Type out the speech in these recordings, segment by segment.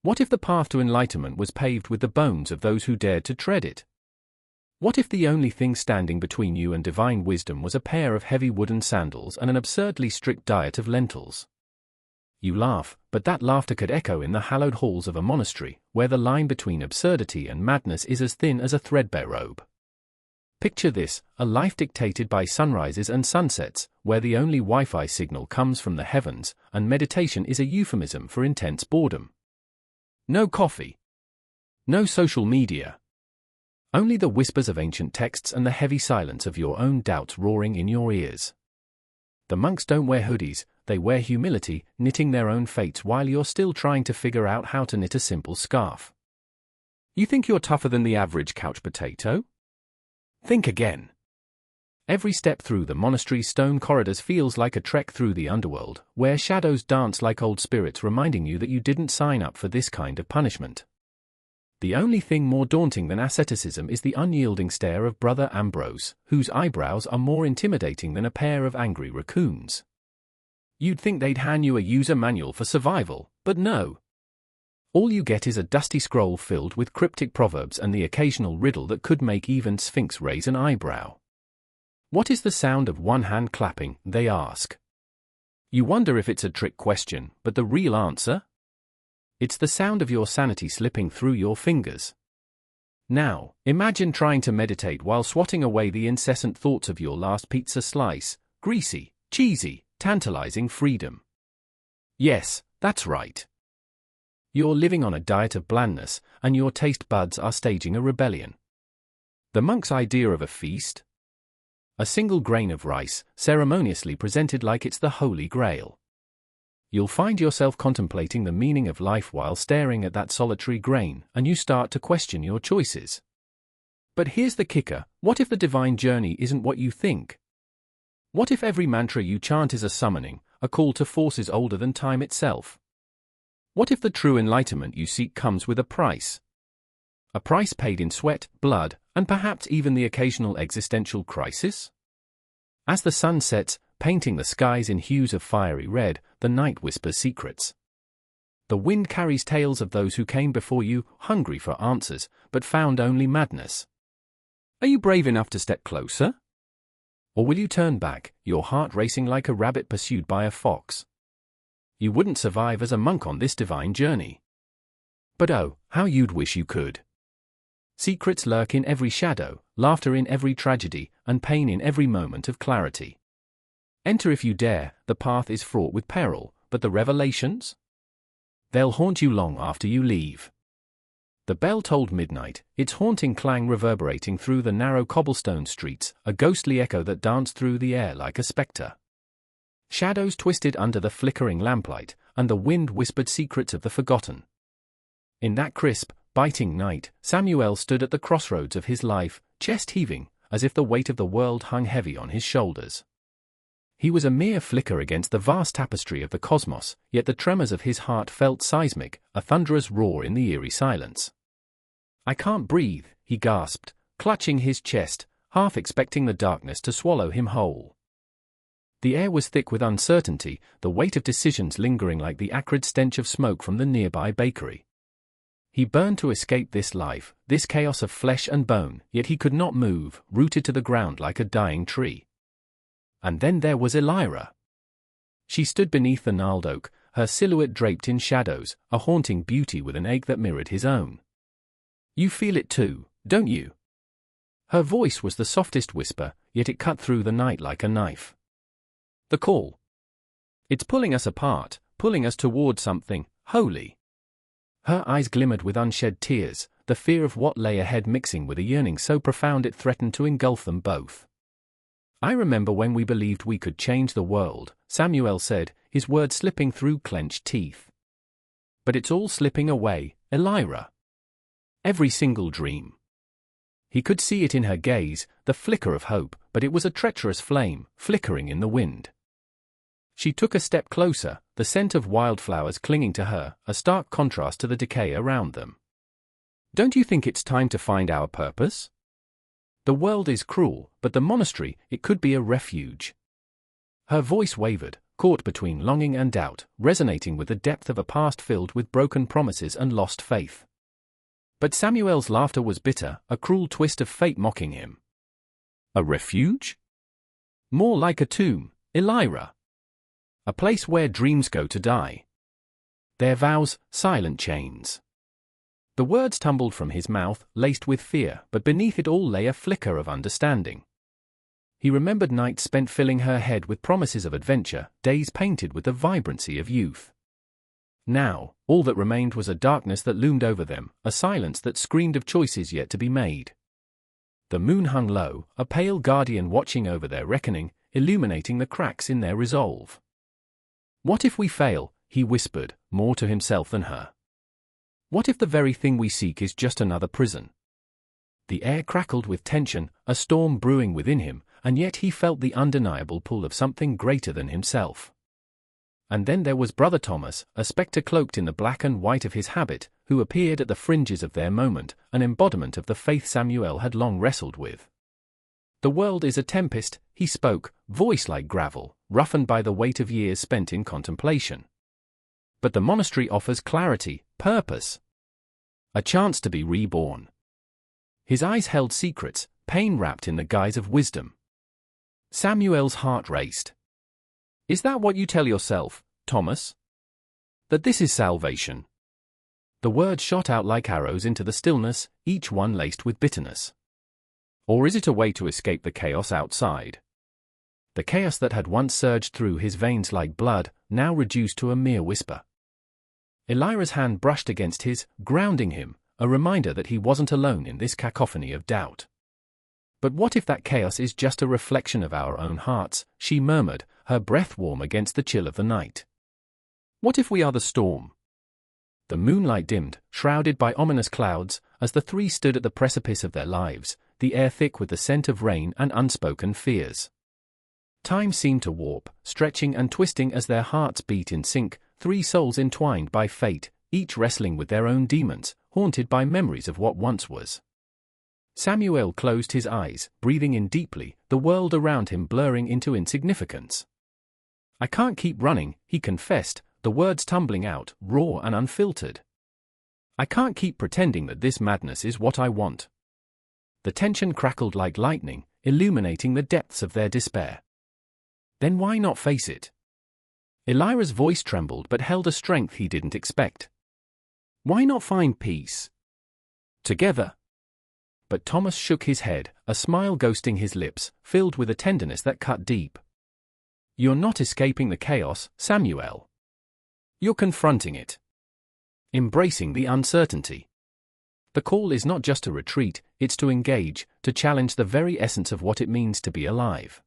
What if the path to enlightenment was paved with the bones of those who dared to tread it? What if the only thing standing between you and divine wisdom was a pair of heavy wooden sandals and an absurdly strict diet of lentils? You laugh, but that laughter could echo in the hallowed halls of a monastery, where the line between absurdity and madness is as thin as a threadbare robe. Picture this, a life dictated by sunrises and sunsets, where the only Wi-Fi signal comes from the heavens, and meditation is a euphemism for intense boredom. No coffee. No social media. Only the whispers of ancient texts and the heavy silence of your own doubts roaring in your ears. The monks don't wear hoodies, they wear humility, knitting their own fates while you're still trying to figure out how to knit a simple scarf. You think you're tougher than the average couch potato? Think again. Every step through the monastery's stone corridors feels like a trek through the underworld, where shadows dance like old spirits reminding you that you didn't sign up for this kind of punishment. The only thing more daunting than asceticism is the unyielding stare of Brother Ambrose, whose eyebrows are more intimidating than a pair of angry raccoons. You'd think they'd hand you a user manual for survival, but no. All you get is a dusty scroll filled with cryptic proverbs and the occasional riddle that could make even Sphinx raise an eyebrow. What is the sound of one hand clapping, they ask. You wonder if it's a trick question, but the real answer? It's the sound of your sanity slipping through your fingers. Now, imagine trying to meditate while swatting away the incessant thoughts of your last pizza slice, greasy, cheesy, tantalizing freedom. Yes, that's right. You're living on a diet of blandness, and your taste buds are staging a rebellion. The monk's idea of a feast? A single grain of rice, ceremoniously presented like it's the Holy Grail. You'll find yourself contemplating the meaning of life while staring at that solitary grain, and you start to question your choices. But here's the kicker, what if the divine journey isn't what you think? What if every mantra you chant is a summoning, a call to forces older than time itself? What if the true enlightenment you seek comes with a price? A price paid in sweat, blood, and perhaps even the occasional existential crisis? As the sun sets, painting the skies in hues of fiery red, the night whispers secrets. The wind carries tales of those who came before you, hungry for answers, but found only madness. Are you brave enough to step closer? Or will you turn back, your heart racing like a rabbit pursued by a fox? You wouldn't survive as a monk on this divine journey. But oh, how you'd wish you could. Secrets lurk in every shadow, laughter in every tragedy, and pain in every moment of clarity. Enter if you dare, the path is fraught with peril, but the revelations? They'll haunt you long after you leave. The bell tolled midnight, its haunting clang reverberating through the narrow cobblestone streets, a ghostly echo that danced through the air like a spectre. Shadows twisted under the flickering lamplight, and the wind whispered secrets of the forgotten. In that crisp, biting night, Samuel stood at the crossroads of his life, chest heaving, as if the weight of the world hung heavy on his shoulders. He was a mere flicker against the vast tapestry of the cosmos, yet the tremors of his heart felt seismic, a thunderous roar in the eerie silence. "I can't breathe," he gasped, clutching his chest, half expecting the darkness to swallow him whole. The air was thick with uncertainty, the weight of decisions lingering like the acrid stench of smoke from the nearby bakery. He burned to escape this life, this chaos of flesh and bone, yet he could not move, rooted to the ground like a dying tree. And then there was Elira. She stood beneath the gnarled oak, her silhouette draped in shadows, a haunting beauty with an ache that mirrored his own. "You feel it too, don't you?" Her voice was the softest whisper, yet it cut through the night like a knife. "The call. It's pulling us apart, pulling us toward something holy." Her eyes glimmered with unshed tears, the fear of what lay ahead mixing with a yearning so profound it threatened to engulf them both. "I remember when we believed we could change the world," Samuel said, his words slipping through clenched teeth. "But it's all slipping away, Elira. Every single dream." He could see it in her gaze, the flicker of hope, but it was a treacherous flame, flickering in the wind. She took a step closer, the scent of wildflowers clinging to her, a stark contrast to the decay around them. "Don't you think it's time to find our purpose? The world is cruel, but the monastery, it could be a refuge." Her voice wavered, caught between longing and doubt, resonating with the depth of a past filled with broken promises and lost faith. But Samuel's laughter was bitter, a cruel twist of fate mocking him. A refuge? More like a tomb, Elira. A place where dreams go to die. Their vows, silent chains. The words tumbled from his mouth, laced with fear, but beneath it all lay a flicker of understanding. He remembered nights spent filling her head with promises of adventure, days painted with the vibrancy of youth. Now, all that remained was a darkness that loomed over them, a silence that screamed of choices yet to be made. The moon hung low, a pale guardian watching over their reckoning, illuminating the cracks in their resolve. "What if we fail?" he whispered, more to himself than her. "What if the very thing we seek is just another prison?" The air crackled with tension, a storm brewing within him, and yet he felt the undeniable pull of something greater than himself. And then there was Brother Thomas, a spectre cloaked in the black and white of his habit, who appeared at the fringes of their moment, an embodiment of the faith Samuel had long wrestled with. "The world is a tempest," he spoke, voice like gravel, roughened by the weight of years spent in contemplation. "But the monastery offers clarity, purpose. A chance to be reborn." His eyes held secrets, pain wrapped in the guise of wisdom. Samuel's heart raced. "Is that what you tell yourself, Thomas? That this is salvation?" The words shot out like arrows into the stillness, each one laced with bitterness. "Or is it a way to escape the chaos outside?" The chaos that had once surged through his veins like blood, now reduced to a mere whisper. Elira's hand brushed against his, grounding him, a reminder that he wasn't alone in this cacophony of doubt. "But what if that chaos is just a reflection of our own hearts?" she murmured, her breath warm against the chill of the night. "What if we are the storm?" The moonlight dimmed, shrouded by ominous clouds, as the three stood at the precipice of their lives, the air thick with the scent of rain and unspoken fears. Time seemed to warp, stretching and twisting as their hearts beat in sync, three souls entwined by fate, each wrestling with their own demons, haunted by memories of what once was. Samuel closed his eyes, breathing in deeply, the world around him blurring into insignificance. "I can't keep running," he confessed, the words tumbling out, raw and unfiltered. "I can't keep pretending that this madness is what I want." The tension crackled like lightning, illuminating the depths of their despair. "Then why not face it?" Elira's voice trembled but held a strength he didn't expect. "Why not find peace? Together?" But Thomas shook his head, a smile ghosting his lips, filled with a tenderness that cut deep. "You're not escaping the chaos, Samuel. You're confronting it. Embracing the uncertainty. The call is not just to retreat, it's to engage, to challenge the very essence of what it means to be alive."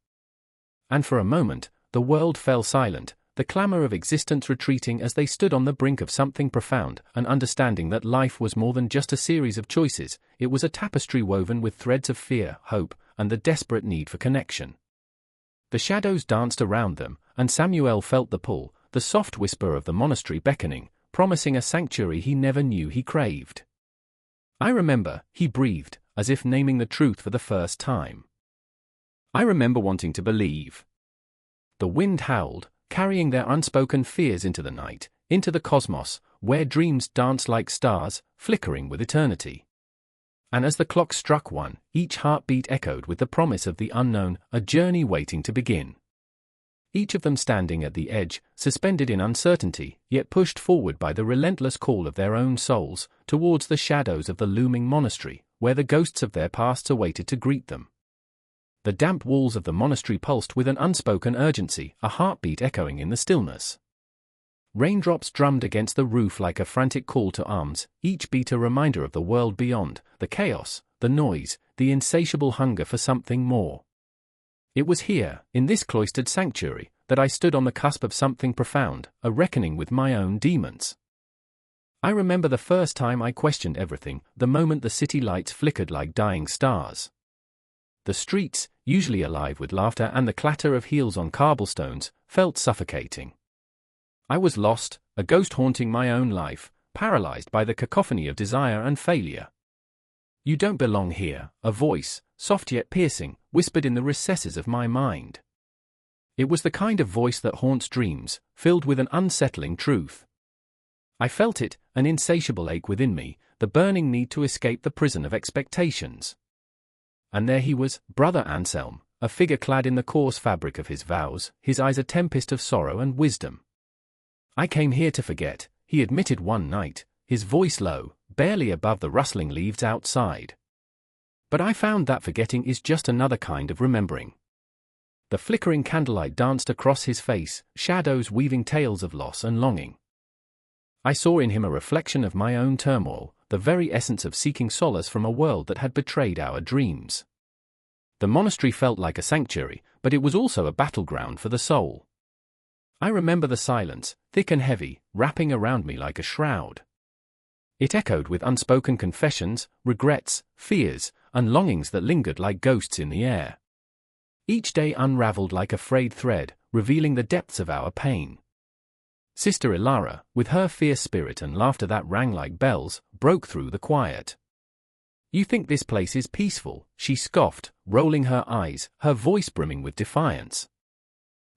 And for a moment, the world fell silent, the clamor of existence retreating as they stood on the brink of something profound, an understanding that life was more than just a series of choices, it was a tapestry woven with threads of fear, hope, and the desperate need for connection. The shadows danced around them, and Samuel felt the pull, the soft whisper of the monastery beckoning, promising a sanctuary he never knew he craved. "I remember," he breathed, as if naming the truth for the first time. "I remember wanting to believe." The wind howled, carrying their unspoken fears into the night, into the cosmos, where dreams danced like stars, flickering with eternity. And as the clock struck one, each heartbeat echoed with the promise of the unknown, a journey waiting to begin. Each of them standing at the edge, suspended in uncertainty, yet pushed forward by the relentless call of their own souls, towards the shadows of the looming monastery, where the ghosts of their pasts awaited to greet them. The damp walls of the monastery pulsed with an unspoken urgency, a heartbeat echoing in the stillness. Raindrops drummed against the roof like a frantic call to arms, each beat a reminder of the world beyond, the chaos, the noise, the insatiable hunger for something more. It was here, in this cloistered sanctuary, that I stood on the cusp of something profound, a reckoning with my own demons. I remember the first time I questioned everything, the moment the city lights flickered like dying stars. The streets, usually alive with laughter and the clatter of heels on cobblestones, felt suffocating. I was lost, a ghost haunting my own life, paralyzed by the cacophony of desire and failure. "You don't belong here," a voice, soft yet piercing, whispered in the recesses of my mind. It was the kind of voice that haunts dreams, filled with an unsettling truth. I felt it, an insatiable ache within me, the burning need to escape the prison of expectations. And there he was, Brother Anselm, a figure clad in the coarse fabric of his vows, his eyes a tempest of sorrow and wisdom. "I came here to forget," he admitted one night, his voice low, barely above the rustling leaves outside. "But I found that forgetting is just another kind of remembering." The flickering candlelight danced across his face, shadows weaving tales of loss and longing. I saw in him a reflection of my own turmoil, the very essence of seeking solace from a world that had betrayed our dreams. The monastery felt like a sanctuary, but it was also a battleground for the soul. I remember the silence, thick and heavy, wrapping around me like a shroud. It echoed with unspoken confessions, regrets, fears, and longings that lingered like ghosts in the air. Each day unraveled like a frayed thread, revealing the depths of our pain. Sister Ilara, with her fierce spirit and laughter that rang like bells, broke through the quiet. "You think this place is peaceful," she scoffed, rolling her eyes, her voice brimming with defiance.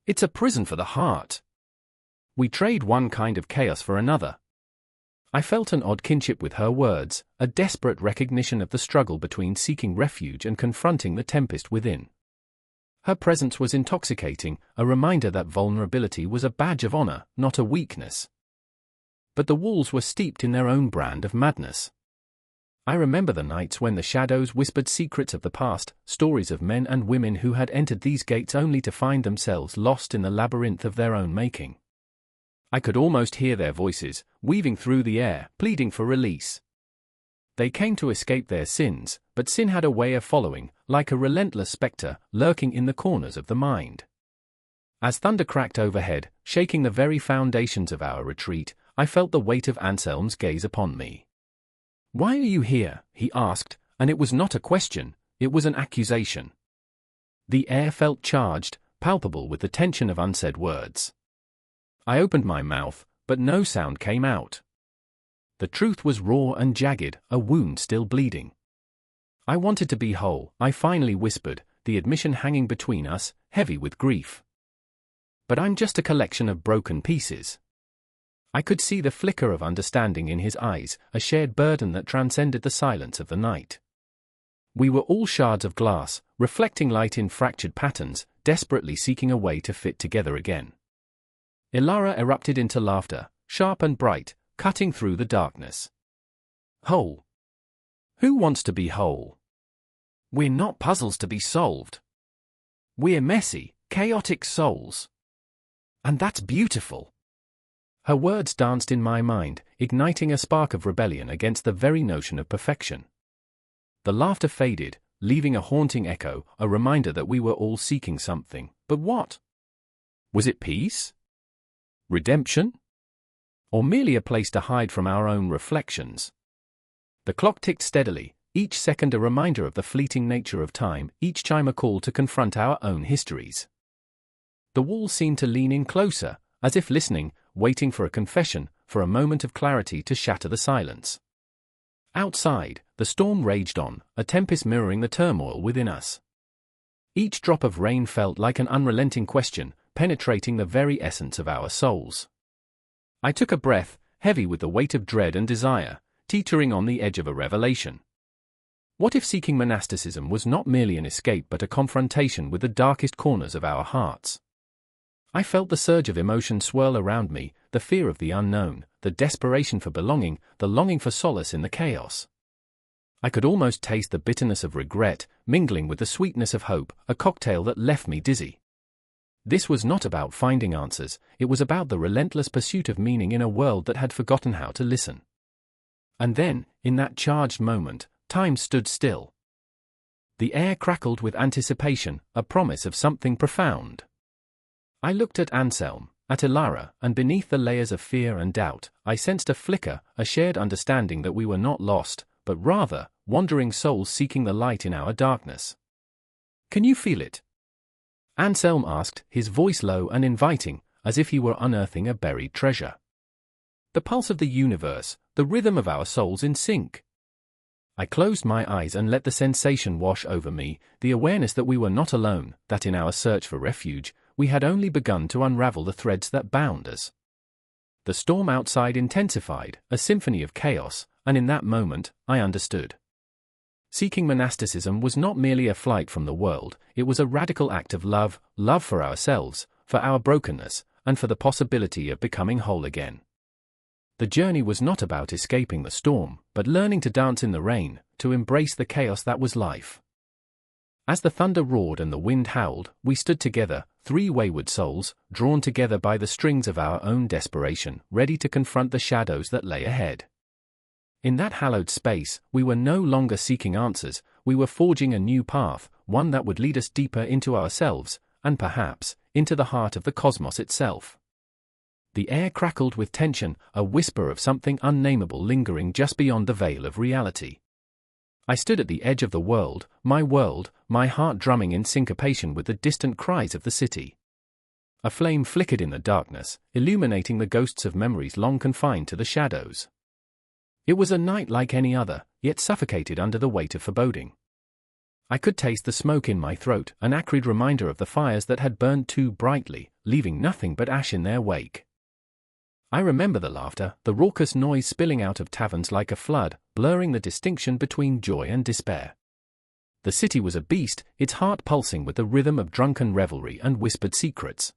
"It's a prison for the heart. We trade one kind of chaos for another." I felt an odd kinship with her words, a desperate recognition of the struggle between seeking refuge and confronting the tempest within. Her presence was intoxicating, a reminder that vulnerability was a badge of honor, not a weakness. But the walls were steeped in their own brand of madness. I remember the nights when the shadows whispered secrets of the past, stories of men and women who had entered these gates only to find themselves lost in the labyrinth of their own making. I could almost hear their voices, weaving through the air, pleading for release. They came to escape their sins, but sin had a way of following, like a relentless specter, lurking in the corners of the mind. As thunder cracked overhead, shaking the very foundations of our retreat, I felt the weight of Anselm's gaze upon me. "Why are you here?" he asked, and it was not a question, it was an accusation. The air felt charged, palpable with the tension of unsaid words. I opened my mouth, but no sound came out. The truth was raw and jagged, a wound still bleeding. "I wanted to be whole," I finally whispered, the admission hanging between us, heavy with grief. "But I'm just a collection of broken pieces." I could see the flicker of understanding in his eyes, a shared burden that transcended the silence of the night. We were all shards of glass, reflecting light in fractured patterns, desperately seeking a way to fit together again. Ilara erupted into laughter, sharp and bright, cutting through the darkness. "Whole? Who wants to be whole? We're not puzzles to be solved. We're messy, chaotic souls. And that's beautiful." Her words danced in my mind, igniting a spark of rebellion against the very notion of perfection. The laughter faded, leaving a haunting echo, a reminder that we were all seeking something. But what? Was it peace? Redemption? Or merely a place to hide from our own reflections? The clock ticked steadily, each second a reminder of the fleeting nature of time, each chime a call to confront our own histories. The walls seemed to lean in closer, as if listening, waiting for a confession, for a moment of clarity to shatter the silence. Outside, the storm raged on, a tempest mirroring the turmoil within us. Each drop of rain felt like an unrelenting question, penetrating the very essence of our souls. I took a breath, heavy with the weight of dread and desire, teetering on the edge of a revelation. What if seeking monasticism was not merely an escape but a confrontation with the darkest corners of our hearts? I felt the surge of emotion swirl around me, the fear of the unknown, the desperation for belonging, the longing for solace in the chaos. I could almost taste the bitterness of regret, mingling with the sweetness of hope, a cocktail that left me dizzy. This was not about finding answers, it was about the relentless pursuit of meaning in a world that had forgotten how to listen. And then, in that charged moment, time stood still. The air crackled with anticipation, a promise of something profound. I looked at Anselm, at Ilara, and beneath the layers of fear and doubt, I sensed a flicker, a shared understanding that we were not lost, but rather, wandering souls seeking the light in our darkness. "Can you feel it?" Anselm asked, his voice low and inviting, as if he were unearthing a buried treasure. "The pulse of the universe, the rhythm of our souls in sync." I closed my eyes and let the sensation wash over me, the awareness that we were not alone, that in our search for refuge, we had only begun to unravel the threads that bound us. The storm outside intensified, a symphony of chaos, and in that moment, I understood. Seeking monasticism was not merely a flight from the world, it was a radical act of love, love for ourselves, for our brokenness, and for the possibility of becoming whole again. The journey was not about escaping the storm, but learning to dance in the rain, to embrace the chaos that was life. As the thunder roared and the wind howled, we stood together, three wayward souls, drawn together by the strings of our own desperation, ready to confront the shadows that lay ahead. In that hallowed space, we were no longer seeking answers, we were forging a new path, one that would lead us deeper into ourselves, and perhaps, into the heart of the cosmos itself. The air crackled with tension, a whisper of something unnameable lingering just beyond the veil of reality. I stood at the edge of the world, my heart drumming in syncopation with the distant cries of the city. A flame flickered in the darkness, illuminating the ghosts of memories long confined to the shadows. It was a night like any other, yet suffocated under the weight of foreboding. I could taste the smoke in my throat, an acrid reminder of the fires that had burned too brightly, leaving nothing but ash in their wake. I remember the laughter, the raucous noise spilling out of taverns like a flood, blurring the distinction between joy and despair. The city was a beast, its heart pulsing with the rhythm of drunken revelry and whispered secrets.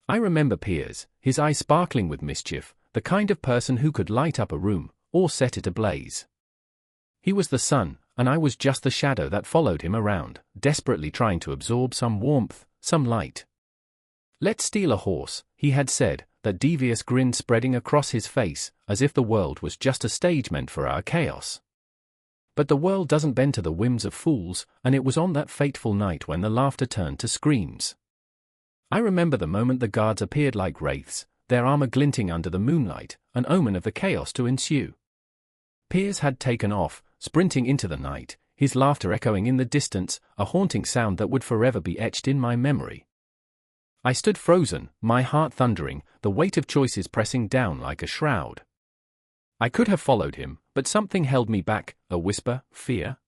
I remember Piers, his eyes sparkling with mischief, the kind of person who could light up a room, or set it ablaze. He was the sun, and I was just the shadow that followed him around, desperately trying to absorb some warmth, some light. "Let's steal a horse," he had said, that devious grin spreading across his face, as if the world was just a stage meant for our chaos. But the world doesn't bend to the whims of fools, and it was on that fateful night when the laughter turned to screams. I remember the moment the guards appeared like wraiths, their armor glinting under the moonlight, an omen of the chaos to ensue. Piers had taken off, sprinting into the night, his laughter echoing in the distance, a haunting sound that would forever be etched in my memory. I stood frozen, my heart thundering, the weight of choices pressing down like a shroud. I could have followed him, but something held me back, a whisper, fear?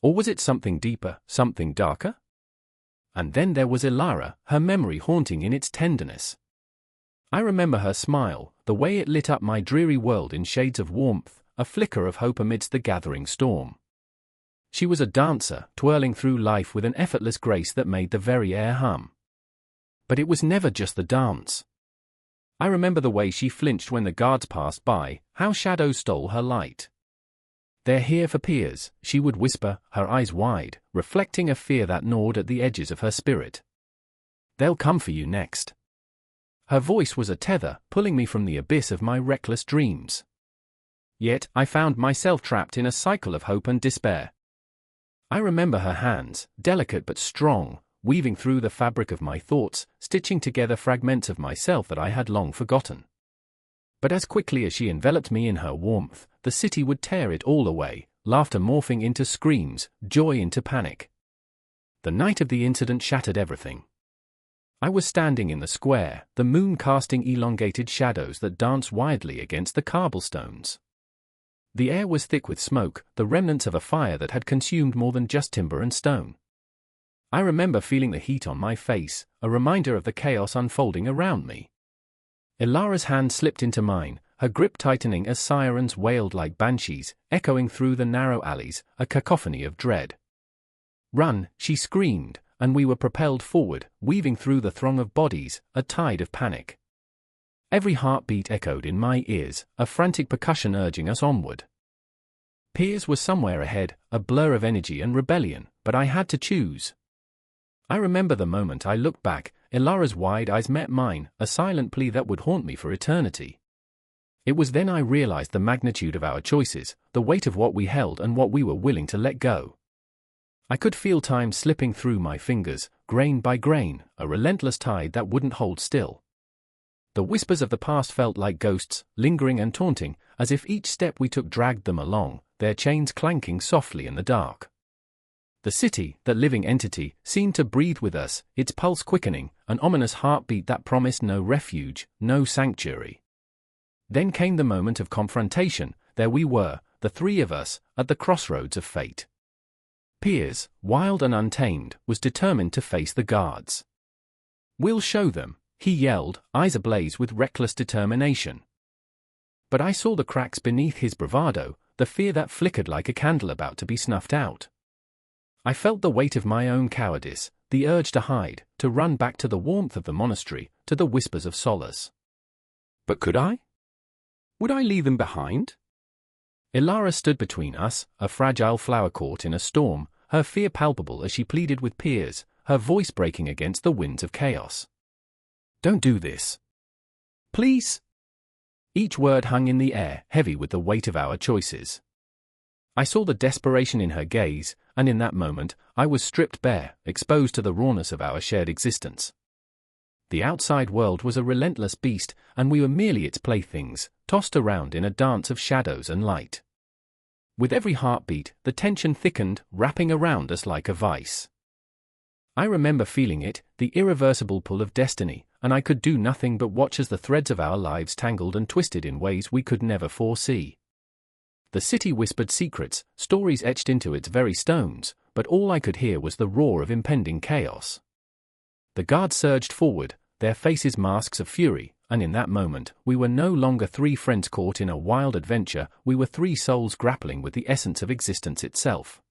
Or was it something deeper, something darker? And then there was Ilara, her memory haunting in its tenderness. I remember her smile, the way it lit up my dreary world in shades of warmth, a flicker of hope amidst the gathering storm. She was a dancer, twirling through life with an effortless grace that made the very air hum. But it was never just the dance. I remember the way she flinched when the guards passed by, how shadows stole her light. "They're here for Piers," she would whisper, her eyes wide, reflecting a fear that gnawed at the edges of her spirit. "They'll come for you next." Her voice was a tether, pulling me from the abyss of my reckless dreams. Yet, I found myself trapped in a cycle of hope and despair. I remember her hands, delicate but strong, weaving through the fabric of my thoughts, stitching together fragments of myself that I had long forgotten. But as quickly as she enveloped me in her warmth, the city would tear it all away, laughter morphing into screams, joy into panic. The night of the incident shattered everything. I was standing in the square, the moon casting elongated shadows that danced wildly against the cobblestones. The air was thick with smoke, the remnants of a fire that had consumed more than just timber and stone. I remember feeling the heat on my face, a reminder of the chaos unfolding around me. Ilara's hand slipped into mine, her grip tightening as sirens wailed like banshees, echoing through the narrow alleys, a cacophony of dread. "Run," she screamed, and we were propelled forward, weaving through the throng of bodies, a tide of panic. Every heartbeat echoed in my ears, a frantic percussion urging us onward. Piers was somewhere ahead, a blur of energy and rebellion, but I had to choose. I remember the moment I looked back, Ilara's wide eyes met mine, a silent plea that would haunt me for eternity. It was then I realized the magnitude of our choices, the weight of what we held and what we were willing to let go. I could feel time slipping through my fingers, grain by grain, a relentless tide that wouldn't hold still. The whispers of the past felt like ghosts, lingering and taunting, as if each step we took dragged them along, their chains clanking softly in the dark. The city, that living entity, seemed to breathe with us, its pulse quickening, an ominous heartbeat that promised no refuge, no sanctuary. Then came the moment of confrontation. There we were, the three of us, at the crossroads of fate. Piers, wild and untamed, was determined to face the guards. "We'll show them," he yelled, eyes ablaze with reckless determination. But I saw the cracks beneath his bravado, the fear that flickered like a candle about to be snuffed out. I felt the weight of my own cowardice, the urge to hide, to run back to the warmth of the monastery, to the whispers of solace. But could I? Would I leave them behind? Ilara stood between us, a fragile flower caught in a storm, her fear palpable as she pleaded with Piers, her voice breaking against the winds of chaos. "Don't do this. Please?" Each word hung in the air, heavy with the weight of our choices. I saw the desperation in her gaze, and in that moment, I was stripped bare, exposed to the rawness of our shared existence. The outside world was a relentless beast, and we were merely its playthings, tossed around in a dance of shadows and light. With every heartbeat, the tension thickened, wrapping around us like a vice. I remember feeling it, the irreversible pull of destiny, and I could do nothing but watch as the threads of our lives tangled and twisted in ways we could never foresee. The city whispered secrets, stories etched into its very stones, but all I could hear was the roar of impending chaos. The guards surged forward, their faces masks of fury, and in that moment, we were no longer three friends caught in a wild adventure, we were three souls grappling with the essence of existence itself.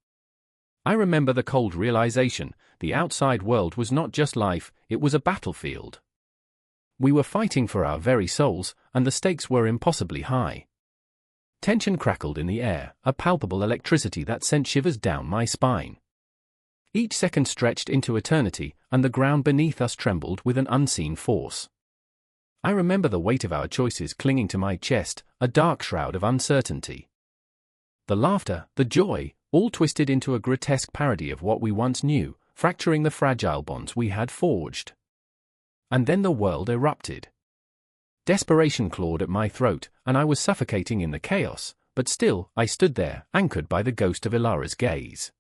I remember the cold realization, the outside world was not just life, it was a battlefield. We were fighting for our very souls, and the stakes were impossibly high. Tension crackled in the air, a palpable electricity that sent shivers down my spine. Each second stretched into eternity, and the ground beneath us trembled with an unseen force. I remember the weight of our choices clinging to my chest, a dark shroud of uncertainty. The laughter, the joy, all twisted into a grotesque parody of what we once knew, fracturing the fragile bonds we had forged. And then the world erupted. Desperation clawed at my throat, and I was suffocating in the chaos, but still, I stood there, anchored by the ghost of Ilara's gaze.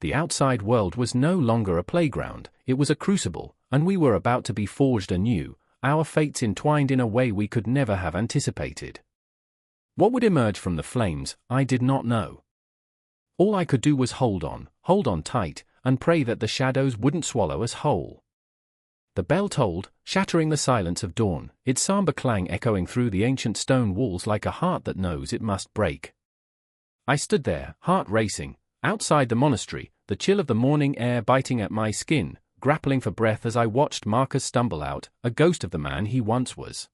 The outside world was no longer a playground, it was a crucible, and we were about to be forged anew, our fates entwined in a way we could never have anticipated. What would emerge from the flames, I did not know. All I could do was hold on tight, and pray that the shadows wouldn't swallow us whole. The bell tolled, shattering the silence of dawn, its somber clang echoing through the ancient stone walls like a heart that knows it must break. I stood there, heart racing, outside the monastery, the chill of the morning air biting at my skin, grappling for breath as I watched Marcus stumble out, a ghost of the man he once was.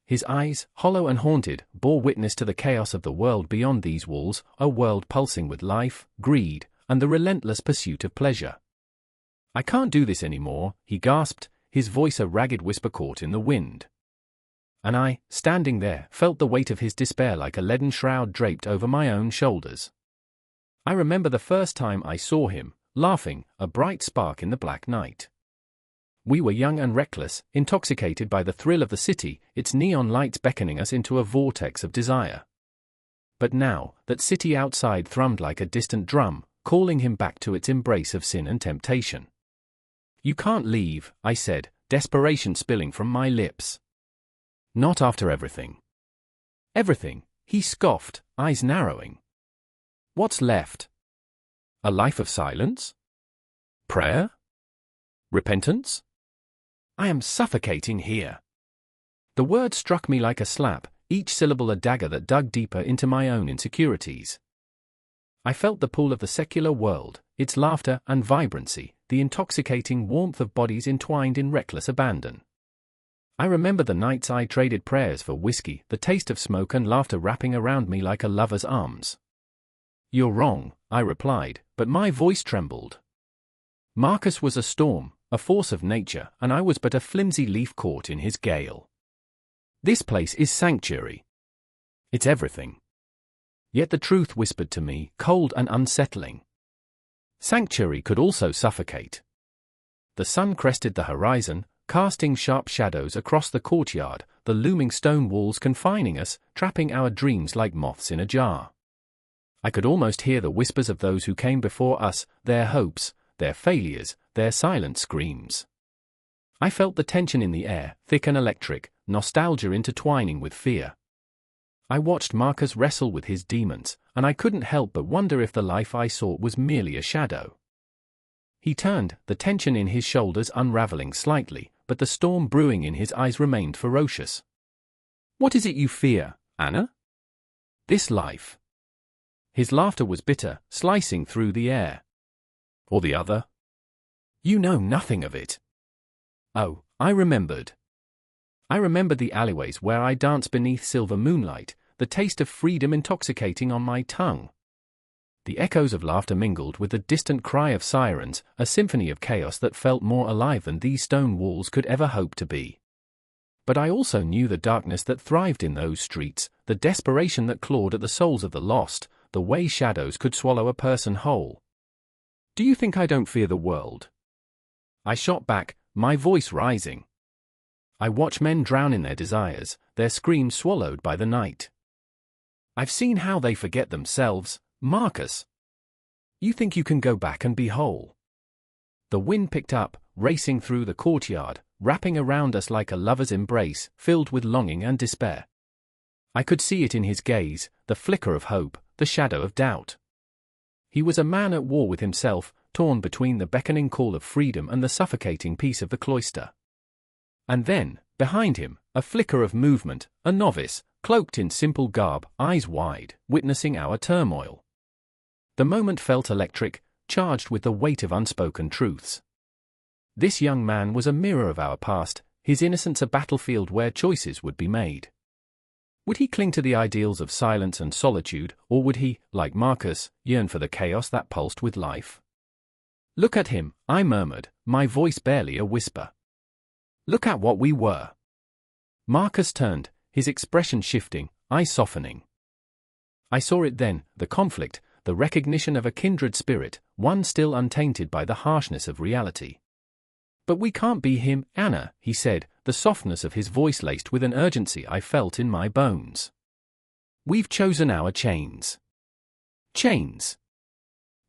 His eyes, hollow and haunted, bore witness to the chaos of the world beyond these walls, a world pulsing with life, greed, and the relentless pursuit of pleasure. "I can't do this anymore," he gasped, his voice a ragged whisper caught in the wind. And I, standing there, felt the weight of his despair like a leaden shroud draped over my own shoulders. I remember the first time I saw him, laughing, a bright spark in the black night. We were young and reckless, intoxicated by the thrill of the city, its neon lights beckoning us into a vortex of desire. But now, that city outside thrummed like a distant drum, calling him back to its embrace of sin and temptation. "You can't leave," I said, desperation spilling from my lips. "Not after everything." "Everything," he scoffed, eyes narrowing. "What's left? A life of silence? Prayer? Repentance? I am suffocating here." The word struck me like a slap, each syllable a dagger that dug deeper into my own insecurities. I felt the pull of the secular world, its laughter and vibrancy, the intoxicating warmth of bodies entwined in reckless abandon. I remember the nights I traded prayers for whiskey, the taste of smoke and laughter wrapping around me like a lover's arms. "You're wrong," I replied, but my voice trembled. Marcus was a storm, a force of nature, and I was but a flimsy leaf caught in his gale. "This place is sanctuary. It's everything." Yet the truth whispered to me, cold and unsettling. Sanctuary could also suffocate. The sun crested the horizon, casting sharp shadows across the courtyard, the looming stone walls confining us, trapping our dreams like moths in a jar. I could almost hear the whispers of those who came before us, their hopes, their failures, their silent screams. I felt the tension in the air, thick and electric, nostalgia intertwining with fear. I watched Marcus wrestle with his demons, and I couldn't help but wonder if the life I sought was merely a shadow. He turned, the tension in his shoulders unraveling slightly, but the storm brewing in his eyes remained ferocious. "What is it you fear, Anna?" "This life." His laughter was bitter, slicing through the air. "Or the other?" "You know nothing of it." Oh, I remembered. I remembered the alleyways where I danced beneath silver moonlight, the taste of freedom intoxicating on my tongue. The echoes of laughter mingled with the distant cry of sirens, a symphony of chaos that felt more alive than these stone walls could ever hope to be. But I also knew the darkness that thrived in those streets, the desperation that clawed at the souls of the lost, the way shadows could swallow a person whole. "Do you think I don't fear the world?" I shot back, my voice rising. "I watch men drown in their desires, their screams swallowed by the night. I've seen how they forget themselves, Marcus. You think you can go back and be whole?" The wind picked up, racing through the courtyard, wrapping around us like a lover's embrace, filled with longing and despair. I could see it in his gaze, the flicker of hope, the shadow of doubt. He was a man at war with himself, torn between the beckoning call of freedom and the suffocating peace of the cloister. And then, behind him, a flicker of movement, a novice, cloaked in simple garb, eyes wide, witnessing our turmoil. The moment felt electric, charged with the weight of unspoken truths. This young man was a mirror of our past, his innocence a battlefield where choices would be made. Would he cling to the ideals of silence and solitude, or would he, like Marcus, yearn for the chaos that pulsed with life? "Look at him," I murmured, my voice barely a whisper. "Look at what we were." Marcus turned, his expression shifting, eyes softening. I saw it then, the conflict, the recognition of a kindred spirit, one still untainted by the harshness of reality. "But we can't be him, Anna," he said, the softness of his voice laced with an urgency I felt in my bones. "We've chosen our chains." Chains.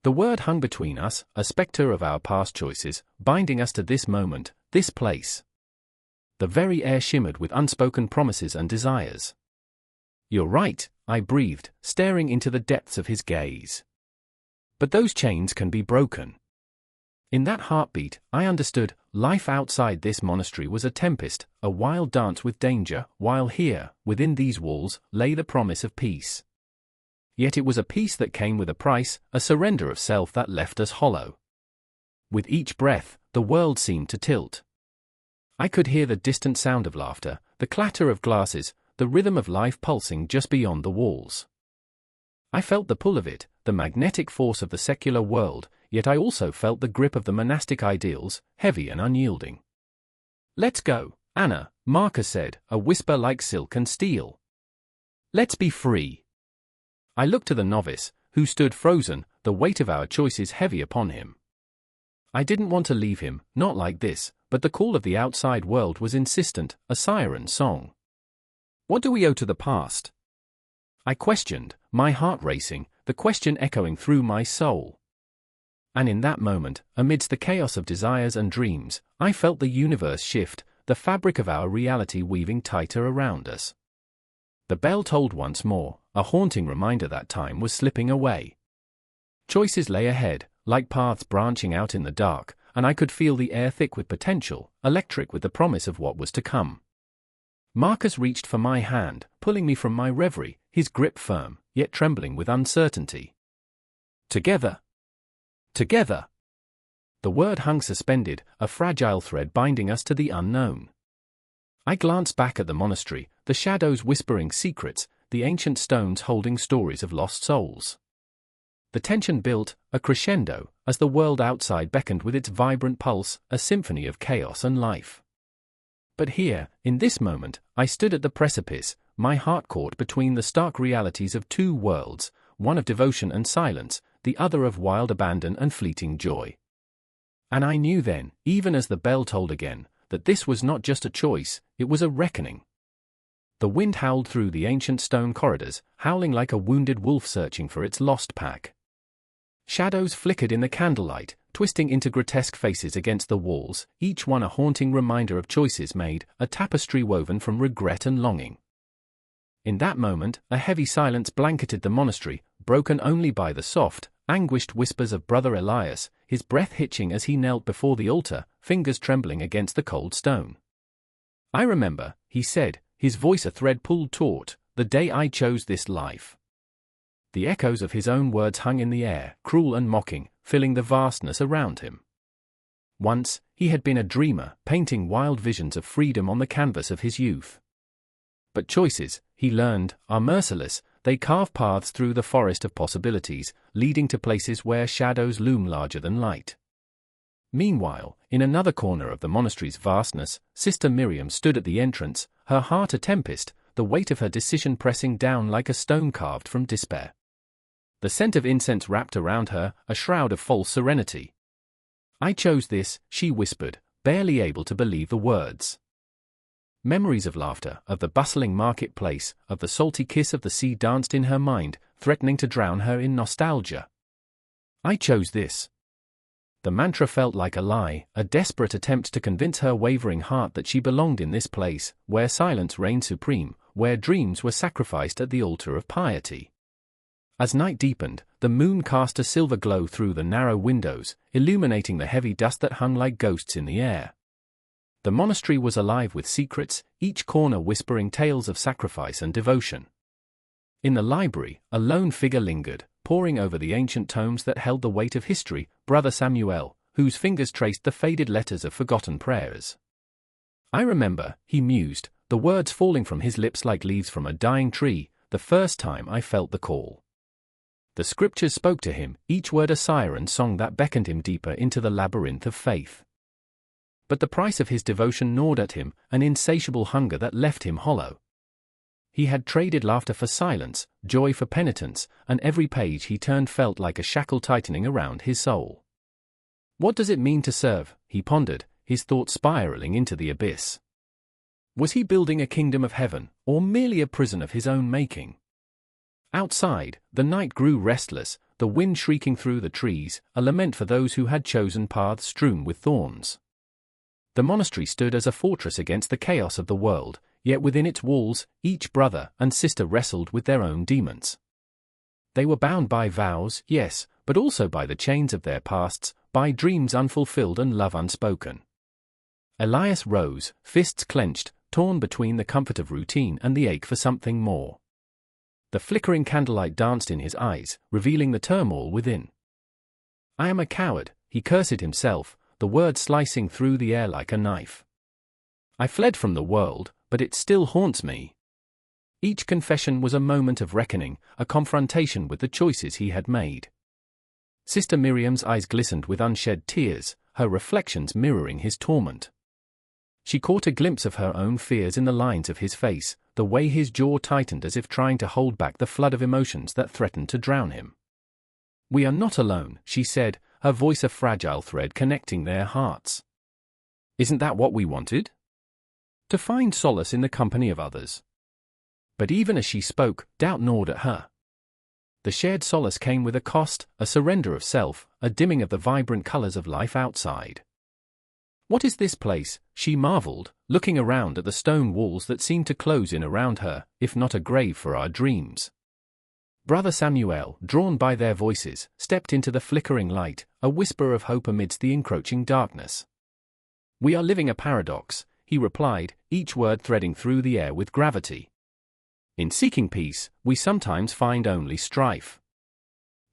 The word hung between us, a spectre of our past choices, binding us to this moment, this place. The very air shimmered with unspoken promises and desires. "You're right," I breathed, staring into the depths of his gaze. "But those chains can be broken." In that heartbeat, I understood, life outside this monastery was a tempest, a wild dance with danger, while here, within these walls, lay the promise of peace. Yet it was a peace that came with a price, a surrender of self that left us hollow. With each breath, the world seemed to tilt. I could hear the distant sound of laughter, the clatter of glasses, the rhythm of life pulsing just beyond the walls. I felt the pull of it, the magnetic force of the secular world, yet I also felt the grip of the monastic ideals, heavy and unyielding. "Let's go, Anna," Marcus said, a whisper like silk and steel. "Let's be free." I looked to the novice, who stood frozen, the weight of our choices heavy upon him. I didn't want to leave him, not like this, but the call of the outside world was insistent, a siren song. "What do we owe to the past?" I questioned, my heart racing, the question echoing through my soul. And in that moment, amidst the chaos of desires and dreams, I felt the universe shift, the fabric of our reality weaving tighter around us. The bell tolled once more, a haunting reminder that time was slipping away. Choices lay ahead, like paths branching out in the dark, and I could feel the air thick with potential, electric with the promise of what was to come. Marcus reached for my hand, pulling me from my reverie, his grip firm, yet trembling with uncertainty. "Together. Together." The word hung suspended, a fragile thread binding us to the unknown. I glanced back at the monastery, the shadows whispering secrets, the ancient stones holding stories of lost souls. The tension built, a crescendo, as the world outside beckoned with its vibrant pulse, a symphony of chaos and life. But here, in this moment, I stood at the precipice, my heart caught between the stark realities of two worlds, one of devotion and silence, the other of wild abandon and fleeting joy. And I knew then, even as the bell tolled again, that this was not just a choice, it was a reckoning. The wind howled through the ancient stone corridors, howling like a wounded wolf searching for its lost pack. Shadows flickered in the candlelight, twisting into grotesque faces against the walls, each one a haunting reminder of choices made, a tapestry woven from regret and longing. In that moment, a heavy silence blanketed the monastery, broken only by the soft, anguished whispers of Brother Elias, his breath hitching as he knelt before the altar, fingers trembling against the cold stone. "I remember," he said, his voice a thread pulled taut, "the day I chose this life." The echoes of his own words hung in the air, cruel and mocking, filling the vastness around him. Once, he had been a dreamer, painting wild visions of freedom on the canvas of his youth. But choices, he learned, are merciless. They carve paths through the forest of possibilities, leading to places where shadows loom larger than light. Meanwhile, in another corner of the monastery's vastness, Sister Miriam stood at the entrance, her heart a tempest, the weight of her decision pressing down like a stone carved from despair. The scent of incense wrapped around her, a shroud of false serenity. "I chose this," she whispered, barely able to believe the words. Memories of laughter, of the bustling marketplace, of the salty kiss of the sea danced in her mind, threatening to drown her in nostalgia. "I chose this." The mantra felt like a lie, a desperate attempt to convince her wavering heart that she belonged in this place, where silence reigned supreme, where dreams were sacrificed at the altar of piety. As night deepened, the moon cast a silver glow through the narrow windows, illuminating the heavy dust that hung like ghosts in the air. The monastery was alive with secrets, each corner whispering tales of sacrifice and devotion. In the library, a lone figure lingered, poring over the ancient tomes that held the weight of history, Brother Samuel, whose fingers traced the faded letters of forgotten prayers. "I remember," he mused, the words falling from his lips like leaves from a dying tree, "the first time I felt the call." The scriptures spoke to him, each word a siren song that beckoned him deeper into the labyrinth of faith. But the price of his devotion gnawed at him, an insatiable hunger that left him hollow. He had traded laughter for silence, joy for penitence, and every page he turned felt like a shackle tightening around his soul. What does it mean to serve? He pondered, his thoughts spiraling into the abyss. Was he building a kingdom of heaven, or merely a prison of his own making? Outside, the night grew restless, the wind shrieking through the trees, a lament for those who had chosen paths strewn with thorns. The monastery stood as a fortress against the chaos of the world, yet within its walls, each brother and sister wrestled with their own demons. They were bound by vows, yes, but also by the chains of their pasts, by dreams unfulfilled and love unspoken. Elias rose, fists clenched, torn between the comfort of routine and the ache for something more. The flickering candlelight danced in his eyes, revealing the turmoil within. "I am a coward," he cursed himself, the word slicing through the air like a knife. "I fled from the world, but it still haunts me." Each confession was a moment of reckoning, a confrontation with the choices he had made. Sister Miriam's eyes glistened with unshed tears, her reflections mirroring his torment. She caught a glimpse of her own fears in the lines of his face, the way his jaw tightened as if trying to hold back the flood of emotions that threatened to drown him. "We are not alone," she said, her voice a fragile thread connecting their hearts. "Isn't that what we wanted? To find solace in the company of others." But even as she spoke, doubt gnawed at her. The shared solace came with a cost, a surrender of self, a dimming of the vibrant colors of life outside. "What is this place?" she marveled, looking around at the stone walls that seemed to close in around her, "if not a grave for our dreams?" Brother Samuel, drawn by their voices, stepped into the flickering light, a whisper of hope amidst the encroaching darkness. "We are living a paradox," he replied, each word threading through the air with gravity. "In seeking peace, we sometimes find only strife.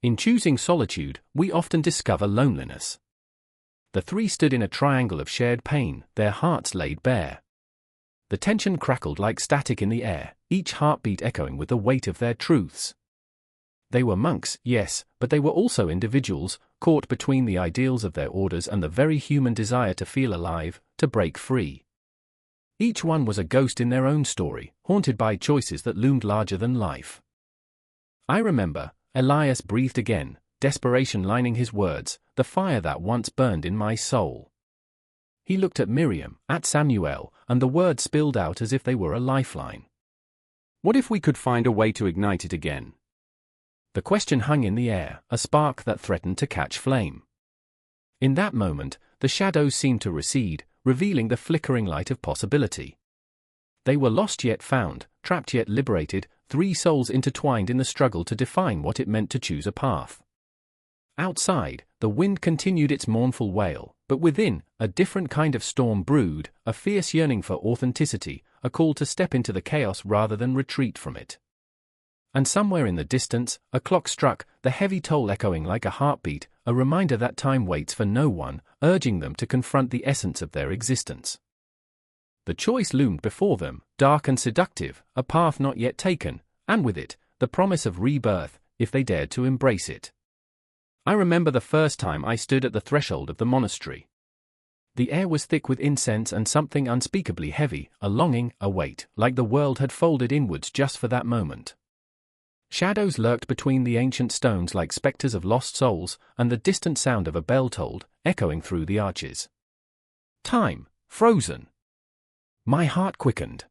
In choosing solitude, we often discover loneliness." The three stood in a triangle of shared pain, their hearts laid bare. The tension crackled like static in the air, each heartbeat echoing with the weight of their truths. They were monks, yes, but they were also individuals, caught between the ideals of their orders and the very human desire to feel alive, to break free. Each one was a ghost in their own story, haunted by choices that loomed larger than life. "I remember," Elias breathed again, desperation lining his words, "the fire that once burned in my soul." He looked at Miriam, at Samuel, and the words spilled out as if they were a lifeline. "What if we could find a way to ignite it again?" The question hung in the air, a spark that threatened to catch flame. In that moment, the shadows seemed to recede, revealing the flickering light of possibility. They were lost yet found, trapped yet liberated, three souls intertwined in the struggle to define what it meant to choose a path. Outside, the wind continued its mournful wail, but within, a different kind of storm brewed, a fierce yearning for authenticity, a call to step into the chaos rather than retreat from it. And somewhere in the distance, a clock struck, the heavy toll echoing like a heartbeat, a reminder that time waits for no one, urging them to confront the essence of their existence. The choice loomed before them, dark and seductive, a path not yet taken, and with it, the promise of rebirth, if they dared to embrace it. I remember the first time I stood at the threshold of the monastery. The air was thick with incense and something unspeakably heavy, a longing, a weight, like the world had folded inwards just for that moment. Shadows lurked between the ancient stones like specters of lost souls, and the distant sound of a bell tolled, echoing through the arches. Time, frozen. My heart quickened.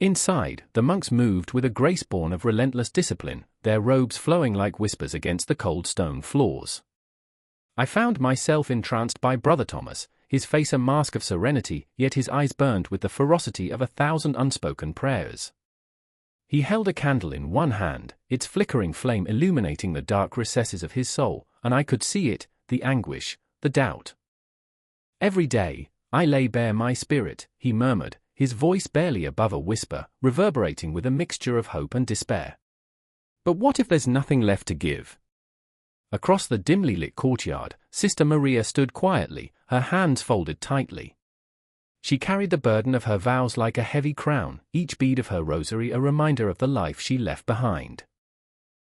Inside, the monks moved with a grace born of relentless discipline, their robes flowing like whispers against the cold stone floors. I found myself entranced by Brother Thomas, his face a mask of serenity, yet his eyes burned with the ferocity of 1,000 unspoken prayers. He held a candle in one hand, its flickering flame illuminating the dark recesses of his soul, and I could see it, the anguish, the doubt. Every day, I lay bare my spirit, he murmured, his voice barely above a whisper, reverberating with a mixture of hope and despair. But what if there's nothing left to give? Across the dimly lit courtyard, Sister Maria stood quietly, her hands folded tightly. She carried the burden of her vows like a heavy crown, each bead of her rosary a reminder of the life she left behind.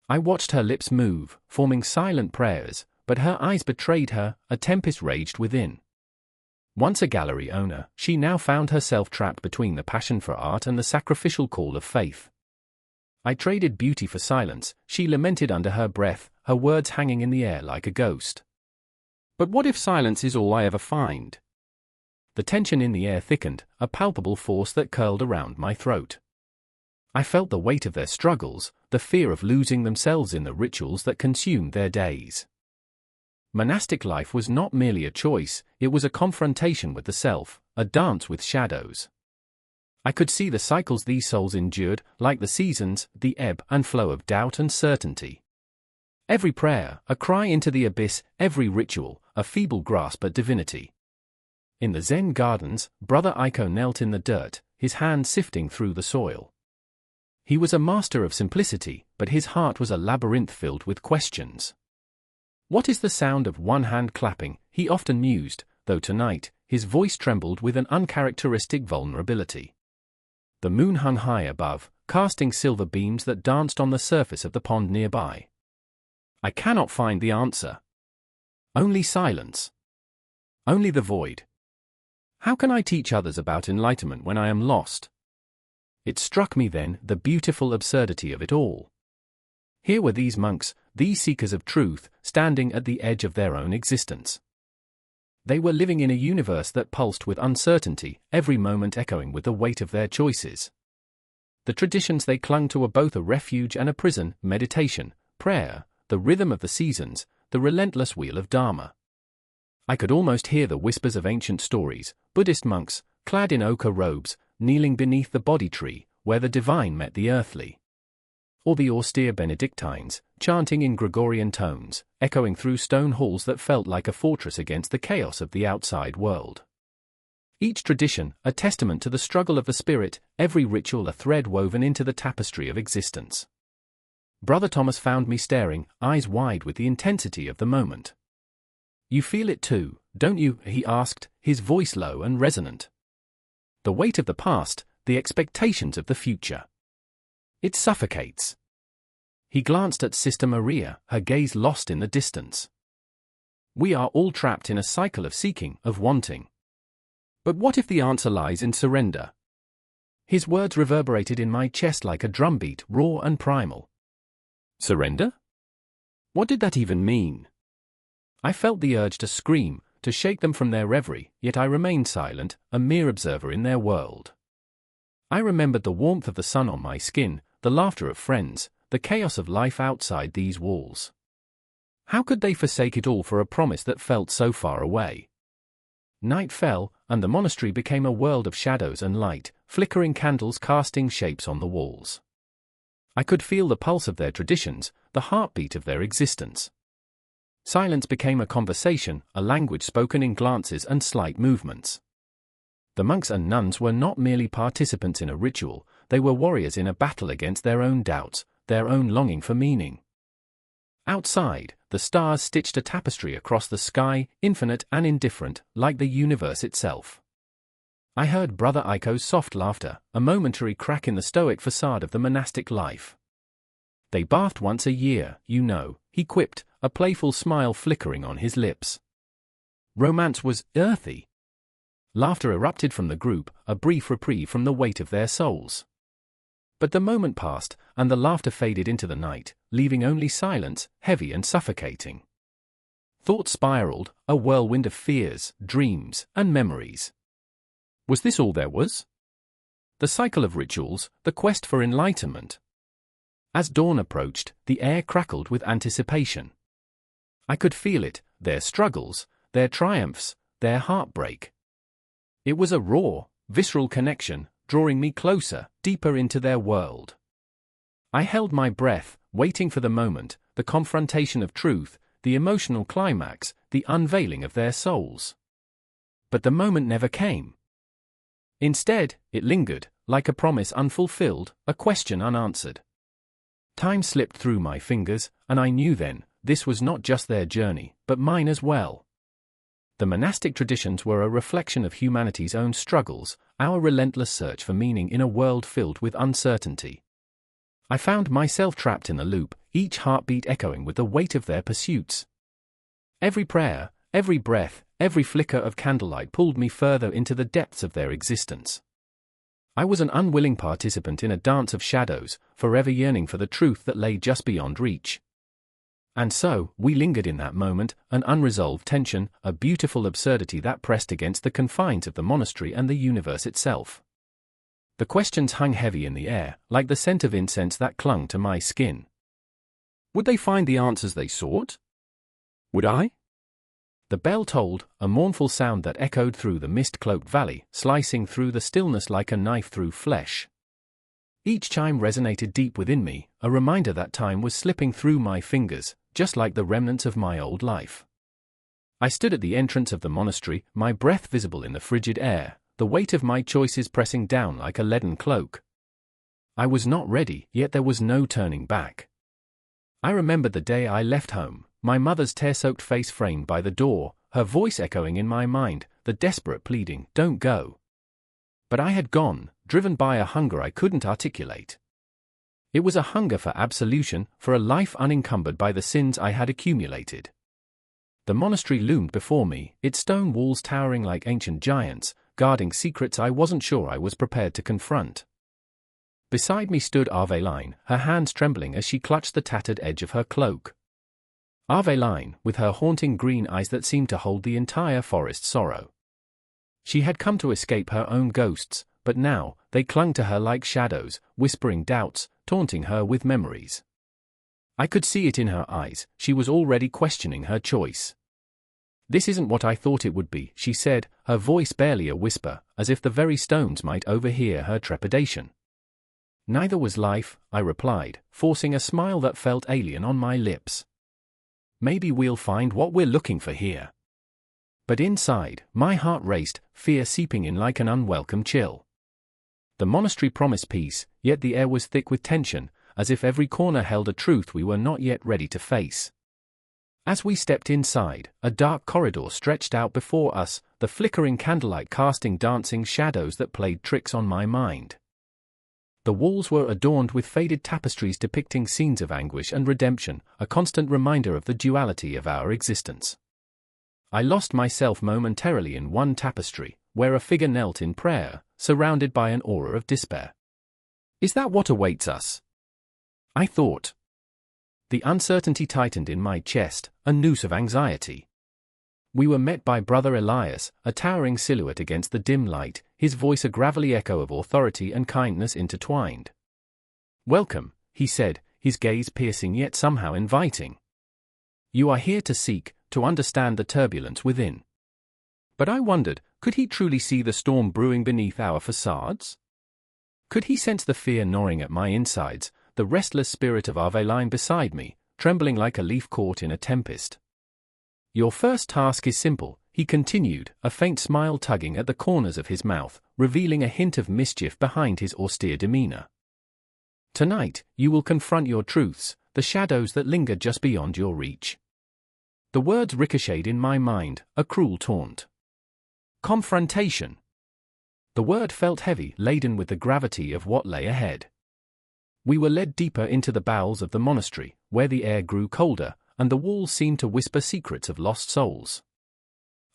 I watched her lips move, forming silent prayers, but her eyes betrayed her, a tempest raged within. Once a gallery owner, she now found herself trapped between the passion for art and the sacrificial call of faith. I traded beauty for silence, she lamented under her breath, her words hanging in the air like a ghost. But what if silence is all I ever find? The tension in the air thickened, a palpable force that curled around my throat. I felt the weight of their struggles, the fear of losing themselves in the rituals that consumed their days. Monastic life was not merely a choice, it was a confrontation with the self, a dance with shadows. I could see the cycles these souls endured, like the seasons, the ebb and flow of doubt and certainty. Every prayer, a cry into the abyss, every ritual, a feeble grasp at divinity. In the Zen gardens, Brother Aiko knelt in the dirt, his hand sifting through the soil. He was a master of simplicity, but his heart was a labyrinth filled with questions. What is the sound of one hand clapping, he often mused, though tonight, his voice trembled with an uncharacteristic vulnerability. The moon hung high above, casting silver beams that danced on the surface of the pond nearby. I cannot find the answer. Only silence. Only the void. How can I teach others about enlightenment when I am lost? It struck me then, the beautiful absurdity of it all. Here were these monks, these seekers of truth, standing at the edge of their own existence. They were living in a universe that pulsed with uncertainty, every moment echoing with the weight of their choices. The traditions they clung to were both a refuge and a prison, meditation, prayer, the rhythm of the seasons, the relentless wheel of Dharma. I could almost hear the whispers of ancient stories, Buddhist monks, clad in ochre robes, kneeling beneath the Bodhi tree, where the divine met the earthly. Or the austere Benedictines, chanting in Gregorian tones, echoing through stone halls that felt like a fortress against the chaos of the outside world. Each tradition, a testament to the struggle of the spirit, every ritual a thread woven into the tapestry of existence. Brother Thomas found me staring, eyes wide with the intensity of the moment. You feel it too, don't you? He asked, his voice low and resonant. The weight of the past, the expectations of the future. It suffocates. He glanced at Sister Maria, her gaze lost in the distance. We are all trapped in a cycle of seeking, of wanting. But what if the answer lies in surrender? His words reverberated in my chest like a drumbeat, raw and primal. Surrender? What did that even mean? I felt the urge to scream, to shake them from their reverie, yet I remained silent, a mere observer in their world. I remembered the warmth of the sun on my skin, the laughter of friends, the chaos of life outside these walls. How could they forsake it all for a promise that felt so far away? Night fell, and the monastery became a world of shadows and light, flickering candles casting shapes on the walls. I could feel the pulse of their traditions, the heartbeat of their existence. Silence became a conversation, a language spoken in glances and slight movements. The monks and nuns were not merely participants in a ritual, they were warriors in a battle against their own doubts, their own longing for meaning. Outside, the stars stitched a tapestry across the sky, infinite and indifferent, like the universe itself. I heard Brother Iko's soft laughter, a momentary crack in the stoic facade of the monastic life. They bathed once a year, you know, he quipped, a playful smile flickering on his lips. Romance was earthy. Laughter erupted from the group, a brief reprieve from the weight of their souls. But the moment passed, and the laughter faded into the night, leaving only silence, heavy and suffocating. Thoughts spiraled, a whirlwind of fears, dreams, and memories. Was this all there was? The cycle of rituals, the quest for enlightenment. As dawn approached, the air crackled with anticipation. I could feel it, their struggles, their triumphs, their heartbreak. It was a raw, visceral connection, drawing me closer, deeper into their world. I held my breath, waiting for the moment, the confrontation of truth, the emotional climax, the unveiling of their souls. But the moment never came. Instead, it lingered, like a promise unfulfilled, a question unanswered. Time slipped through my fingers, and I knew then, this was not just their journey, but mine as well. The monastic traditions were a reflection of humanity's own struggles, our relentless search for meaning in a world filled with uncertainty. I found myself trapped in the loop, each heartbeat echoing with the weight of their pursuits. Every prayer, every breath, every flicker of candlelight pulled me further into the depths of their existence. I was an unwilling participant in a dance of shadows, forever yearning for the truth that lay just beyond reach. And so, we lingered in that moment, an unresolved tension, a beautiful absurdity that pressed against the confines of the monastery and the universe itself. The questions hung heavy in the air, like the scent of incense that clung to my skin. Would they find the answers they sought? Would I? The bell tolled, a mournful sound that echoed through the mist-cloaked valley, slicing through the stillness like a knife through flesh. Each chime resonated deep within me, a reminder that time was slipping through my fingers, just like the remnants of my old life. I stood at the entrance of the monastery, my breath visible in the frigid air, the weight of my choices pressing down like a leaden cloak. I was not ready, yet there was no turning back. I remembered the day I left home, my mother's tear-soaked face framed by the door, her voice echoing in my mind, the desperate pleading, "Don't go." But I had gone, driven by a hunger I couldn't articulate. It was a hunger for absolution, for a life unencumbered by the sins I had accumulated. The monastery loomed before me, its stone walls towering like ancient giants, guarding secrets I wasn't sure I was prepared to confront. Beside me stood Aveline, her hands trembling as she clutched the tattered edge of her cloak. Aveline, with her haunting green eyes that seemed to hold the entire forest's sorrow. She had come to escape her own ghosts, but now, they clung to her like shadows, whispering doubts, taunting her with memories. I could see it in her eyes, she was already questioning her choice. "This isn't what I thought it would be," she said, her voice barely a whisper, as if the very stones might overhear her trepidation. "Neither was life," I replied, forcing a smile that felt alien on my lips. "Maybe we'll find what we're looking for here." But inside, my heart raced, fear seeping in like an unwelcome chill. The monastery promised peace, yet the air was thick with tension, as if every corner held a truth we were not yet ready to face. As we stepped inside, a dark corridor stretched out before us, the flickering candlelight casting dancing shadows that played tricks on my mind. The walls were adorned with faded tapestries depicting scenes of anguish and redemption, a constant reminder of the duality of our existence. I lost myself momentarily in one tapestry, where a figure knelt in prayer, surrounded by an aura of despair. Is that what awaits us? I thought. The uncertainty tightened in my chest, a noose of anxiety. We were met by Brother Elias, a towering silhouette against the dim light, his voice a gravelly echo of authority and kindness intertwined. "Welcome," he said, his gaze piercing yet somehow inviting. "You are here to seek, to understand the turbulence within." But I wondered, could he truly see the storm brewing beneath our facades? Could he sense the fear gnawing at my insides, the restless spirit of Aveline beside me, trembling like a leaf caught in a tempest? Your first task is simple, he continued, a faint smile tugging at the corners of his mouth, revealing a hint of mischief behind his austere demeanor. Tonight, you will confront your truths, the shadows that linger just beyond your reach. The words ricocheted in my mind, a cruel taunt. Confrontation. The word felt heavy, laden with the gravity of what lay ahead. We were led deeper into the bowels of the monastery, where the air grew colder, and the walls seemed to whisper secrets of lost souls.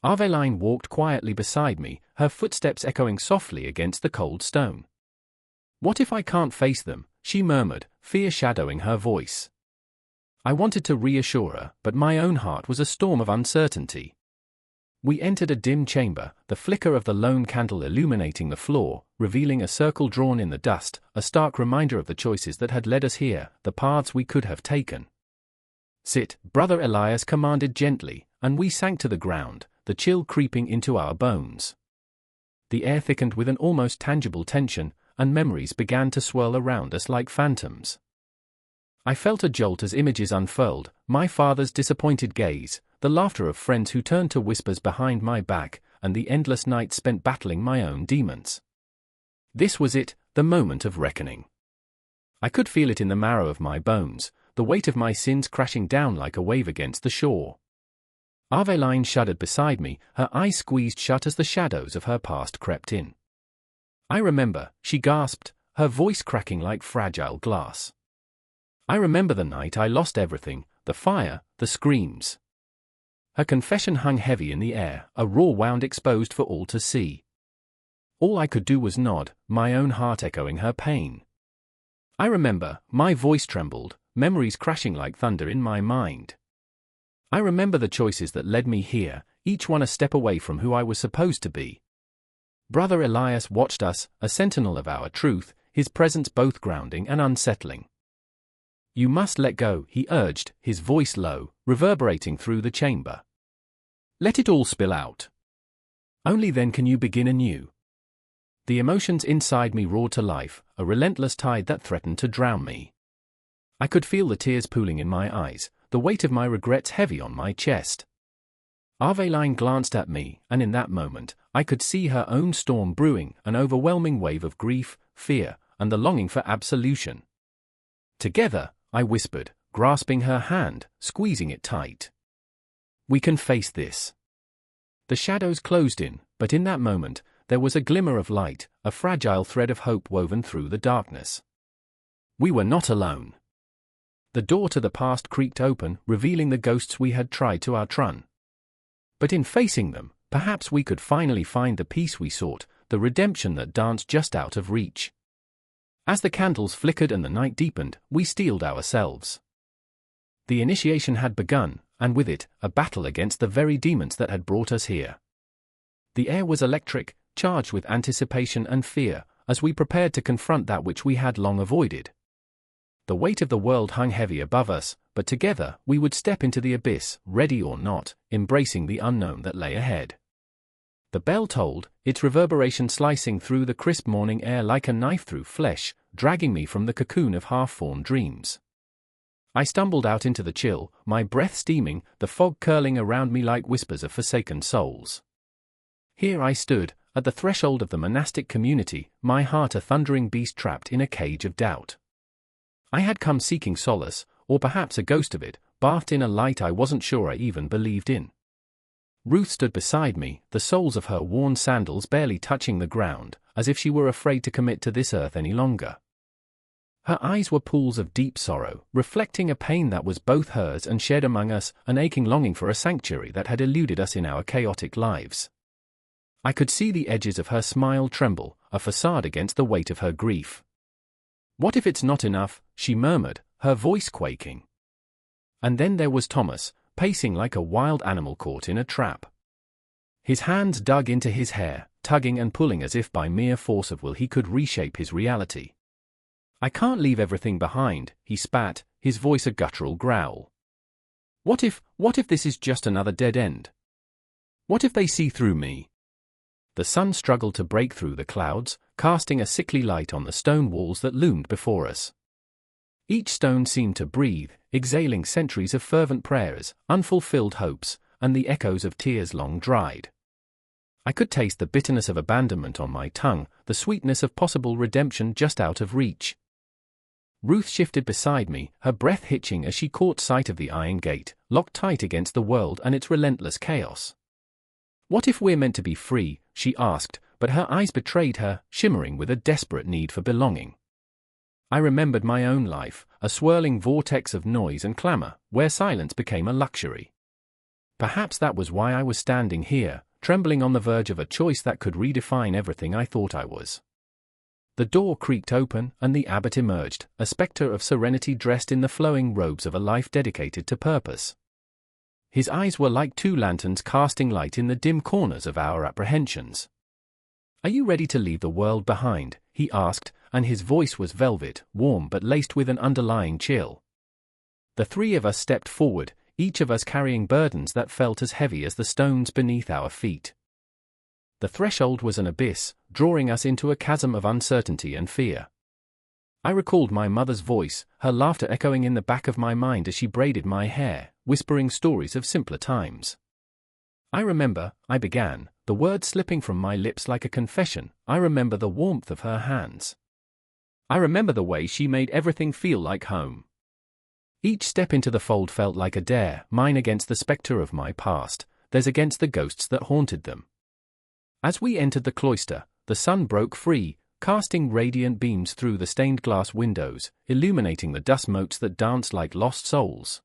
Aveline walked quietly beside me, her footsteps echoing softly against the cold stone. "What if I can't face them?" she murmured, fear shadowing her voice. I wanted to reassure her, but my own heart was a storm of uncertainty. We entered a dim chamber, the flicker of the lone candle illuminating the floor, revealing a circle drawn in the dust, a stark reminder of the choices that had led us here, the paths we could have taken. "Sit," Brother Elias commanded gently, and we sank to the ground, the chill creeping into our bones. The air thickened with an almost tangible tension, and memories began to swirl around us like phantoms. I felt a jolt as images unfurled, my father's disappointed gaze, the laughter of friends who turned to whispers behind my back, and the endless nights spent battling my own demons. This was it, the moment of reckoning. I could feel it in the marrow of my bones, the weight of my sins crashing down like a wave against the shore. Aveline shuddered beside me, her eyes squeezed shut as the shadows of her past crept in. "I remember," she gasped, her voice cracking like fragile glass. "I remember the night I lost everything, the fire, the screams." Her confession hung heavy in the air, a raw wound exposed for all to see. All I could do was nod, my own heart echoing her pain. "I remember," my voice trembled, memories crashing like thunder in my mind. "I remember the choices that led me here, each one a step away from who I was supposed to be." Brother Elias watched us, a sentinel of our truth, his presence both grounding and unsettling. "You must let go," he urged, his voice low, reverberating through the chamber. "Let it all spill out. Only then can you begin anew." The emotions inside me roared to life, a relentless tide that threatened to drown me. I could feel the tears pooling in my eyes, the weight of my regrets heavy on my chest. Aveline glanced at me, and in that moment, I could see her own storm brewing, an overwhelming wave of grief, fear, and the longing for absolution. "Together," I whispered, grasping her hand, squeezing it tight. "We can face this." The shadows closed in, but in that moment, there was a glimmer of light, a fragile thread of hope woven through the darkness. We were not alone. The door to the past creaked open, revealing the ghosts we had tried to outrun. But in facing them, perhaps we could finally find the peace we sought, the redemption that danced just out of reach. As the candles flickered and the night deepened, we steeled ourselves. The initiation had begun, and with it, a battle against the very demons that had brought us here. The air was electric, charged with anticipation and fear, as we prepared to confront that which we had long avoided. The weight of the world hung heavy above us, but together we would step into the abyss, ready or not, embracing the unknown that lay ahead. The bell tolled, its reverberation slicing through the crisp morning air like a knife through flesh, dragging me from the cocoon of half-formed dreams. I stumbled out into the chill, my breath steaming, the fog curling around me like whispers of forsaken souls. Here I stood, at the threshold of the monastic community, my heart a thundering beast trapped in a cage of doubt. I had come seeking solace, or perhaps a ghost of it, bathed in a light I wasn't sure I even believed in. Ruth stood beside me, the soles of her worn sandals barely touching the ground, as if she were afraid to commit to this earth any longer. Her eyes were pools of deep sorrow, reflecting a pain that was both hers and shared among us, an aching longing for a sanctuary that had eluded us in our chaotic lives. I could see the edges of her smile tremble, a facade against the weight of her grief. "What if it's not enough?" she murmured, her voice quaking. And then there was Thomas, pacing like a wild animal caught in a trap. His hands dug into his hair, tugging and pulling as if by mere force of will he could reshape his reality. "I can't leave everything behind," he spat, his voice a guttural growl. What if this is just another dead end? What if they see through me?" The sun struggled to break through the clouds, casting a sickly light on the stone walls that loomed before us. Each stone seemed to breathe, exhaling centuries of fervent prayers, unfulfilled hopes, and the echoes of tears long dried. I could taste the bitterness of abandonment on my tongue, the sweetness of possible redemption just out of reach. Ruth shifted beside me, her breath hitching as she caught sight of the iron gate, locked tight against the world and its relentless chaos. "What if we're meant to be free?" she asked, but her eyes betrayed her, shimmering with a desperate need for belonging. I remembered my own life, a swirling vortex of noise and clamor, where silence became a luxury. Perhaps that was why I was standing here, trembling on the verge of a choice that could redefine everything I thought I was. The door creaked open, and the abbot emerged, a spectre of serenity dressed in the flowing robes of a life dedicated to purpose. His eyes were like two lanterns casting light in the dim corners of our apprehensions. "Are you ready to leave the world behind?" he asked, and his voice was velvet, warm but laced with an underlying chill. The three of us stepped forward, each of us carrying burdens that felt as heavy as the stones beneath our feet. The threshold was an abyss, drawing us into a chasm of uncertainty and fear. I recalled my mother's voice, her laughter echoing in the back of my mind as she braided my hair, whispering stories of simpler times. "I remember," I began, the words slipping from my lips like a confession. "I remember the warmth of her hands. I remember the way she made everything feel like home." Each step into the fold felt like a dare, mine against the spectre of my past, theirs against the ghosts that haunted them. As we entered the cloister, the sun broke free, casting radiant beams through the stained glass windows, illuminating the dust motes that danced like lost souls.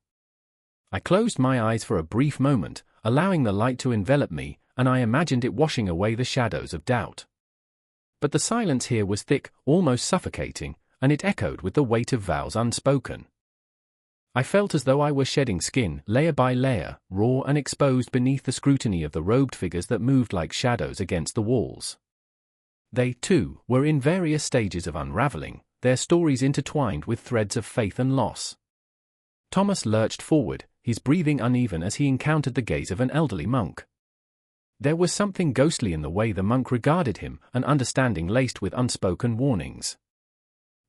I closed my eyes for a brief moment, allowing the light to envelop me, and I imagined it washing away the shadows of doubt. But the silence here was thick, almost suffocating, and it echoed with the weight of vows unspoken. I felt as though I were shedding skin, layer by layer, raw and exposed beneath the scrutiny of the robed figures that moved like shadows against the walls. They, too, were in various stages of unraveling, their stories intertwined with threads of faith and loss. Thomas lurched forward, his breathing uneven as he encountered the gaze of an elderly monk. There was something ghostly in the way the monk regarded him, an understanding laced with unspoken warnings.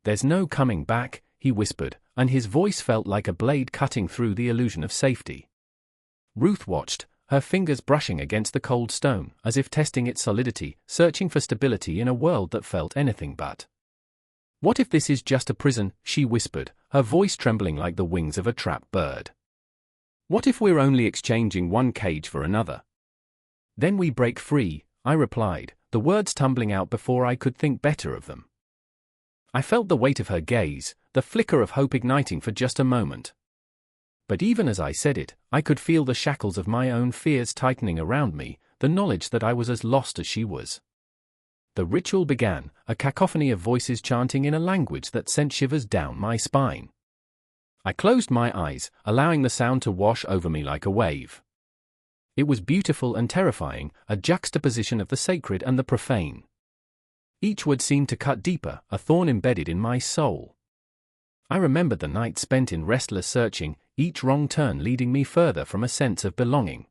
"There's no coming back," he whispered, and his voice felt like a blade cutting through the illusion of safety. Ruth watched, her fingers brushing against the cold stone, as if testing its solidity, searching for stability in a world that felt anything but. "What if this is just a prison?" she whispered, her voice trembling like the wings of a trapped bird. "What if we're only exchanging one cage for another?" "Then we break free," I replied, the words tumbling out before I could think better of them. I felt the weight of her gaze, the flicker of hope igniting for just a moment. But even as I said it, I could feel the shackles of my own fears tightening around me, the knowledge that I was as lost as she was. The ritual began, a cacophony of voices chanting in a language that sent shivers down my spine. I closed my eyes, allowing the sound to wash over me like a wave. It was beautiful and terrifying, a juxtaposition of the sacred and the profane. Each word seemed to cut deeper, a thorn embedded in my soul. I remembered the night spent in restless searching, each wrong turn leading me further from a sense of belonging.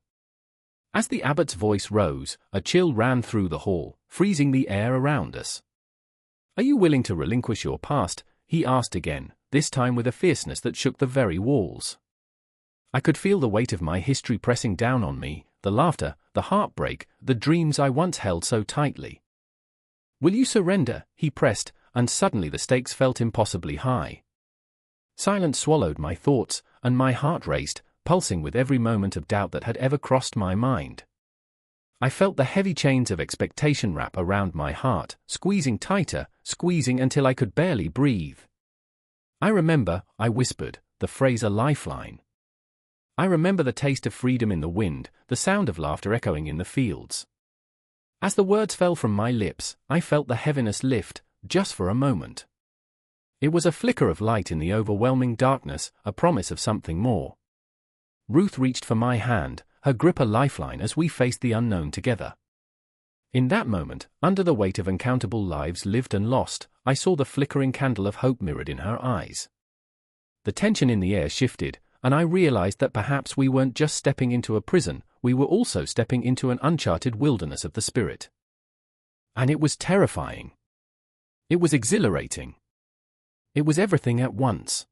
As the abbot's voice rose, a chill ran through the hall, freezing the air around us. "Are you willing to relinquish your past?" he asked again, this time with a fierceness that shook the very walls. I could feel the weight of my history pressing down on me, the laughter, the heartbreak, the dreams I once held so tightly. "Will you surrender?" he pressed, and suddenly the stakes felt impossibly high. Silence swallowed my thoughts, and my heart raced, pulsing with every moment of doubt that had ever crossed my mind. I felt the heavy chains of expectation wrap around my heart, squeezing tighter, squeezing until I could barely breathe. "I remember," I whispered, the phrase a lifeline. I remember the taste of freedom in the wind, the sound of laughter echoing in the fields. As the words fell from my lips, I felt the heaviness lift, just for a moment. It was a flicker of light in the overwhelming darkness, a promise of something more. Ruth reached for my hand, her grip a lifeline as we faced the unknown together. In that moment, under the weight of uncountable lives lived and lost, I saw the flickering candle of hope mirrored in her eyes. The tension in the air shifted, and I realized that perhaps we weren't just stepping into a prison, we were also stepping into an uncharted wilderness of the spirit. And it was terrifying. It was exhilarating. It was everything at once.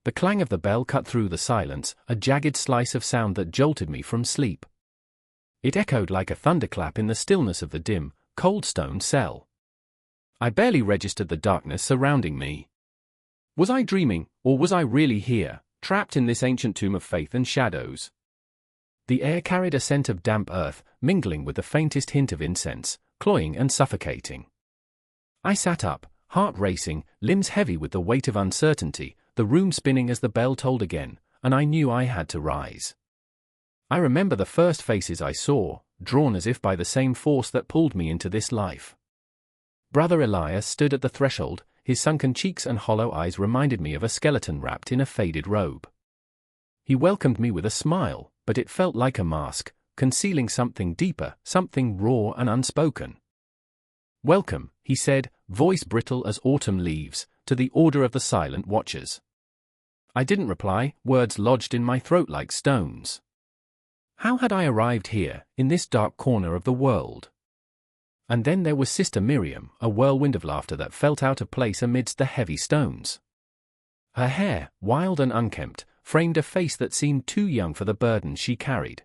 The clang of the bell cut through the silence, a jagged slice of sound that jolted me from sleep. It echoed like a thunderclap in the stillness of the dim, cold stone cell. I barely registered the darkness surrounding me. Was I dreaming, or was I really here, trapped in this ancient tomb of faith and shadows? The air carried a scent of damp earth, mingling with the faintest hint of incense, cloying and suffocating. I sat up, heart racing, limbs heavy with the weight of uncertainty, the room spinning as the bell tolled again, and I knew I had to rise. I remember the first faces I saw, drawn as if by the same force that pulled me into this life. Brother Elias stood at the threshold, his sunken cheeks and hollow eyes reminded me of a skeleton wrapped in a faded robe. He welcomed me with a smile, but it felt like a mask, concealing something deeper, something raw and unspoken. "Welcome," he said, voice brittle as autumn leaves, "to the Order of the Silent Watchers." I didn't reply, words lodged in my throat like stones. How had I arrived here, in this dark corner of the world? And then there was Sister Miriam, a whirlwind of laughter that felt out of place amidst the heavy stones. Her hair, wild and unkempt, framed a face that seemed too young for the burden she carried.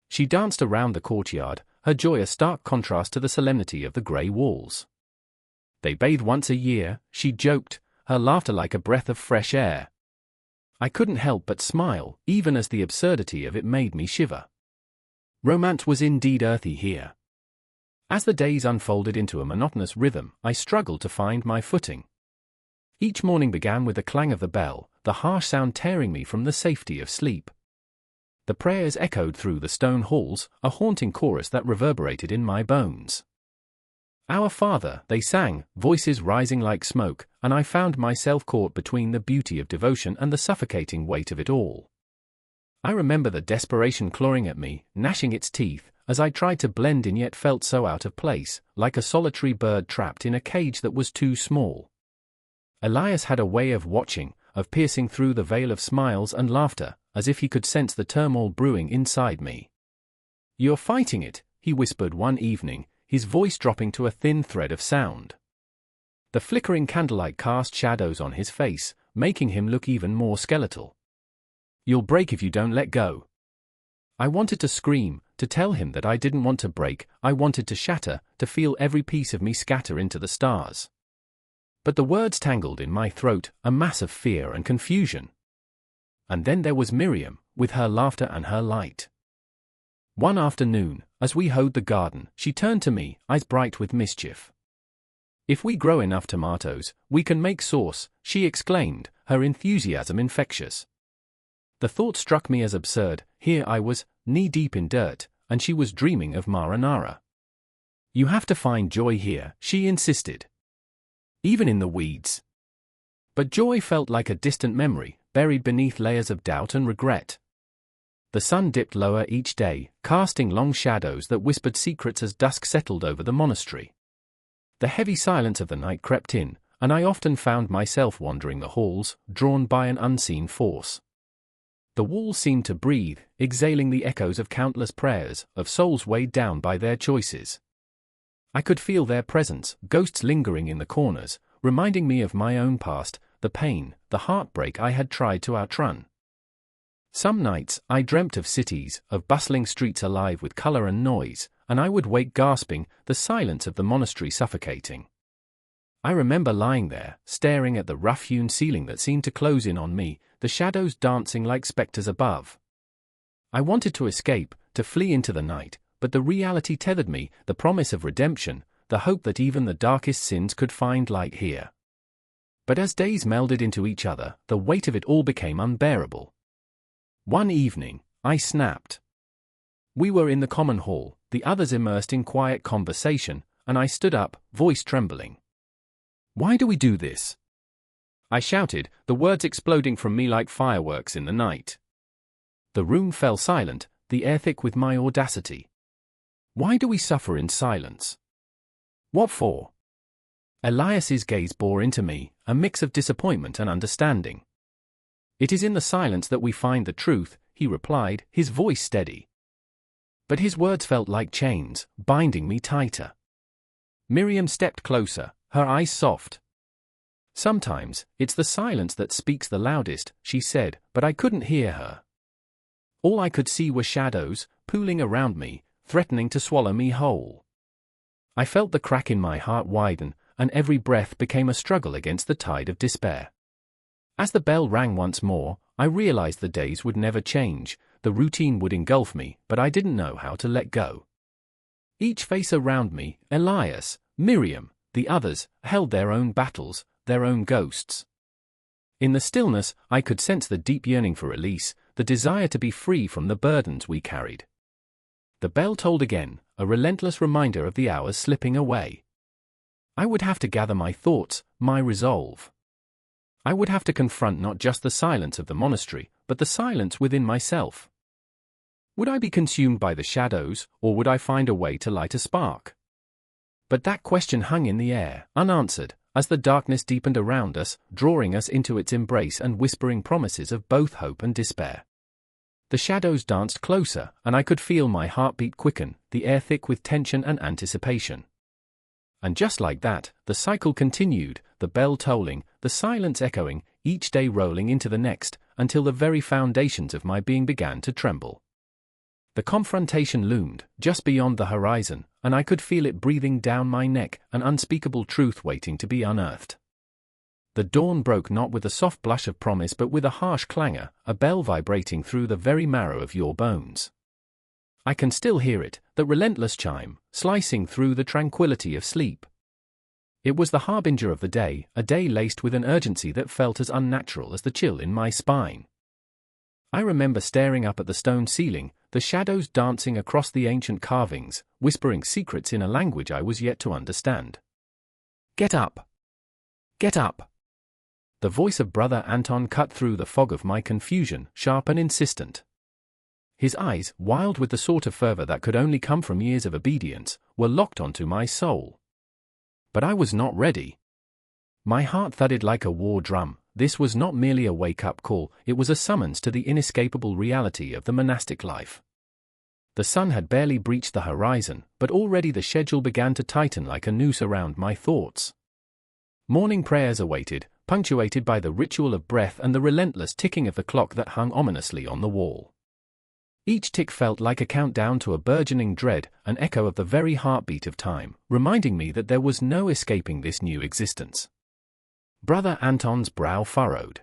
She danced around the courtyard, her joy a stark contrast to the solemnity of the grey walls. They bathed once a year, she joked, her laughter like a breath of fresh air. I couldn't help but smile, even as the absurdity of it made me shiver. Romance was indeed earthy here. As the days unfolded into a monotonous rhythm, I struggled to find my footing. Each morning began with the clang of the bell, the harsh sound tearing me from the safety of sleep. The prayers echoed through the stone halls, a haunting chorus that reverberated in my bones. "Our Father," they sang, voices rising like smoke, and I found myself caught between the beauty of devotion and the suffocating weight of it all. I remember the desperation clawing at me, gnashing its teeth, as I tried to blend in yet felt so out of place, like a solitary bird trapped in a cage that was too small. Elias had a way of watching, of piercing through the veil of smiles and laughter, as if he could sense the turmoil brewing inside me. "You're fighting it," he whispered one evening, his voice dropping to a thin thread of sound. The flickering candlelight cast shadows on his face, making him look even more skeletal. "You'll break if you don't let go." I wanted to scream, to tell him that I didn't want to break, I wanted to shatter, to feel every piece of me scatter into the stars. But the words tangled in my throat, a mass of fear and confusion. And then there was Miriam, with her laughter and her light. One afternoon, as we hoed the garden, she turned to me, eyes bright with mischief. "If we grow enough tomatoes, we can make sauce," she exclaimed, her enthusiasm infectious. The thought struck me as absurd. Here I was, knee-deep in dirt, and she was dreaming of marinara. "You have to find joy here," she insisted. "Even in the weeds." But joy felt like a distant memory, buried beneath layers of doubt and regret. The sun dipped lower each day, casting long shadows that whispered secrets as dusk settled over the monastery. The heavy silence of the night crept in, and I often found myself wandering the halls, drawn by an unseen force. The walls seemed to breathe, exhaling the echoes of countless prayers, of souls weighed down by their choices. I could feel their presence, ghosts lingering in the corners, reminding me of my own past, the pain, the heartbreak I had tried to outrun. Some nights, I dreamt of cities, of bustling streets alive with color and noise, and I would wake gasping, the silence of the monastery suffocating. I remember lying there, staring at the rough-hewn ceiling that seemed to close in on me, the shadows dancing like specters above. I wanted to escape, to flee into the night, but the reality tethered me, the promise of redemption, the hope that even the darkest sins could find light here. But as days melded into each other, the weight of it all became unbearable. One evening, I snapped. We were in the common hall, the others immersed in quiet conversation, and I stood up, voice trembling. "Why do we do this?" I shouted, the words exploding from me like fireworks in the night. The room fell silent, the air thick with my audacity. Why do we suffer in silence? What for? Elias's gaze bore into me, a mix of disappointment and understanding. "It is in the silence that we find the truth," he replied, his voice steady. But his words felt like chains, binding me tighter. Miriam stepped closer, her eyes soft. Sometimes, it's the silence that speaks the loudest, she said, but I couldn't hear her. All I could see were shadows, pooling around me, threatening to swallow me whole. I felt the crack in my heart widen, and every breath became a struggle against the tide of despair. As the bell rang once more, I realized the days would never change, the routine would engulf me, but I didn't know how to let go. Each face around me, Elias, Miriam, the others, held their own battles, their own ghosts. In the stillness, I could sense the deep yearning for release, the desire to be free from the burdens we carried. The bell tolled again, a relentless reminder of the hours slipping away. I would have to gather my thoughts, my resolve. I would have to confront not just the silence of the monastery, but the silence within myself. Would I be consumed by the shadows, or would I find a way to light a spark? But that question hung in the air, unanswered, as the darkness deepened around us, drawing us into its embrace and whispering promises of both hope and despair. The shadows danced closer, and I could feel my heartbeat quicken, the air thick with tension and anticipation. And just like that, the cycle continued, the bell tolling, the silence echoing, each day rolling into the next, until the very foundations of my being began to tremble. The confrontation loomed, just beyond the horizon, and I could feel it breathing down my neck, an unspeakable truth waiting to be unearthed. The dawn broke not with a soft blush of promise but with a harsh clangor, a bell vibrating through the very marrow of your bones. I can still hear it, the relentless chime, slicing through the tranquility of sleep. It was the harbinger of the day, a day laced with an urgency that felt as unnatural as the chill in my spine. I remember staring up at the stone ceiling, the shadows dancing across the ancient carvings, whispering secrets in a language I was yet to understand. "Get up! Get up!" The voice of Brother Anton cut through the fog of my confusion, sharp and insistent. His eyes, wild with the sort of fervor that could only come from years of obedience, were locked onto my soul. But I was not ready. My heart thudded like a war drum. This was not merely a wake-up call, it was a summons to the inescapable reality of the monastic life. The sun had barely breached the horizon, but already the schedule began to tighten like a noose around my thoughts. Morning prayers awaited, punctuated by the ritual of breath and the relentless ticking of the clock that hung ominously on the wall. Each tick felt like a countdown to a burgeoning dread, an echo of the very heartbeat of time, reminding me that there was no escaping this new existence. Brother Anton's brow furrowed.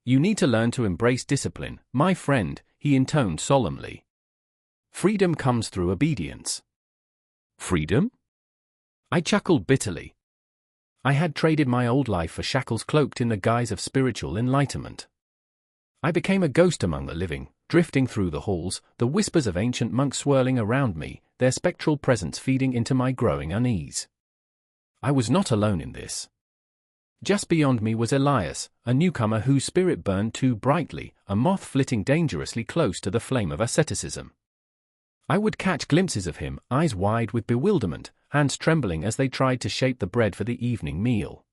"You need to learn to embrace discipline, my friend," he intoned solemnly. "Freedom comes through obedience." Freedom? I chuckled bitterly. I had traded my old life for shackles cloaked in the guise of spiritual enlightenment. I became a ghost among the living, drifting through the halls, the whispers of ancient monks swirling around me, their spectral presence feeding into my growing unease. I was not alone in this. Just beyond me was Elias, a newcomer whose spirit burned too brightly, a moth flitting dangerously close to the flame of asceticism. I would catch glimpses of him, eyes wide with bewilderment, hands trembling as they tried to shape the bread for the evening meal.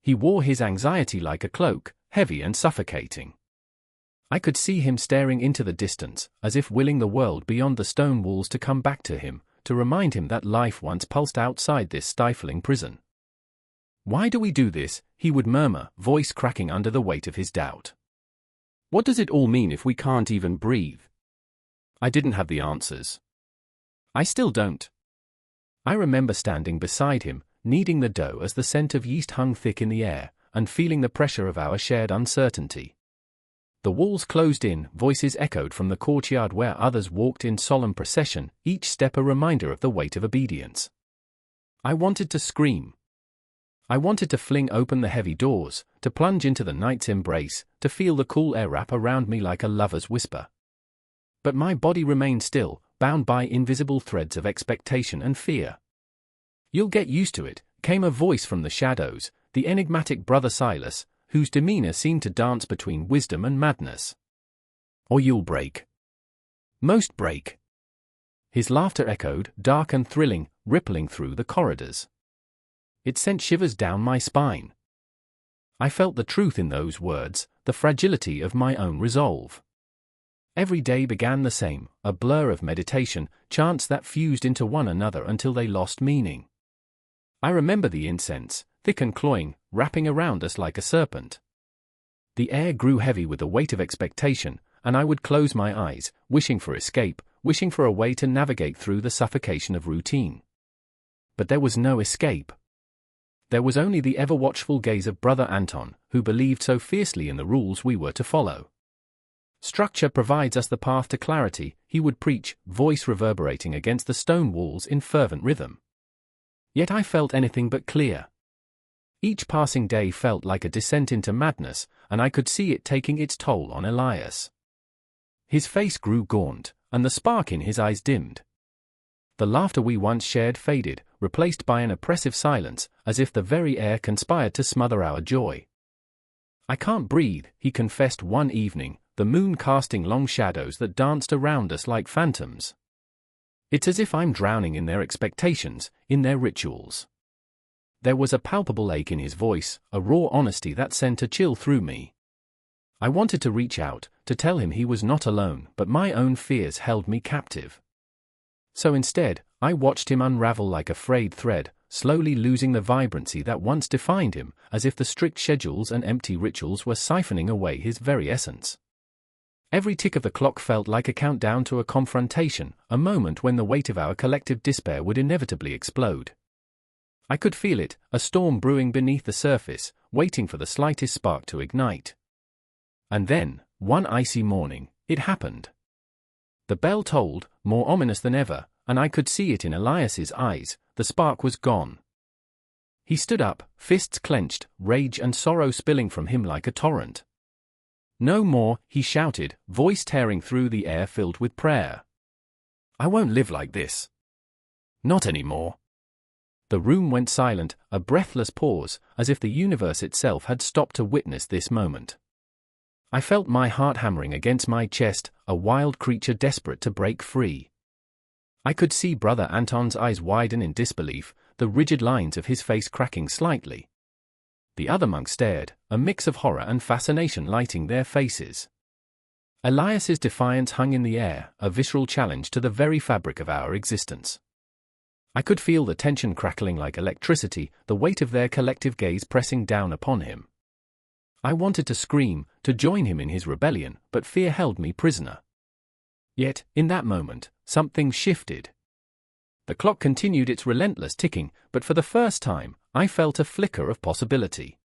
He wore his anxiety like a cloak, heavy and suffocating. I could see him staring into the distance, as if willing the world beyond the stone walls to come back to him, to remind him that life once pulsed outside this stifling prison. "Why do we do this?" he would murmur, voice cracking under the weight of his doubt. "What does it all mean if we can't even breathe?" I didn't have the answers. I still don't. I remember standing beside him, kneading the dough as the scent of yeast hung thick in the air, and feeling the pressure of our shared uncertainty. The walls closed in, voices echoed from the courtyard where others walked in solemn procession, each step a reminder of the weight of obedience. I wanted to scream. I wanted to fling open the heavy doors, to plunge into the night's embrace, to feel the cool air wrap around me like a lover's whisper. But my body remained still, bound by invisible threads of expectation and fear. "You'll get used to it," came a voice from the shadows, the enigmatic Brother Silas, whose demeanor seemed to dance between wisdom and madness. "Or you'll break. Most break." His laughter echoed, dark and thrilling, rippling through the corridors. It sent shivers down my spine. I felt the truth in those words, the fragility of my own resolve. Every day began the same, a blur of meditation, chants that fused into one another until they lost meaning. I remember the incense, thick and cloying, wrapping around us like a serpent. The air grew heavy with the weight of expectation, and I would close my eyes, wishing for escape, wishing for a way to navigate through the suffocation of routine. But there was no escape. There was only the ever-watchful gaze of Brother Anton, who believed so fiercely in the rules we were to follow. Structure provides us the path to clarity, he would preach, voice reverberating against the stone walls in fervent rhythm. Yet I felt anything but clear. Each passing day felt like a descent into madness, and I could see it taking its toll on Elias. His face grew gaunt, and the spark in his eyes dimmed. The laughter we once shared faded, replaced by an oppressive silence, as if the very air conspired to smother our joy. "I can't breathe," he confessed one evening, the moon casting long shadows that danced around us like phantoms. "It's as if I'm drowning in their expectations, in their rituals." There was a palpable ache in his voice, a raw honesty that sent a chill through me. I wanted to reach out, to tell him he was not alone, but my own fears held me captive. So instead, I watched him unravel like a frayed thread, slowly losing the vibrancy that once defined him, as if the strict schedules and empty rituals were siphoning away his very essence. Every tick of the clock felt like a countdown to a confrontation, a moment when the weight of our collective despair would inevitably explode. I could feel it, a storm brewing beneath the surface, waiting for the slightest spark to ignite. And then, one icy morning, it happened. The bell tolled, more ominous than ever, and I could see it in Elias's eyes, the spark was gone. He stood up, fists clenched, rage and sorrow spilling from him like a torrent. "No more," he shouted, voice tearing through the air filled with prayer. "I won't live like this. Not anymore." The room went silent, a breathless pause, as if the universe itself had stopped to witness this moment. I felt my heart hammering against my chest, a wild creature desperate to break free. I could see Brother Anton's eyes widen in disbelief, the rigid lines of his face cracking slightly. The other monks stared, a mix of horror and fascination lighting their faces. Elias's defiance hung in the air, a visceral challenge to the very fabric of our existence. I could feel the tension crackling like electricity, the weight of their collective gaze pressing down upon him. I wanted to scream, to join him in his rebellion, but fear held me prisoner. Yet, in that moment, something shifted. The clock continued its relentless ticking, but for the first time, I felt a flicker of possibility.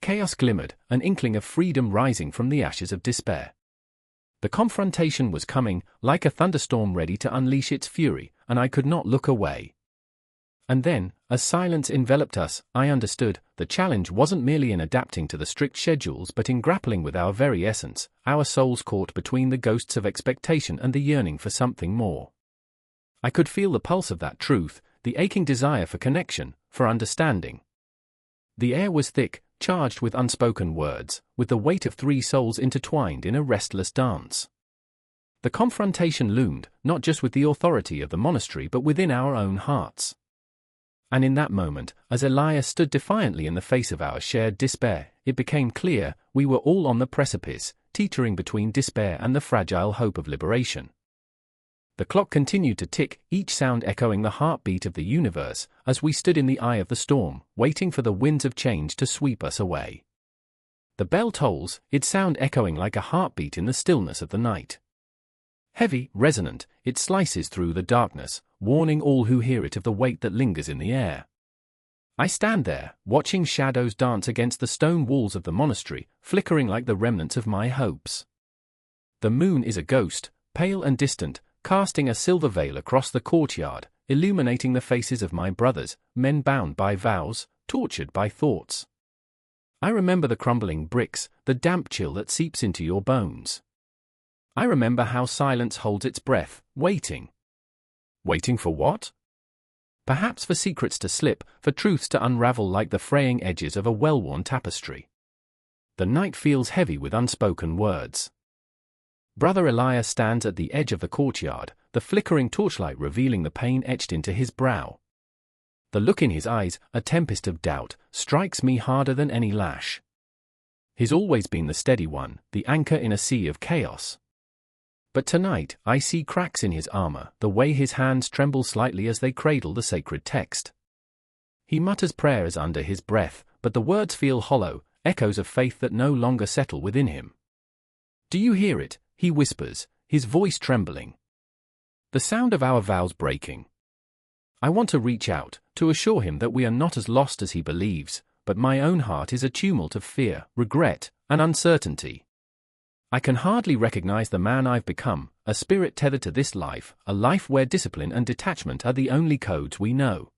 Chaos glimmered, an inkling of freedom rising from the ashes of despair. The confrontation was coming, like a thunderstorm ready to unleash its fury, and I could not look away. And then, as silence enveloped us, I understood, the challenge wasn't merely in adapting to the strict schedules but in grappling with our very essence, our souls caught between the ghosts of expectation and the yearning for something more. I could feel the pulse of that truth, the aching desire for connection, for understanding. The air was thick, charged with unspoken words, with the weight of three souls intertwined in a restless dance. The confrontation loomed, not just with the authority of the monastery but within our own hearts. And in that moment, as Elias stood defiantly in the face of our shared despair, it became clear, we were all on the precipice, teetering between despair and the fragile hope of liberation. The clock continued to tick, each sound echoing the heartbeat of the universe, as we stood in the eye of the storm, waiting for the winds of change to sweep us away. The bell tolls, its sound echoing like a heartbeat in the stillness of the night. Heavy, resonant, it slices through the darkness, warning all who hear it of the weight that lingers in the air. I stand there, watching shadows dance against the stone walls of the monastery, flickering like the remnants of my hopes. The moon is a ghost, pale and distant, casting a silver veil across the courtyard, illuminating the faces of my brothers, men bound by vows, tortured by thoughts. I remember the crumbling bricks, the damp chill that seeps into your bones. I remember how silence holds its breath, waiting. Waiting for what? Perhaps for secrets to slip, for truths to unravel like the fraying edges of a well-worn tapestry. The night feels heavy with unspoken words. Brother Elias stands at the edge of the courtyard, the flickering torchlight revealing the pain etched into his brow. The look in his eyes, a tempest of doubt, strikes me harder than any lash. He's always been the steady one, the anchor in a sea of chaos. But tonight, I see cracks in his armor, the way his hands tremble slightly as they cradle the sacred text. He mutters prayers under his breath, but the words feel hollow, echoes of faith that no longer settle within him. Do you hear it? He whispers, his voice trembling. The sound of our vows breaking. I want to reach out, to assure him that we are not as lost as he believes, but my own heart is a tumult of fear, regret, and uncertainty. I can hardly recognize the man I've become, a spirit tethered to this life, a life where discipline and detachment are the only codes we know.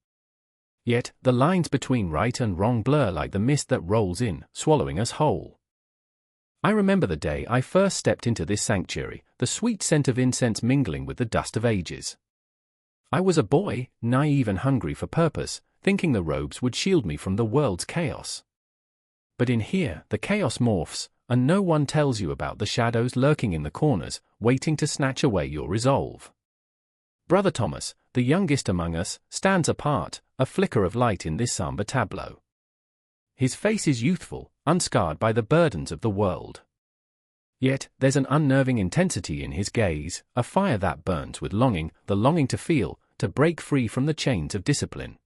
Yet, the lines between right and wrong blur like the mist that rolls in, swallowing us whole. I remember the day I first stepped into this sanctuary, the sweet scent of incense mingling with the dust of ages. I was a boy, naive and hungry for purpose, thinking the robes would shield me from the world's chaos. But in here, the chaos morphs, and no one tells you about the shadows lurking in the corners, waiting to snatch away your resolve. Brother Thomas, the youngest among us, stands apart, a flicker of light in this somber tableau. His face is youthful, unscarred by the burdens of the world. Yet, there's an unnerving intensity in his gaze, a fire that burns with longing, the longing to feel, to break free from the chains of discipline.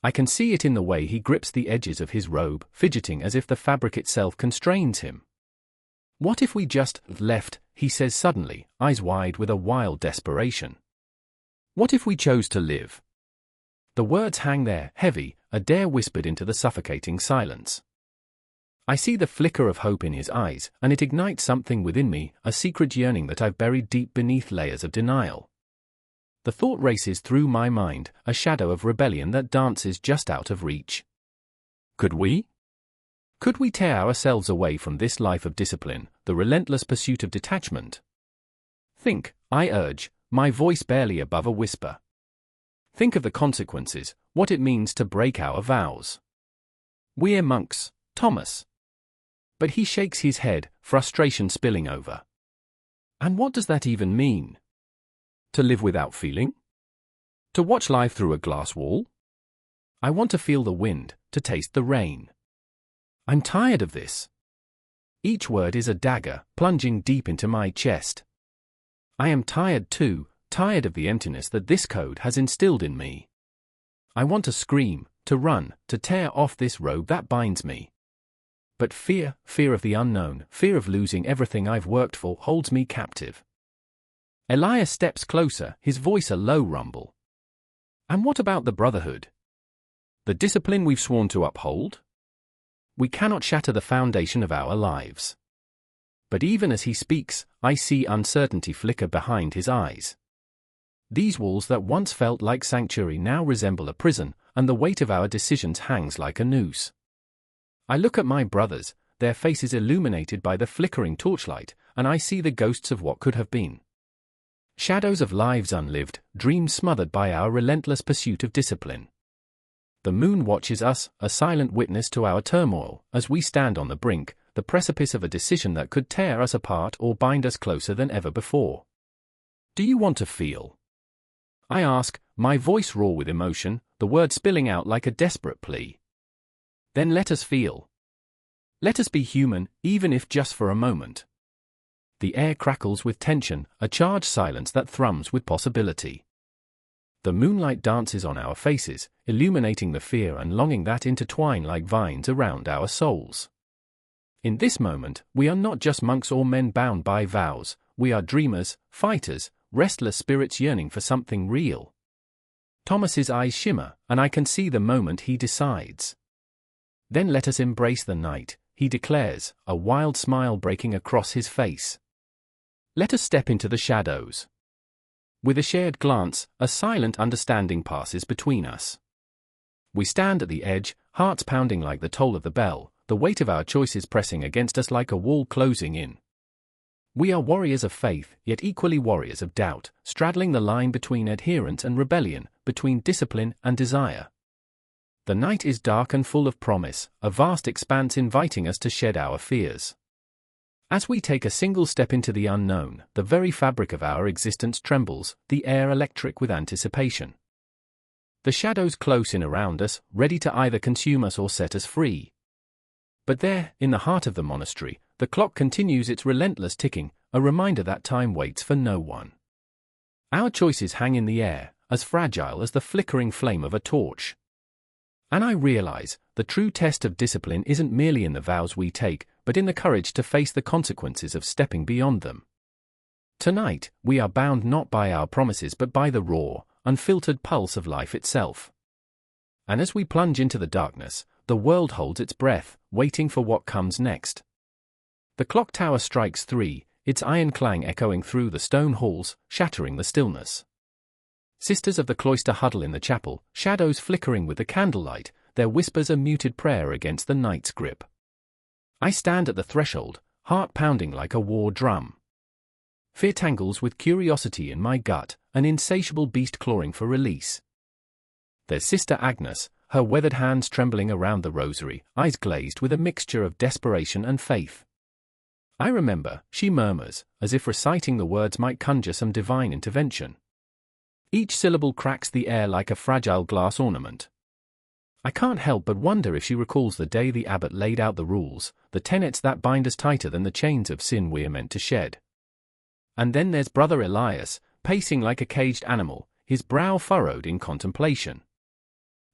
I can see it in the way he grips the edges of his robe, fidgeting as if the fabric itself constrains him. What if we just left, he says suddenly, eyes wide with a wild desperation. What if we chose to live? The words hang there, heavy, a dare whispered into the suffocating silence. I see the flicker of hope in his eyes, and it ignites something within me, a secret yearning that I've buried deep beneath layers of denial. The thought races through my mind, a shadow of rebellion that dances just out of reach. Could we? Could we tear ourselves away from this life of discipline, the relentless pursuit of detachment? Think, I urge, my voice barely above a whisper. Think of the consequences, what it means to break our vows. We're monks, Thomas. But he shakes his head, frustration spilling over. And what does that even mean? To live without feeling? To watch life through a glass wall? I want to feel the wind, to taste the rain. I'm tired of this. Each word is a dagger, plunging deep into my chest. I am tired too, tired of the emptiness that this code has instilled in me. I want to scream, to run, to tear off this robe that binds me. But fear of the unknown, fear of losing everything I've worked for, holds me captive. Elias steps closer, his voice a low rumble. And what about the brotherhood? The discipline we've sworn to uphold? We cannot shatter the foundation of our lives. But even as he speaks, I see uncertainty flicker behind his eyes. These walls that once felt like sanctuary now resemble a prison, and the weight of our decisions hangs like a noose. I look at my brothers, their faces illuminated by the flickering torchlight, and I see the ghosts of what could have been. Shadows of lives unlived, dreams smothered by our relentless pursuit of discipline. The moon watches us, a silent witness to our turmoil, as we stand on the brink, the precipice of a decision that could tear us apart or bind us closer than ever before. Do you want to feel? I ask, my voice raw with emotion, the words spilling out like a desperate plea. Then let us feel. Let us be human, even if just for a moment. The air crackles with tension, a charged silence that thrums with possibility. The moonlight dances on our faces, illuminating the fear and longing that intertwine like vines around our souls. In this moment, we are not just monks or men bound by vows, we are dreamers, fighters, restless spirits yearning for something real. Thomas's eyes shimmer, and I can see the moment he decides. Then let us embrace the night, he declares, a wild smile breaking across his face. Let us step into the shadows. With a shared glance, a silent understanding passes between us. We stand at the edge, hearts pounding like the toll of the bell, the weight of our choices pressing against us like a wall closing in. We are warriors of faith, yet equally warriors of doubt, straddling the line between adherence and rebellion, between discipline and desire. The night is dark and full of promise, a vast expanse inviting us to shed our fears. As we take a single step into the unknown, the very fabric of our existence trembles, the air electric with anticipation. The shadows close in around us, ready to either consume us or set us free. But there, in the heart of the monastery, the clock continues its relentless ticking, a reminder that time waits for no one. Our choices hang in the air, as fragile as the flickering flame of a torch. And I realize, the true test of discipline isn't merely in the vows we take, but in the courage to face the consequences of stepping beyond them. Tonight, we are bound not by our promises but by the raw, unfiltered pulse of life itself. And as we plunge into the darkness, the world holds its breath, waiting for what comes next. The clock tower strikes 3, its iron clang echoing through the stone halls, shattering the stillness. Sisters of the cloister huddle in the chapel, shadows flickering with the candlelight, their whispers a muted prayer against the night's grip. I stand at the threshold, heart pounding like a war drum. Fear tangles with curiosity in my gut, an insatiable beast clawing for release. There's Sister Agnes, her weathered hands trembling around the rosary, eyes glazed with a mixture of desperation and faith. I remember, she murmurs, as if reciting the words might conjure some divine intervention. Each syllable cracks the air like a fragile glass ornament. I can't help but wonder if she recalls the day the abbot laid out the rules, the tenets that bind us tighter than the chains of sin we're meant to shed. And then there's Brother Elias, pacing like a caged animal, his brow furrowed in contemplation.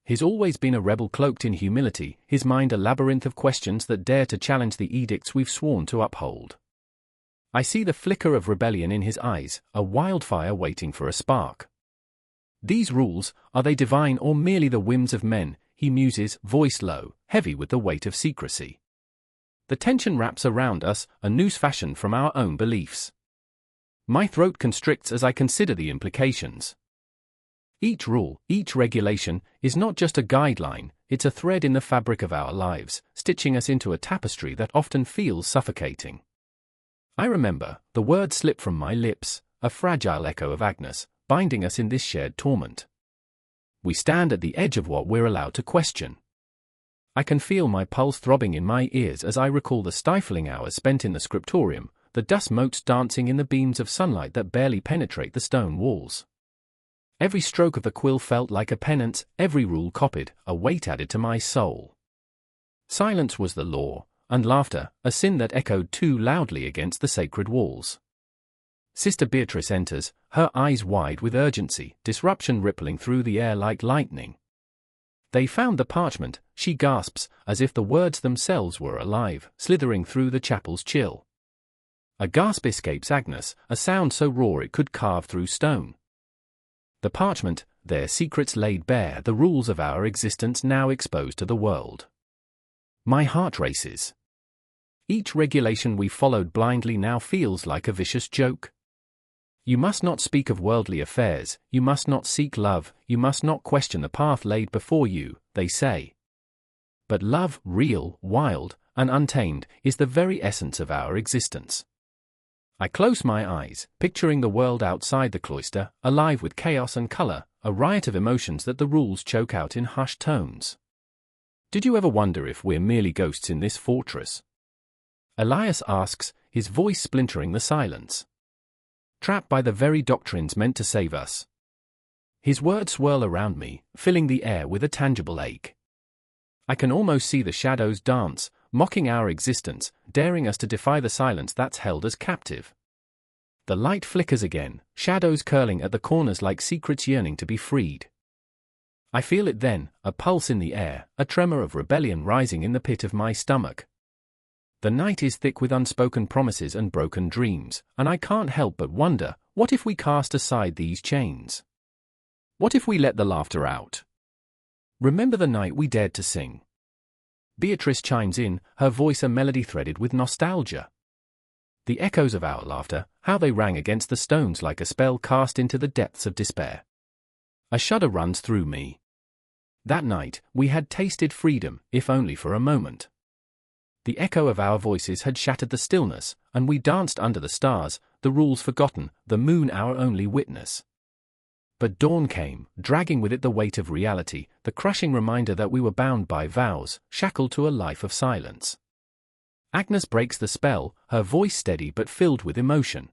He's always been a rebel cloaked in humility, his mind a labyrinth of questions that dare to challenge the edicts we've sworn to uphold. I see the flicker of rebellion in his eyes, a wildfire waiting for a spark. These rules, are they divine or merely the whims of men? He muses, voice low, heavy with the weight of secrecy. The tension wraps around us, a noose fashioned from our own beliefs. My throat constricts as I consider the implications. Each rule, each regulation, is not just a guideline, it's a thread in the fabric of our lives, stitching us into a tapestry that often feels suffocating. I remember, the words slip from my lips, a fragile echo of Agnes, binding us in this shared torment. We stand at the edge of what we're allowed to question. I can feel my pulse throbbing in my ears as I recall the stifling hours spent in the scriptorium, the dust motes dancing in the beams of sunlight that barely penetrate the stone walls. Every stroke of the quill felt like a penance, every rule copied, a weight added to my soul. Silence was the law, and laughter, a sin that echoed too loudly against the sacred walls. Sister Beatrice enters, her eyes wide with urgency, disruption rippling through the air like lightning. They found the parchment, she gasps, as if the words themselves were alive, slithering through the chapel's chill. A gasp escapes Agnes, a sound so raw it could carve through stone. The parchment, their secrets laid bare, the rules of our existence now exposed to the world. My heart races. Each regulation we followed blindly now feels like a vicious joke. You must not speak of worldly affairs, you must not seek love, you must not question the path laid before you, they say. But love, real, wild, and untamed, is the very essence of our existence. I close my eyes, picturing the world outside the cloister, alive with chaos and color, a riot of emotions that the rules choke out in hushed tones. Did you ever wonder if we're merely ghosts in this fortress? Elias asks, his voice splintering the silence. Trapped by the very doctrines meant to save us. His words swirl around me, filling the air with a tangible ache. I can almost see the shadows dance, mocking our existence, daring us to defy the silence that's held us captive. The light flickers again, shadows curling at the corners like secrets yearning to be freed. I feel it then, a pulse in the air, a tremor of rebellion rising in the pit of my stomach. The night is thick with unspoken promises and broken dreams, and I can't help but wonder, what if we cast aside these chains? What if we let the laughter out? Remember the night we dared to sing? Beatrice chimes in, her voice a melody threaded with nostalgia. The echoes of our laughter, how they rang against the stones like a spell cast into the depths of despair. A shudder runs through me. That night, we had tasted freedom, if only for a moment. The echo of our voices had shattered the stillness, and we danced under the stars, the rules forgotten, the moon our only witness. But dawn came, dragging with it the weight of reality, the crushing reminder that we were bound by vows, shackled to a life of silence. Agnes breaks the spell, her voice steady but filled with emotion.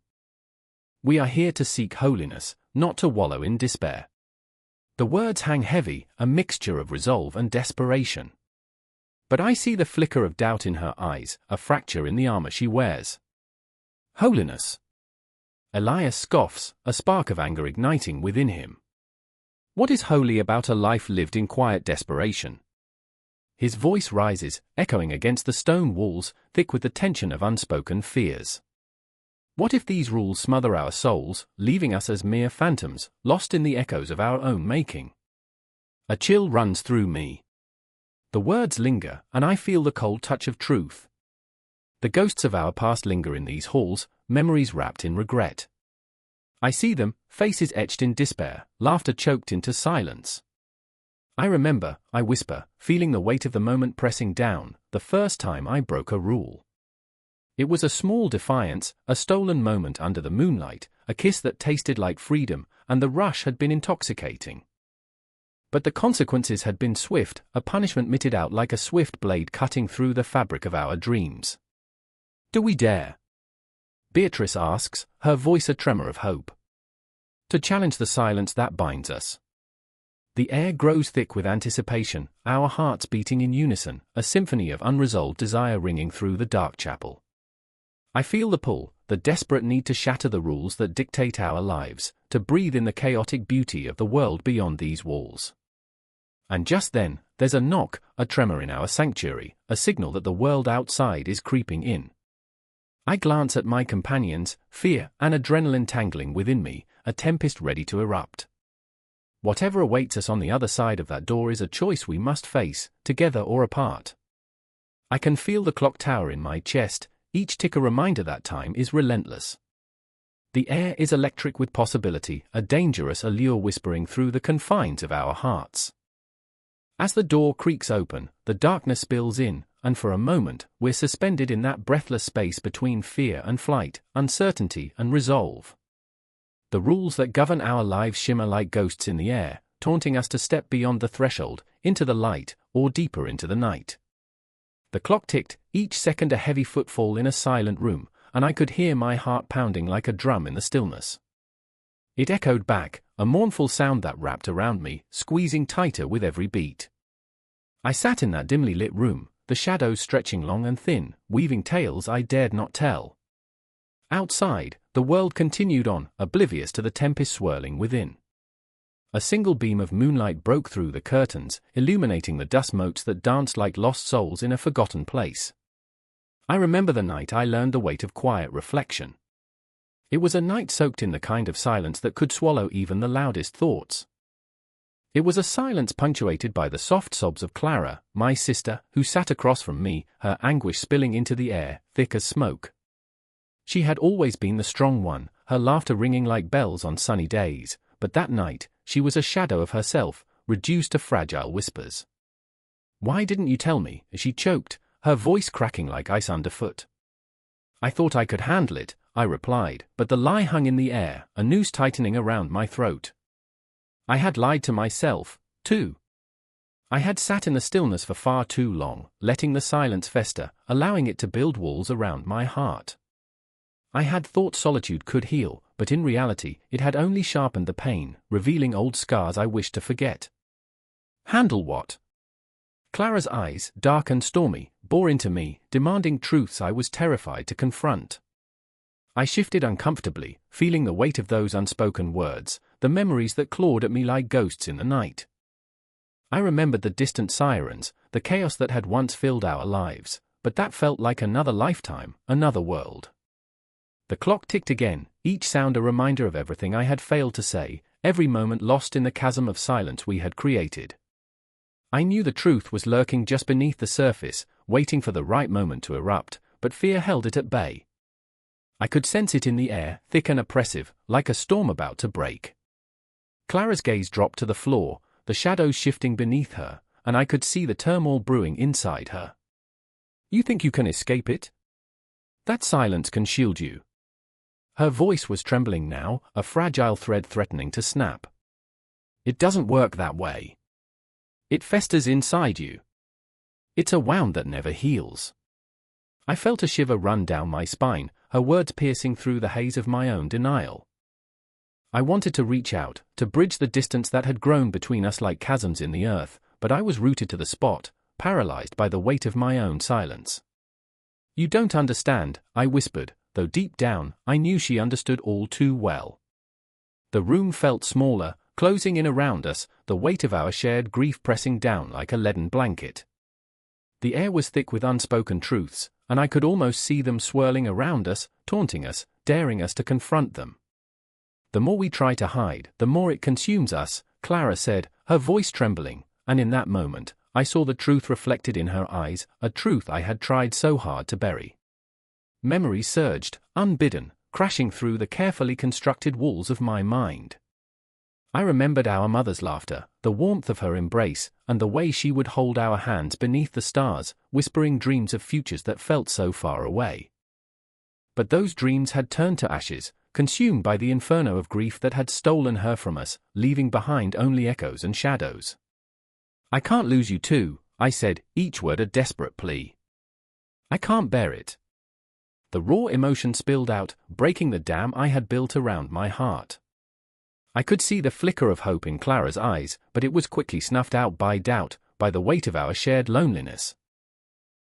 We are here to seek holiness, not to wallow in despair. The words hang heavy, a mixture of resolve and desperation. But I see the flicker of doubt in her eyes, a fracture in the armor she wears. Holiness. Elias scoffs, a spark of anger igniting within him. What is holy about a life lived in quiet desperation? His voice rises, echoing against the stone walls, thick with the tension of unspoken fears. What if these rules smother our souls, leaving us as mere phantoms, lost in the echoes of our own making? A chill runs through me. The words linger, and I feel the cold touch of truth. The ghosts of our past linger in these halls, memories wrapped in regret. I see them, faces etched in despair, laughter choked into silence. I remember, I whisper, feeling the weight of the moment pressing down, the first time I broke a rule. It was a small defiance, a stolen moment under the moonlight, a kiss that tasted like freedom, and the rush had been intoxicating. But the consequences had been swift, a punishment meted out like a swift blade cutting through the fabric of our dreams. Do we dare? Beatrice asks, her voice a tremor of hope. To challenge the silence that binds us. The air grows thick with anticipation, our hearts beating in unison, a symphony of unresolved desire ringing through the dark chapel. I feel the pull, the desperate need to shatter the rules that dictate our lives, to breathe in the chaotic beauty of the world beyond these walls. And just then, there's a knock, a tremor in our sanctuary, a signal that the world outside is creeping in. I glance at my companions, fear and adrenaline tangling within me, a tempest ready to erupt. Whatever awaits us on the other side of that door is a choice we must face, together or apart. I can feel the clock tower in my chest, each tick a reminder that time is relentless. The air is electric with possibility, a dangerous allure whispering through the confines of our hearts. As the door creaks open, the darkness spills in, and for a moment, we're suspended in that breathless space between fear and flight, uncertainty and resolve. The rules that govern our lives shimmer like ghosts in the air, taunting us to step beyond the threshold, into the light, or deeper into the night. The clock ticked, each second a heavy footfall in a silent room, and I could hear my heart pounding like a drum in the stillness. It echoed back, a mournful sound that wrapped around me, squeezing tighter with every beat. I sat in that dimly lit room, the shadows stretching long and thin, weaving tales I dared not tell. Outside, the world continued on, oblivious to the tempest swirling within. A single beam of moonlight broke through the curtains, illuminating the dust motes that danced like lost souls in a forgotten place. I remember the night I learned the weight of quiet reflection. It was a night soaked in the kind of silence that could swallow even the loudest thoughts. It was a silence punctuated by the soft sobs of Clara, my sister, who sat across from me, her anguish spilling into the air, thick as smoke. She had always been the strong one, her laughter ringing like bells on sunny days, but that night, she was a shadow of herself, reduced to fragile whispers. "Why didn't you tell me?" she choked, her voice cracking like ice underfoot. "I thought I could handle it," I replied, but the lie hung in the air, a noose tightening around my throat. I had lied to myself, too. I had sat in the stillness for far too long, letting the silence fester, allowing it to build walls around my heart. I had thought solitude could heal, but in reality, it had only sharpened the pain, revealing old scars I wished to forget. Handle what? Clara's eyes, dark and stormy, bore into me, demanding truths I was terrified to confront. I shifted uncomfortably, feeling the weight of those unspoken words, the memories that clawed at me like ghosts in the night. I remembered the distant sirens, the chaos that had once filled our lives, but that felt like another lifetime, another world. The clock ticked again, each sound a reminder of everything I had failed to say, every moment lost in the chasm of silence we had created. I knew the truth was lurking just beneath the surface, waiting for the right moment to erupt, but fear held it at bay. I could sense it in the air, thick and oppressive, like a storm about to break. Clara's gaze dropped to the floor, the shadows shifting beneath her, and I could see the turmoil brewing inside her. "You think you can escape it? That silence can shield you." Her voice was trembling now, a fragile thread threatening to snap. "It doesn't work that way. It festers inside you. It's a wound that never heals." I felt a shiver run down my spine, her words piercing through the haze of my own denial. I wanted to reach out, to bridge the distance that had grown between us like chasms in the earth, but I was rooted to the spot, paralyzed by the weight of my own silence. "You don't understand," I whispered, though deep down, I knew she understood all too well. The room felt smaller, closing in around us, the weight of our shared grief pressing down like a leaden blanket. The air was thick with unspoken truths, and I could almost see them swirling around us, taunting us, daring us to confront them. "The more we try to hide, the more it consumes us," Clara said, her voice trembling, and in that moment, I saw the truth reflected in her eyes, a truth I had tried so hard to bury. Memory surged, unbidden, crashing through the carefully constructed walls of my mind. I remembered our mother's laughter, the warmth of her embrace, and the way she would hold our hands beneath the stars, whispering dreams of futures that felt so far away. But those dreams had turned to ashes, consumed by the inferno of grief that had stolen her from us, leaving behind only echoes and shadows. "I can't lose you too," I said, each word a desperate plea. "I can't bear it." The raw emotion spilled out, breaking the dam I had built around my heart. I could see the flicker of hope in Clara's eyes, but it was quickly snuffed out by doubt, by the weight of our shared loneliness.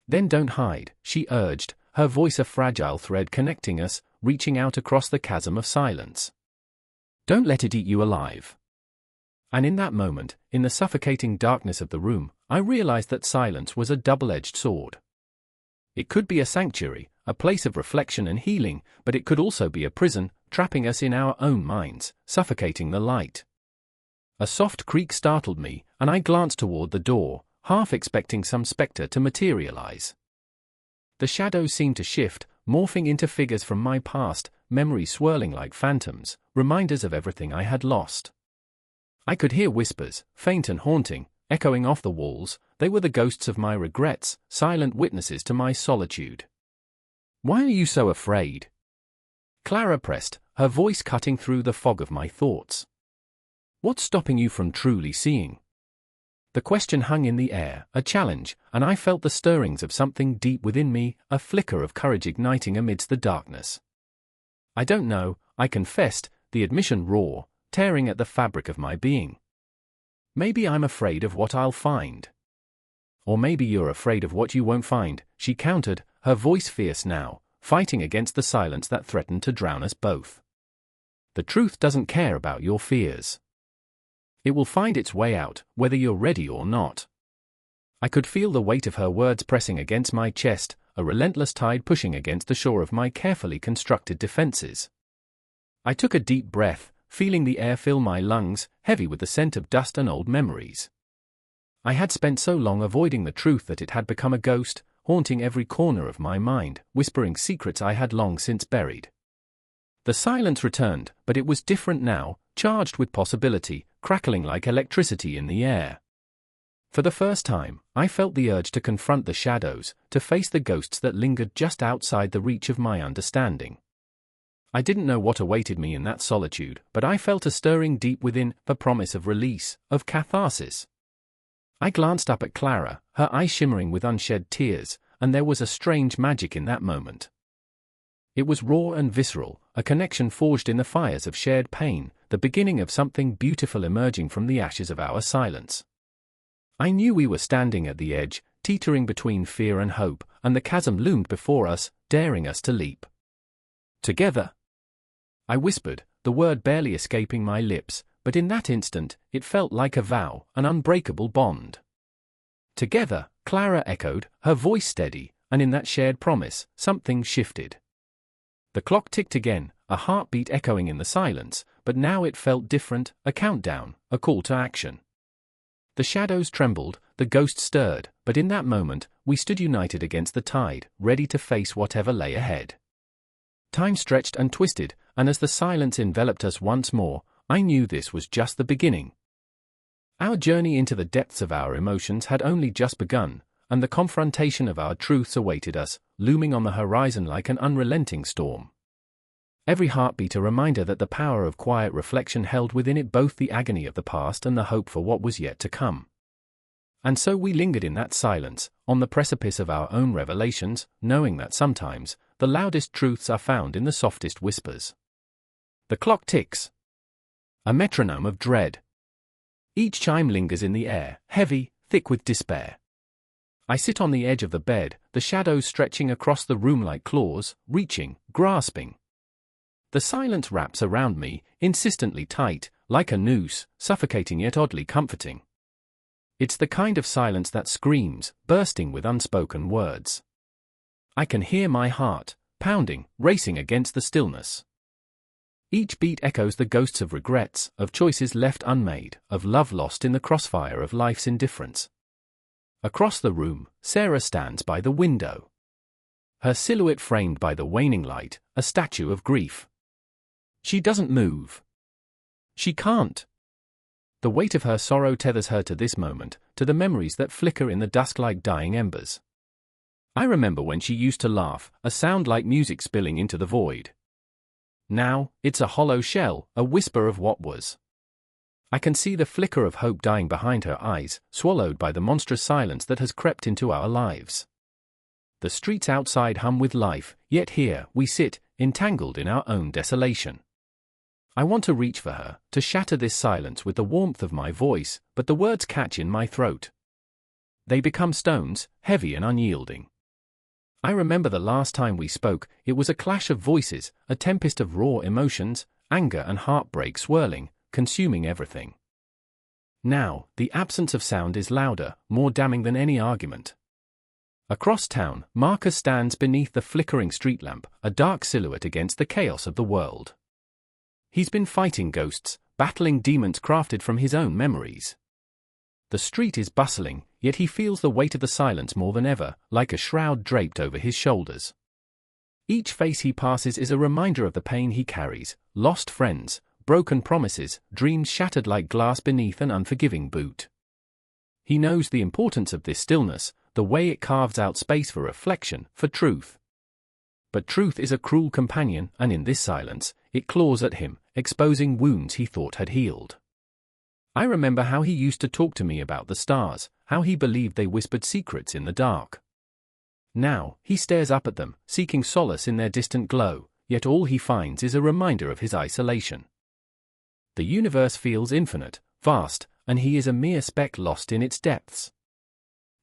"Then don't hide," she urged, her voice a fragile thread connecting us, reaching out across the chasm of silence. "Don't let it eat you alive." And in that moment, in the suffocating darkness of the room, I realized that silence was a double-edged sword. It could be a sanctuary, a place of reflection and healing, but it could also be a prison, trapping us in our own minds, suffocating the light. A soft creak startled me, and I glanced toward the door, half expecting some specter to materialize. The shadows seemed to shift, morphing into figures from my past, memories swirling like phantoms, reminders of everything I had lost. I could hear whispers, faint and haunting, echoing off the walls. They were the ghosts of my regrets, silent witnesses to my solitude. "Why are you so afraid?" Clara pressed, her voice cutting through the fog of my thoughts. "What's stopping you from truly seeing?" The question hung in the air, a challenge, and I felt the stirrings of something deep within me, a flicker of courage igniting amidst the darkness. "I don't know," I confessed, the admission raw, tearing at the fabric of my being. "Maybe I'm afraid of what I'll find." "Or maybe you're afraid of what you won't find," she countered, her voice fierce now, fighting against the silence that threatened to drown us both. "The truth doesn't care about your fears. It will find its way out, whether you're ready or not." I could feel the weight of her words pressing against my chest, a relentless tide pushing against the shore of my carefully constructed defenses. I took a deep breath, feeling the air fill my lungs, heavy with the scent of dust and old memories. I had spent so long avoiding the truth that it had become a ghost, haunting every corner of my mind, whispering secrets I had long since buried. The silence returned, but it was different now, charged with possibility, crackling like electricity in the air. For the first time, I felt the urge to confront the shadows, to face the ghosts that lingered just outside the reach of my understanding. I didn't know what awaited me in that solitude, but I felt a stirring deep within, the promise of release, of catharsis. I glanced up at Clara, her eyes shimmering with unshed tears, and there was a strange magic in that moment. It was raw and visceral, a connection forged in the fires of shared pain, the beginning of something beautiful emerging from the ashes of our silence. I knew we were standing at the edge, teetering between fear and hope, and the chasm loomed before us, daring us to leap. "Together," I whispered, the word barely escaping my lips, but in that instant, it felt like a vow, an unbreakable bond. "Together," Clara echoed, her voice steady, and in that shared promise, something shifted. The clock ticked again, a heartbeat echoing in the silence, but now it felt different, a countdown, a call to action. The shadows trembled, the ghost stirred, but in that moment, we stood united against the tide, ready to face whatever lay ahead. Time stretched and twisted, and as the silence enveloped us once more, I knew this was just the beginning. Our journey into the depths of our emotions had only just begun, and the confrontation of our truths awaited us, looming on the horizon like an unrelenting storm. Every heartbeat a reminder that the power of quiet reflection held within it both the agony of the past and the hope for what was yet to come. And so we lingered in that silence, on the precipice of our own revelations, knowing that sometimes, the loudest truths are found in the softest whispers. The clock ticks. A metronome of dread. Each chime lingers in the air, heavy, thick with despair. I sit on the edge of the bed, the shadows stretching across the room like claws, reaching, grasping. The silence wraps around me, insistently tight, like a noose, suffocating yet oddly comforting. It's the kind of silence that screams, bursting with unspoken words. I can hear my heart, pounding, racing against the stillness. Each beat echoes the ghosts of regrets, of choices left unmade, of love lost in the crossfire of life's indifference. Across the room, Sarah stands by the window. Her silhouette framed by the waning light, a statue of grief. She doesn't move. She can't. The weight of her sorrow tethers her to this moment, to the memories that flicker in the dusk like dying embers. I remember when she used to laugh, a sound like music spilling into the void. Now, it's a hollow shell, a whisper of what was. I can see the flicker of hope dying behind her eyes, swallowed by the monstrous silence that has crept into our lives. The streets outside hum with life, yet here we sit, entangled in our own desolation. I want to reach for her, to shatter this silence with the warmth of my voice, but the words catch in my throat. They become stones, heavy and unyielding. I remember the last time we spoke, it was a clash of voices, a tempest of raw emotions, anger and heartbreak swirling, consuming everything. Now, the absence of sound is louder, more damning than any argument. Across town, Marcus stands beneath the flickering street lamp, a dark silhouette against the chaos of the world. He's been fighting ghosts, battling demons crafted from his own memories. The street is bustling, yet he feels the weight of the silence more than ever, like a shroud draped over his shoulders. Each face he passes is a reminder of the pain he carries, lost friends, broken promises, dreams shattered like glass beneath an unforgiving boot. He knows the importance of this stillness, the way it carves out space for reflection, for truth. But truth is a cruel companion, and in this silence, it claws at him, exposing wounds he thought had healed. I remember how he used to talk to me about the stars, how he believed they whispered secrets in the dark. Now, he stares up at them, seeking solace in their distant glow, yet all he finds is a reminder of his isolation. The universe feels infinite, vast, and he is a mere speck lost in its depths.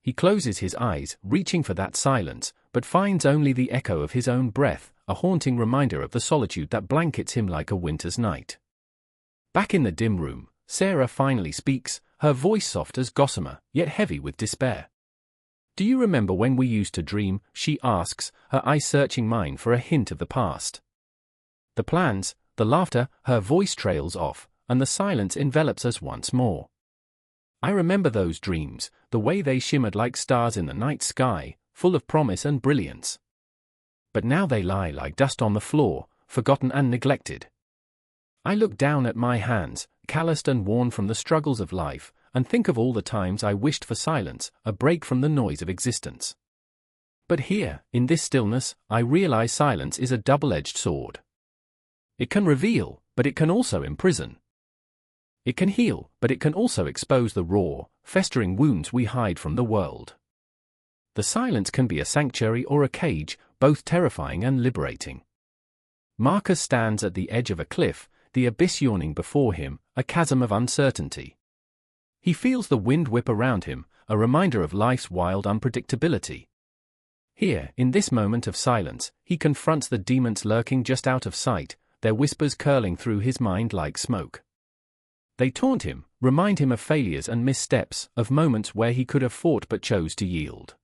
He closes his eyes, reaching for that silence, but finds only the echo of his own breath, a haunting reminder of the solitude that blankets him like a winter's night. Back in the dim room, Sarah finally speaks, her voice soft as gossamer, yet heavy with despair. "Do you remember when we used to dream?" she asks, her eyes searching mine for a hint of the past. The plans, the laughter, her voice trails off, and the silence envelops us once more. I remember those dreams, the way they shimmered like stars in the night sky, full of promise and brilliance. But now they lie like dust on the floor, forgotten and neglected. I look down at my hands, calloused and worn from the struggles of life, and think of all the times I wished for silence, a break from the noise of existence. But here, in this stillness, I realize silence is a double-edged sword. It can reveal, but it can also imprison. It can heal, but it can also expose the raw, festering wounds we hide from the world. The silence can be a sanctuary or a cage, both terrifying and liberating. Marcus stands at the edge of a cliff, the abyss yawning before him, a chasm of uncertainty. He feels the wind whip around him, a reminder of life's wild unpredictability. Here, in this moment of silence, he confronts the demons lurking just out of sight, their whispers curling through his mind like smoke. They taunt him, remind him of failures and missteps, of moments where he could have fought but chose to yield.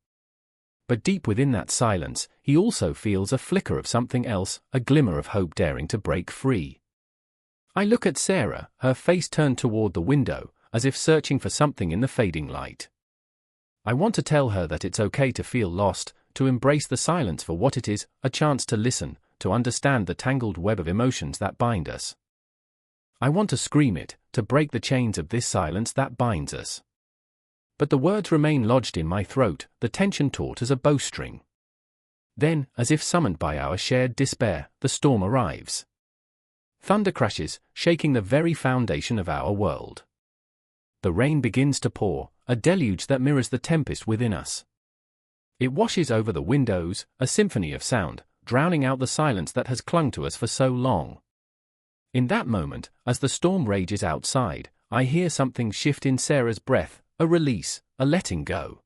But deep within that silence, he also feels a flicker of something else, a glimmer of hope daring to break free. I look at Sarah, her face turned toward the window, as if searching for something in the fading light. I want to tell her that it's okay to feel lost, to embrace the silence for what it is, a chance to listen, to understand the tangled web of emotions that bind us. I want to scream it, to break the chains of this silence that binds us. But the words remain lodged in my throat, the tension taut as a bowstring. Then, as if summoned by our shared despair, the storm arrives. Thunder crashes, shaking the very foundation of our world. The rain begins to pour, a deluge that mirrors the tempest within us. It washes over the windows, a symphony of sound, drowning out the silence that has clung to us for so long. In that moment, as the storm rages outside, I hear something shift in Sarah's breath, a release, a letting go.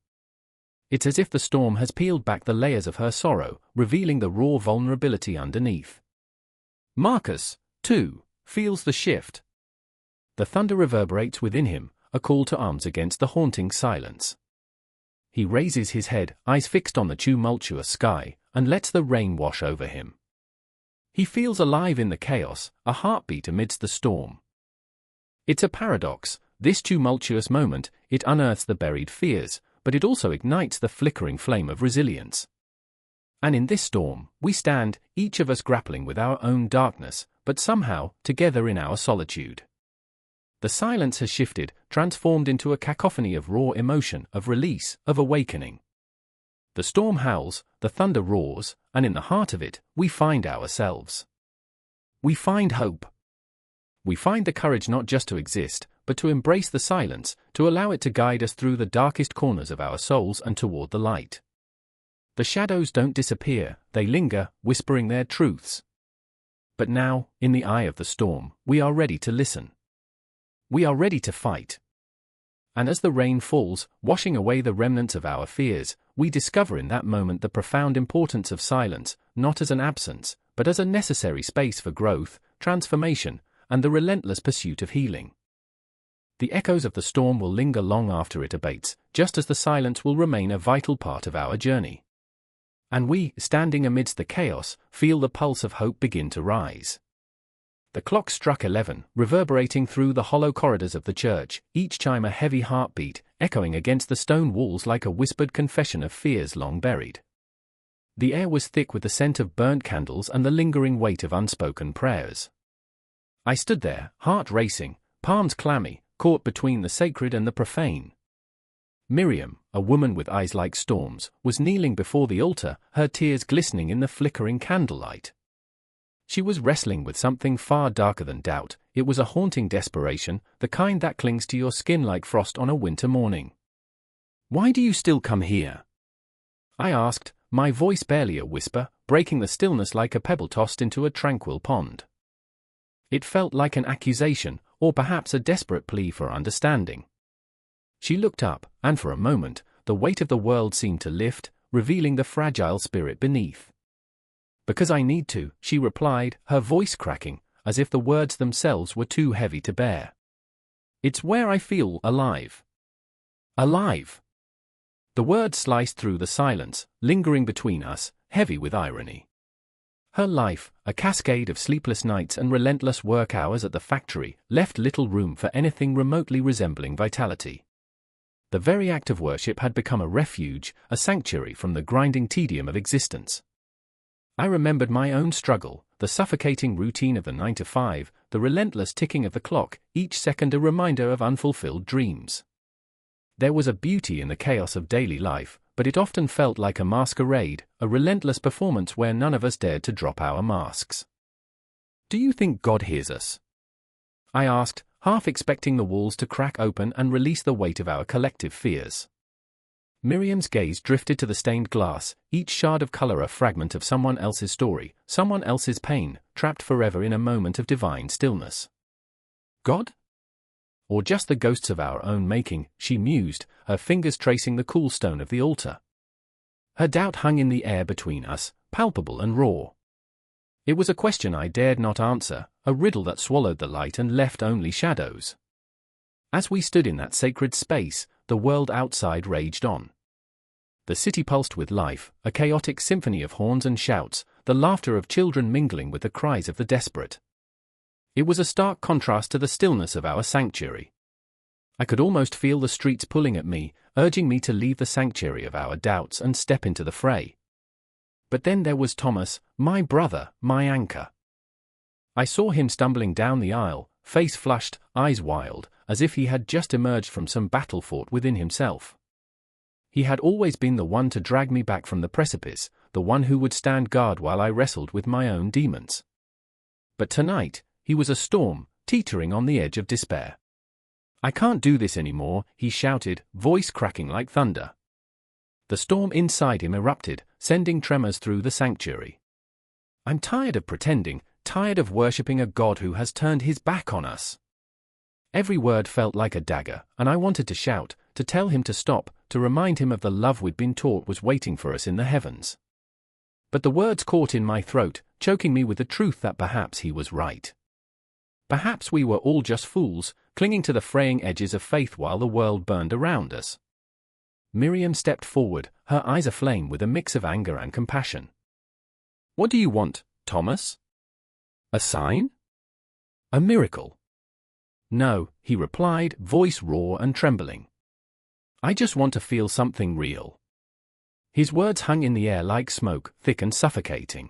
It's as if the storm has peeled back the layers of her sorrow, revealing the raw vulnerability underneath. Marcus, too, feels the shift. The thunder reverberates within him, a call to arms against the haunting silence. He raises his head, eyes fixed on the tumultuous sky, and lets the rain wash over him. He feels alive in the chaos, a heartbeat amidst the storm. It's a paradox, this tumultuous moment. It unearths the buried fears, but it also ignites the flickering flame of resilience. And in this storm, we stand, each of us grappling with our own darkness, but somehow, together in our solitude. The silence has shifted, transformed into a cacophony of raw emotion, of release, of awakening. The storm howls, the thunder roars, and in the heart of it, we find ourselves. We find hope. We find the courage not just to exist, but to embrace the silence, to allow it to guide us through the darkest corners of our souls and toward the light. The shadows don't disappear, they linger, whispering their truths. But now, in the eye of the storm, we are ready to listen. We are ready to fight. And as the rain falls, washing away the remnants of our fears, we discover in that moment the profound importance of silence, not as an absence, but as a necessary space for growth, transformation, and the relentless pursuit of healing. The echoes of the storm will linger long after it abates, just as the silence will remain a vital part of our journey. And we, standing amidst the chaos, feel the pulse of hope begin to rise. The clock struck 11, reverberating through the hollow corridors of the church, each chime a heavy heartbeat, echoing against the stone walls like a whispered confession of fears long buried. The air was thick with the scent of burnt candles and the lingering weight of unspoken prayers. I stood there, heart racing, palms clammy, caught between the sacred and the profane. Miriam, a woman with eyes like storms, was kneeling before the altar, her tears glistening in the flickering candlelight. She was wrestling with something far darker than doubt. It was a haunting desperation, the kind that clings to your skin like frost on a winter morning. "Why do you still come here?" I asked, my voice barely a whisper, breaking the stillness like a pebble tossed into a tranquil pond. It felt like an accusation, or perhaps a desperate plea for understanding. She looked up, and for a moment, the weight of the world seemed to lift, revealing the fragile spirit beneath. "Because I need to," she replied, her voice cracking, as if the words themselves were too heavy to bear. "It's where I feel alive." Alive! The word sliced through the silence, lingering between us, heavy with irony. Her life, a cascade of sleepless nights and relentless work hours at the factory, left little room for anything remotely resembling vitality. The very act of worship had become a refuge, a sanctuary from the grinding tedium of existence. I remembered my own struggle, the suffocating routine of the 9-to-5, the relentless ticking of the clock, each second a reminder of unfulfilled dreams. There was a beauty in the chaos of daily life, but it often felt like a masquerade, a relentless performance where none of us dared to drop our masks. "Do you think God hears us?" I asked, half expecting the walls to crack open and release the weight of our collective fears. Miriam's gaze drifted to the stained glass, each shard of color a fragment of someone else's story, someone else's pain, trapped forever in a moment of divine stillness. "God? Or just the ghosts of our own making?" she mused, her fingers tracing the cool stone of the altar. Her doubt hung in the air between us, palpable and raw. It was a question I dared not answer, a riddle that swallowed the light and left only shadows. As we stood in that sacred space, the world outside raged on. The city pulsed with life, a chaotic symphony of horns and shouts, the laughter of children mingling with the cries of the desperate. It was a stark contrast to the stillness of our sanctuary. I could almost feel the streets pulling at me, urging me to leave the sanctuary of our doubts and step into the fray. But then there was Thomas, my brother, my anchor. I saw him stumbling down the aisle, face flushed, eyes wild, as if he had just emerged from some battle fought within himself. He had always been the one to drag me back from the precipice, the one who would stand guard while I wrestled with my own demons. But tonight, he was a storm, teetering on the edge of despair. "I can't do this anymore," he shouted, voice cracking like thunder. The storm inside him erupted, sending tremors through the sanctuary. "I'm tired of pretending, tired of worshipping a God who has turned his back on us." Every word felt like a dagger, and I wanted to shout, to tell him to stop, to remind him of the love we'd been taught was waiting for us in the heavens. But the words caught in my throat, choking me with the truth that perhaps he was right. Perhaps we were all just fools, clinging to the fraying edges of faith while the world burned around us. Miriam stepped forward, her eyes aflame with a mix of anger and compassion. "What do you want, Thomas? A sign? A miracle?" "No," he replied, voice raw and trembling. "I just want to feel something real." His words hung in the air like smoke, thick and suffocating.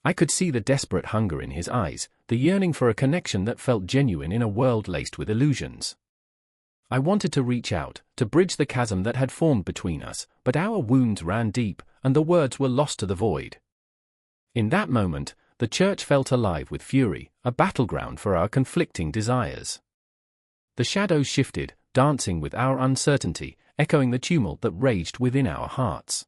I could see the desperate hunger in his eyes, the yearning for a connection that felt genuine in a world laced with illusions. I wanted to reach out, to bridge the chasm that had formed between us, but our wounds ran deep, and the words were lost to the void. In that moment, the church felt alive with fury, a battleground for our conflicting desires. The shadows shifted, dancing with our uncertainty, echoing the tumult that raged within our hearts.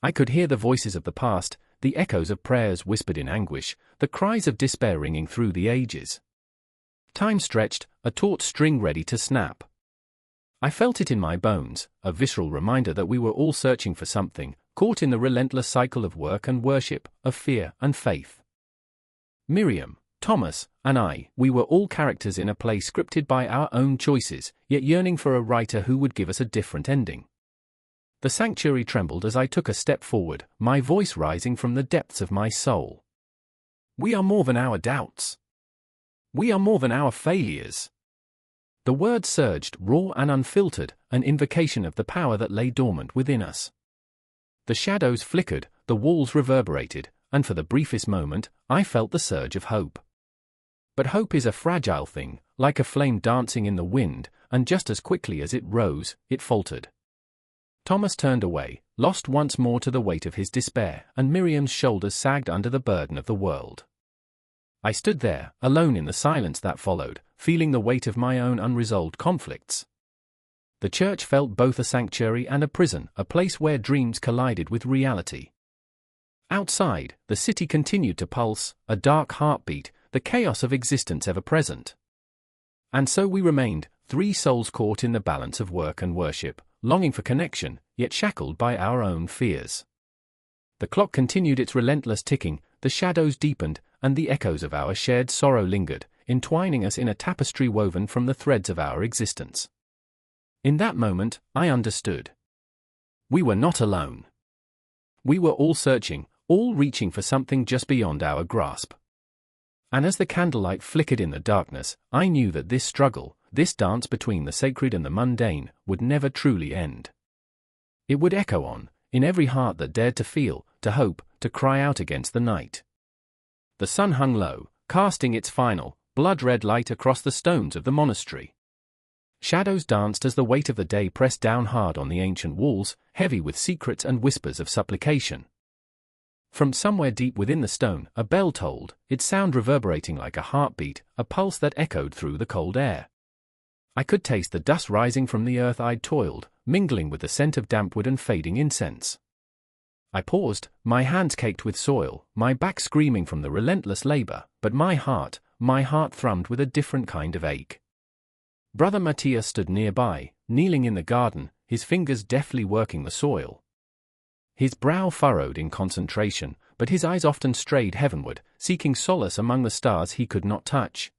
I could hear the voices of the past, the echoes of prayers whispered in anguish, the cries of despair ringing through the ages. Time stretched, a taut string ready to snap. I felt it in my bones, a visceral reminder that we were all searching for something, caught in the relentless cycle of work and worship, of fear and faith. Miriam, Thomas, and I, we were all characters in a play scripted by our own choices, yet yearning for a writer who would give us a different ending. The sanctuary trembled as I took a step forward, my voice rising from the depths of my soul. We are more than our doubts. We are more than our failures. The words surged, raw and unfiltered, an invocation of the power that lay dormant within us. The shadows flickered, the walls reverberated, and for the briefest moment, I felt the surge of hope. But hope is a fragile thing, like a flame dancing in the wind, and just as quickly as it rose, it faltered. Thomas turned away, lost once more to the weight of his despair, and Miriam's shoulders sagged under the burden of the world. I stood there, alone in the silence that followed, feeling the weight of my own unresolved conflicts. The church felt both a sanctuary and a prison, a place where dreams collided with reality. Outside, the city continued to pulse, a dark heartbeat, the chaos of existence ever present. And so we remained, three souls caught in the balance of work and worship, longing for connection, yet shackled by our own fears. The clock continued its relentless ticking, the shadows deepened, and the echoes of our shared sorrow lingered, entwining us in a tapestry woven from the threads of our existence. In that moment, I understood. We were not alone. We were all searching, all reaching for something just beyond our grasp. And as the candlelight flickered in the darkness, I knew that this struggle, this dance between the sacred and the mundane, would never truly end. It would echo on, in every heart that dared to feel, to hope, to cry out against the night. The sun hung low, casting its final, blood-red light across the stones of the monastery. Shadows danced as the weight of the day pressed down hard on the ancient walls, heavy with secrets and whispers of supplication. From somewhere deep within the stone, a bell tolled, its sound reverberating like a heartbeat, a pulse that echoed through the cold air. I could taste the dust rising from the earth I'd toiled, mingling with the scent of damp wood and fading incense. I paused, my hands caked with soil, my back screaming from the relentless labor, but my heart thrummed with a different kind of ache. Brother Matthias stood nearby, kneeling in the garden, his fingers deftly working the soil. His brow furrowed in concentration, but his eyes often strayed heavenward, seeking solace among the stars he could not touch.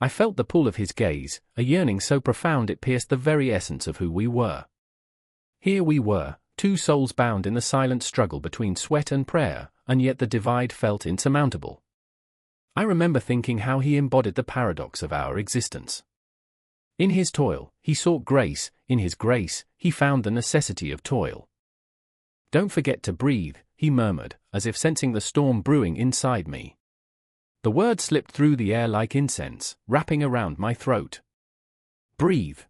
I felt the pull of his gaze, a yearning so profound it pierced the very essence of who we were. Here we were, two souls bound in the silent struggle between sweat and prayer, and yet the divide felt insurmountable. I remember thinking how he embodied the paradox of our existence. In his toil, he sought grace, in his grace, he found the necessity of toil. "Don't forget to breathe," he murmured, as if sensing the storm brewing inside me. The words slipped through the air like incense, wrapping around my throat. Breathe.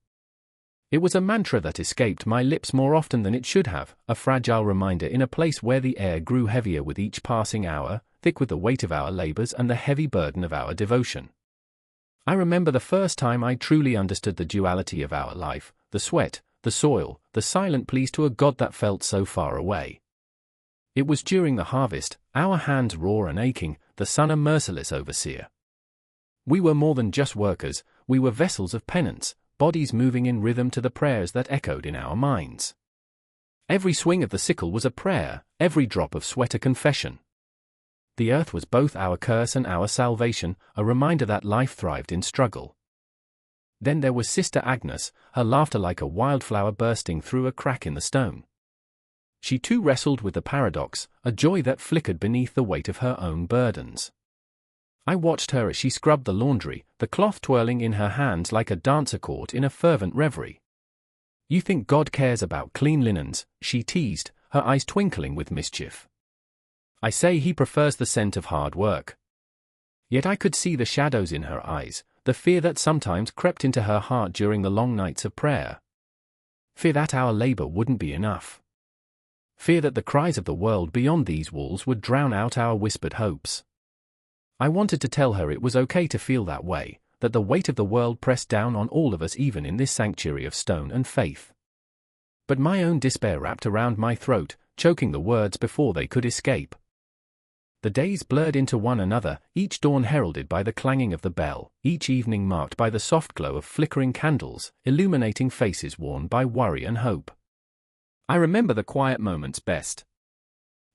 It was a mantra that escaped my lips more often than it should have, a fragile reminder in a place where the air grew heavier with each passing hour, thick with the weight of our labors and the heavy burden of our devotion. I remember the first time I truly understood the duality of our life, the sweat, the soil, the silent pleas to a God that felt so far away. It was during the harvest, our hands raw and aching, the sun a merciless overseer. We were more than just workers, we were vessels of penance, bodies moving in rhythm to the prayers that echoed in our minds. Every swing of the sickle was a prayer, every drop of sweat a confession. The earth was both our curse and our salvation, a reminder that life thrived in struggle. Then there was Sister Agnes, her laughter like a wildflower bursting through a crack in the stone. She too wrestled with the paradox, a joy that flickered beneath the weight of her own burdens. I watched her as she scrubbed the laundry, the cloth twirling in her hands like a dancer caught in a fervent reverie. "You think God cares about clean linens?" she teased, her eyes twinkling with mischief. "I say He prefers the scent of hard work." Yet I could see the shadows in her eyes, the fear that sometimes crept into her heart during the long nights of prayer. Fear that our labor wouldn't be enough. Fear that the cries of the world beyond these walls would drown out our whispered hopes. I wanted to tell her it was okay to feel that way, that the weight of the world pressed down on all of us even in this sanctuary of stone and faith. But my own despair wrapped around my throat, choking the words before they could escape. The days blurred into one another, each dawn heralded by the clanging of the bell, each evening marked by the soft glow of flickering candles, illuminating faces worn by worry and hope. I remember the quiet moments best.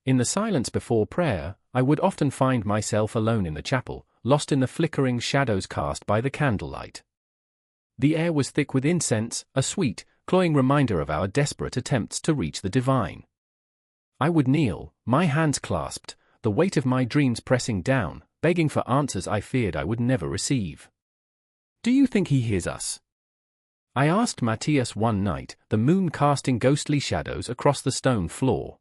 In the silence before prayer, I would often find myself alone in the chapel, lost in the flickering shadows cast by the candlelight. The air was thick with incense, a sweet, cloying reminder of our desperate attempts to reach the divine. I would kneel, my hands clasped, the weight of my dreams pressing down, begging for answers I feared I would never receive. "Do you think He hears us?" I asked Matthias one night, the moon casting ghostly shadows across the stone floor.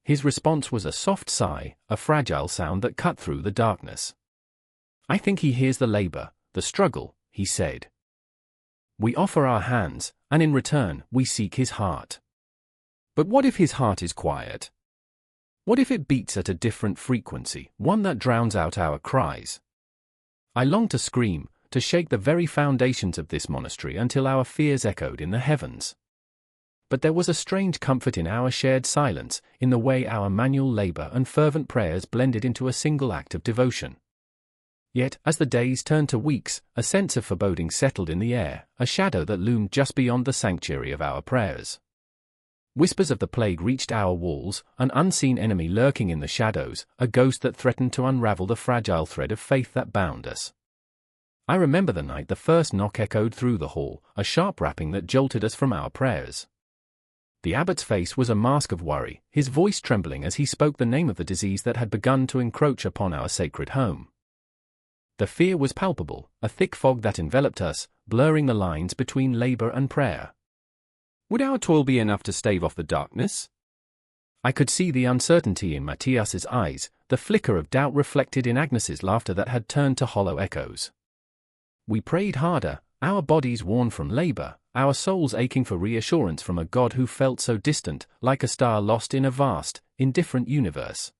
His response was a soft sigh, a fragile sound that cut through the darkness. "I think He hears the labor, the struggle," he said. "We offer our hands, and in return, we seek His heart." But what if His heart is quiet? What if it beats at a different frequency, one that drowns out our cries? I longed to scream, to shake the very foundations of this monastery until our fears echoed in the heavens. But there was a strange comfort in our shared silence, in the way our manual labor and fervent prayers blended into a single act of devotion. Yet, as the days turned to weeks, a sense of foreboding settled in the air, a shadow that loomed just beyond the sanctuary of our prayers. Whispers of the plague reached our walls, an unseen enemy lurking in the shadows, a ghost that threatened to unravel the fragile thread of faith that bound us. I remember the night the first knock echoed through the hall, a sharp rapping that jolted us from our prayers. The abbot's face was a mask of worry, his voice trembling as he spoke the name of the disease that had begun to encroach upon our sacred home. The fear was palpable, a thick fog that enveloped us, blurring the lines between labor and prayer. Would our toil be enough to stave off the darkness? I could see the uncertainty in Matthias's eyes, the flicker of doubt reflected in Agnes's laughter that had turned to hollow echoes. We prayed harder, our bodies worn from labor, our souls aching for reassurance from a God who felt so distant, like a star lost in a vast, indifferent universe.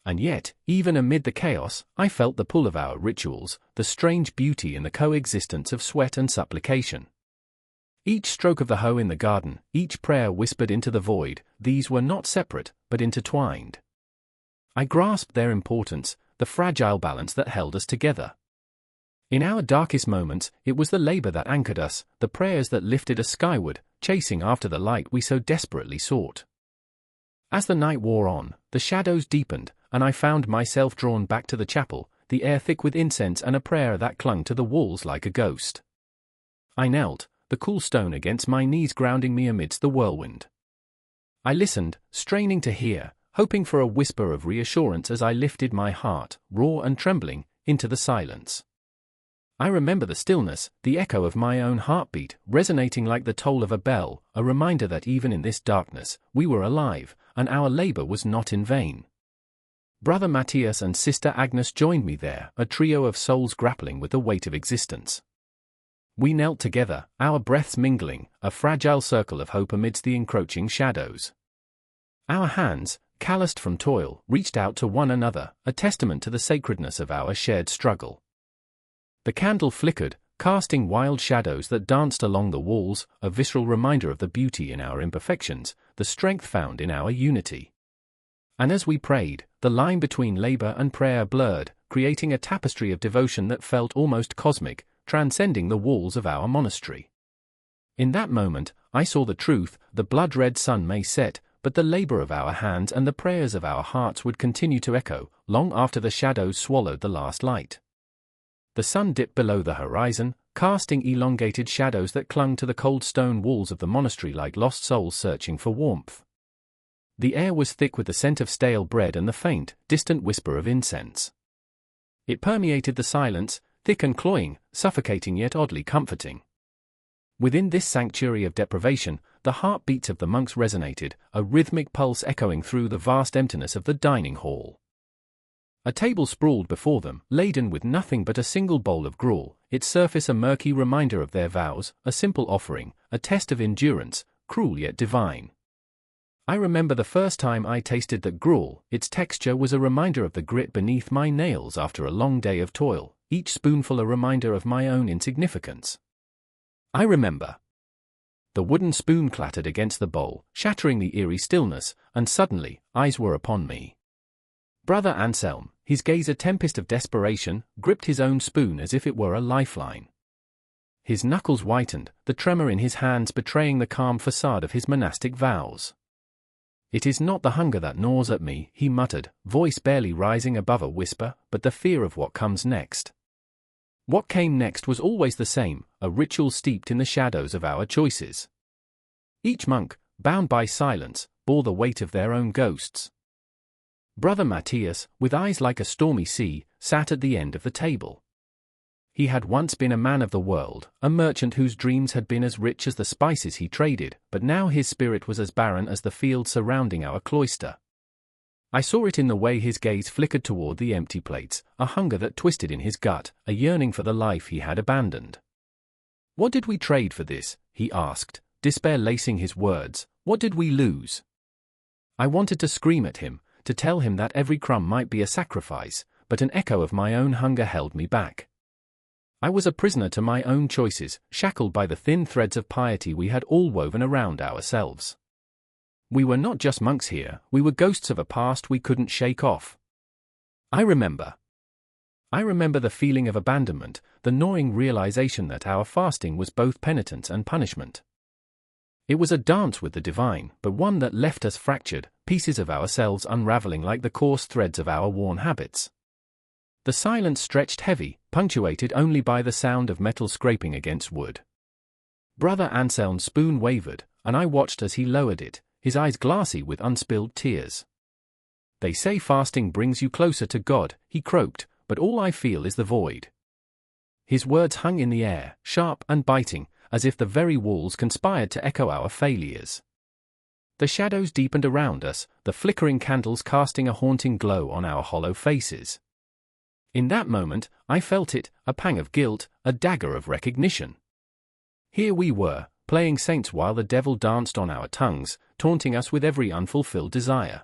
And yet, even amid the chaos, I felt the pull of our rituals, the strange beauty in the coexistence of sweat and supplication. Each stroke of the hoe in the garden, each prayer whispered into the void, these were not separate, but intertwined. I grasped their importance, the fragile balance that held us together. In our darkest moments, it was the labor that anchored us, the prayers that lifted us skyward, chasing after the light we so desperately sought. As the night wore on, the shadows deepened, and I found myself drawn back to the chapel, the air thick with incense and a prayer that clung to the walls like a ghost. I knelt, the cool stone against my knees grounding me amidst the whirlwind. I listened, straining to hear, hoping for a whisper of reassurance as I lifted my heart, raw and trembling, into the silence. I remember the stillness, the echo of my own heartbeat, resonating like the toll of a bell, a reminder that even in this darkness, we were alive, and our labor was not in vain. Brother Matthias and Sister Agnes joined me there, a trio of souls grappling with the weight of existence. We knelt together, our breaths mingling, a fragile circle of hope amidst the encroaching shadows. Our hands, calloused from toil, reached out to one another, a testament to the sacredness of our shared struggle. The candle flickered, casting wild shadows that danced along the walls, a visceral reminder of the beauty in our imperfections, the strength found in our unity. And as we prayed, the line between labor and prayer blurred, creating a tapestry of devotion that felt almost cosmic, transcending the walls of our monastery. In that moment, I saw the truth: the blood-red sun may set, but the labor of our hands and the prayers of our hearts would continue to echo, long after the shadows swallowed the last light. The sun dipped below the horizon, casting elongated shadows that clung to the cold stone walls of the monastery like lost souls searching for warmth. The air was thick with the scent of stale bread and the faint, distant whisper of incense. It permeated the silence, thick and cloying, suffocating yet oddly comforting. Within this sanctuary of deprivation, the heartbeats of the monks resonated, a rhythmic pulse echoing through the vast emptiness of the dining hall. A table sprawled before them, laden with nothing but a single bowl of gruel, its surface a murky reminder of their vows, a simple offering, a test of endurance, cruel yet divine. I remember the first time I tasted that gruel. Its texture was a reminder of the grit beneath my nails after a long day of toil, each spoonful a reminder of my own insignificance. I remember. The wooden spoon clattered against the bowl, shattering the eerie stillness, and suddenly, eyes were upon me. Brother Anselm, his gaze a tempest of desperation, gripped his own spoon as if it were a lifeline. His knuckles whitened, the tremor in his hands betraying the calm facade of his monastic vows. "It is not the hunger that gnaws at me," he muttered, voice barely rising above a whisper, "but the fear of what comes next." What came next was always the same, a ritual steeped in the shadows of our choices. Each monk, bound by silence, bore the weight of their own ghosts. Brother Matthias, with eyes like a stormy sea, sat at the end of the table. He had once been a man of the world, a merchant whose dreams had been as rich as the spices he traded, but now his spirit was as barren as the fields surrounding our cloister. I saw it in the way his gaze flickered toward the empty plates, a hunger that twisted in his gut, a yearning for the life he had abandoned. "What did we trade for this?" he asked, despair lacing his words. "What did we lose?" I wanted to scream at him, to tell him that every crumb might be a sacrifice, but an echo of my own hunger held me back. I was a prisoner to my own choices, shackled by the thin threads of piety we had all woven around ourselves. We were not just monks here, we were ghosts of a past we couldn't shake off. I remember the feeling of abandonment, the gnawing realization that our fasting was both penitence and punishment. It was a dance with the divine, but one that left us fractured, pieces of ourselves unraveling like the coarse threads of our worn habits. The silence stretched heavy, punctuated only by the sound of metal scraping against wood. Brother Anselm's spoon wavered, and I watched as he lowered it, his eyes glassy with unspilled tears. "They say fasting brings you closer to God," he croaked, "but all I feel is the void." His words hung in the air, sharp and biting, as if the very walls conspired to echo our failures. The shadows deepened around us, the flickering candles casting a haunting glow on our hollow faces. In that moment, I felt it, a pang of guilt, a dagger of recognition. Here we were, playing saints while the devil danced on our tongues, taunting us with every unfulfilled desire.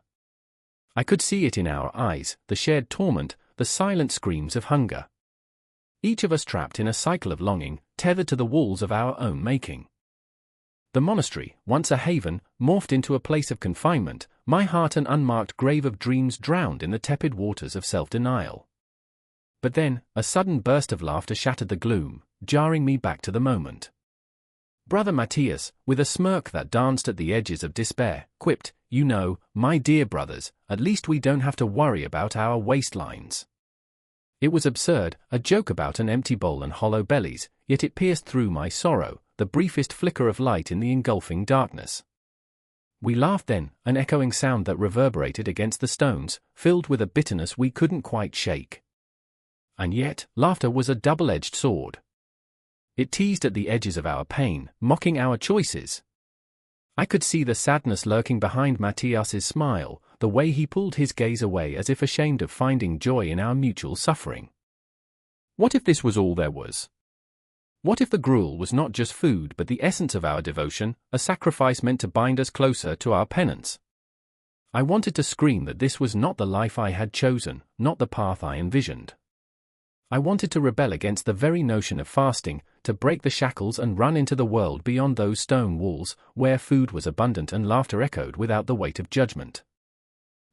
I could see it in our eyes, the shared torment, the silent screams of hunger. Each of us trapped in a cycle of longing, tethered to the walls of our own making. The monastery, once a haven, morphed into a place of confinement, my heart an unmarked grave of dreams drowned in the tepid waters of self-denial. But then, a sudden burst of laughter shattered the gloom, jarring me back to the moment. Brother Matthias, with a smirk that danced at the edges of despair, quipped, "You know, my dear brothers, at least we don't have to worry about our waistlines." It was absurd, a joke about an empty bowl and hollow bellies, yet it pierced through my sorrow, the briefest flicker of light in the engulfing darkness. We laughed then, an echoing sound that reverberated against the stones, filled with a bitterness we couldn't quite shake. And yet, laughter was a double-edged sword. It teased at the edges of our pain, mocking our choices. I could see the sadness lurking behind Matthias's smile, the way he pulled his gaze away as if ashamed of finding joy in our mutual suffering. What if this was all there was? What if the gruel was not just food but the essence of our devotion, a sacrifice meant to bind us closer to our penance? I wanted to scream that this was not the life I had chosen, not the path I envisioned. I wanted to rebel against the very notion of fasting, to break the shackles and run into the world beyond those stone walls, where food was abundant and laughter echoed without the weight of judgment.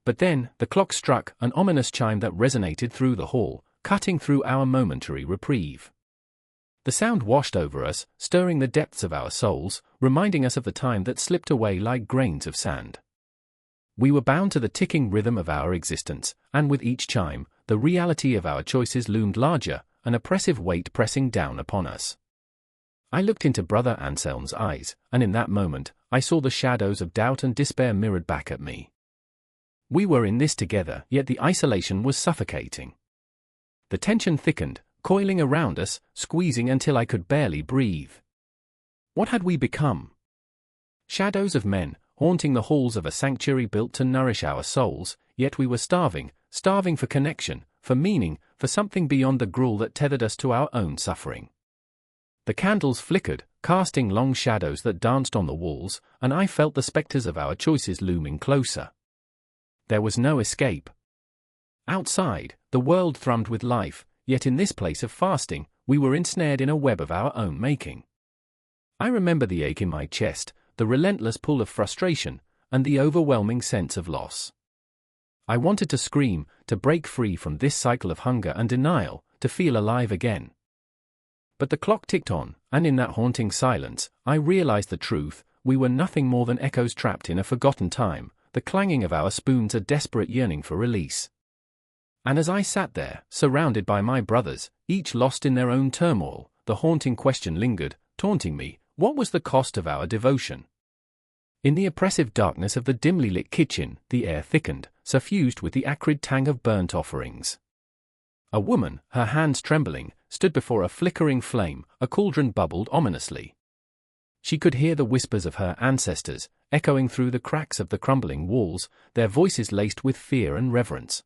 But then, the clock struck, an ominous chime that resonated through the hall, cutting through our momentary reprieve. The sound washed over us, stirring the depths of our souls, reminding us of the time that slipped away like grains of sand. We were bound to the ticking rhythm of our existence, and with each chime, the reality of our choices loomed larger, an oppressive weight pressing down upon us. I looked into Brother Anselm's eyes, and in that moment, I saw the shadows of doubt and despair mirrored back at me. We were in this together, yet the isolation was suffocating. The tension thickened, coiling around us, squeezing until I could barely breathe. What had we become? Shadows of men, haunting the halls of a sanctuary built to nourish our souls, yet we were starving for connection, for meaning, for something beyond the gruel that tethered us to our own suffering. The candles flickered, casting long shadows that danced on the walls, and I felt the specters of our choices looming closer. There was no escape. Outside, the world thrummed with life, yet in this place of fasting, we were ensnared in a web of our own making. I remember the ache in my chest, the relentless pull of frustration, and the overwhelming sense of loss. I wanted to scream, to break free from this cycle of hunger and denial, to feel alive again. But the clock ticked on, and in that haunting silence, I realized the truth: we were nothing more than echoes trapped in a forgotten time, the clanging of our spoons a desperate yearning for release. And as I sat there, surrounded by my brothers, each lost in their own turmoil, the haunting question lingered, taunting me: what was the cost of our devotion? In the oppressive darkness of the dimly lit kitchen, the air thickened, suffused with the acrid tang of burnt offerings. A woman, her hands trembling, stood before a flickering flame, a cauldron bubbled ominously. She could hear the whispers of her ancestors, echoing through the cracks of the crumbling walls, their voices laced with fear and reverence.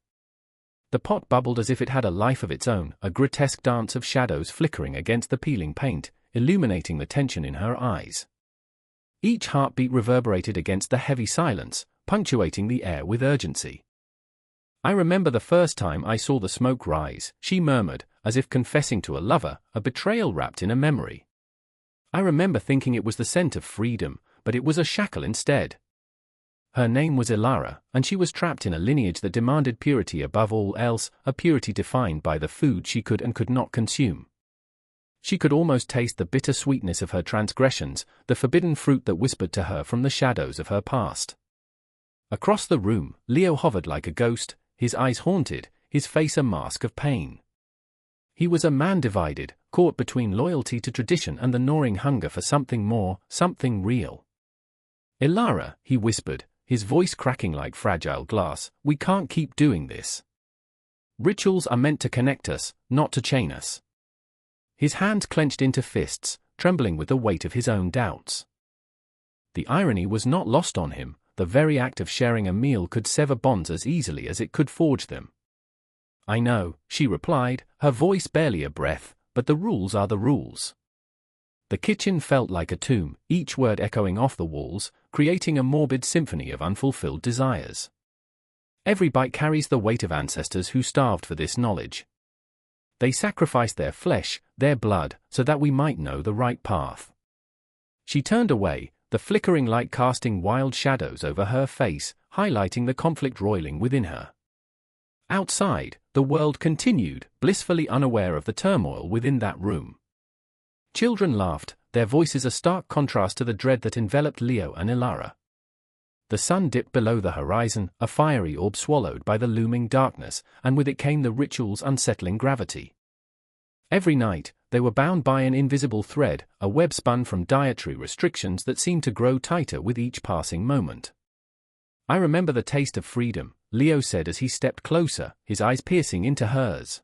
The pot bubbled as if it had a life of its own, a grotesque dance of shadows flickering against the peeling paint, illuminating the tension in her eyes. Each heartbeat reverberated against the heavy silence, punctuating the air with urgency. I remember the first time I saw the smoke rise, she murmured, as if confessing to a lover, a betrayal wrapped in a memory. I remember thinking it was the scent of freedom, but it was a shackle instead. Her name was Ilara, and she was trapped in a lineage that demanded purity above all else, a purity defined by the food she could and could not consume. She could almost taste the bitter sweetness of her transgressions, the forbidden fruit that whispered to her from the shadows of her past. Across the room, Leo hovered like a ghost, his eyes haunted, his face a mask of pain. He was a man divided, caught between loyalty to tradition and the gnawing hunger for something more, something real. "Ilara," he whispered, his voice cracking like fragile glass, "we can't keep doing this. Rituals are meant to connect us, not to chain us." His hands clenched into fists, trembling with the weight of his own doubts. The irony was not lost on him: the very act of sharing a meal could sever bonds as easily as it could forge them. "I know," she replied, her voice barely a breath, "but the rules are the rules." The kitchen felt like a tomb, each word echoing off the walls, creating a morbid symphony of unfulfilled desires. Every bite carries the weight of ancestors who starved for this knowledge. They sacrificed their flesh, their blood, so that we might know the right path. She turned away, the flickering light casting wild shadows over her face, highlighting the conflict roiling within her. Outside, the world continued, blissfully unaware of the turmoil within that room. Children laughed, their voices a stark contrast to the dread that enveloped Leo and Ilara. The sun dipped below the horizon, a fiery orb swallowed by the looming darkness, and with it came the ritual's unsettling gravity. Every night, they were bound by an invisible thread, a web spun from dietary restrictions that seemed to grow tighter with each passing moment. "I remember the taste of freedom," Leo said as he stepped closer, his eyes piercing into hers.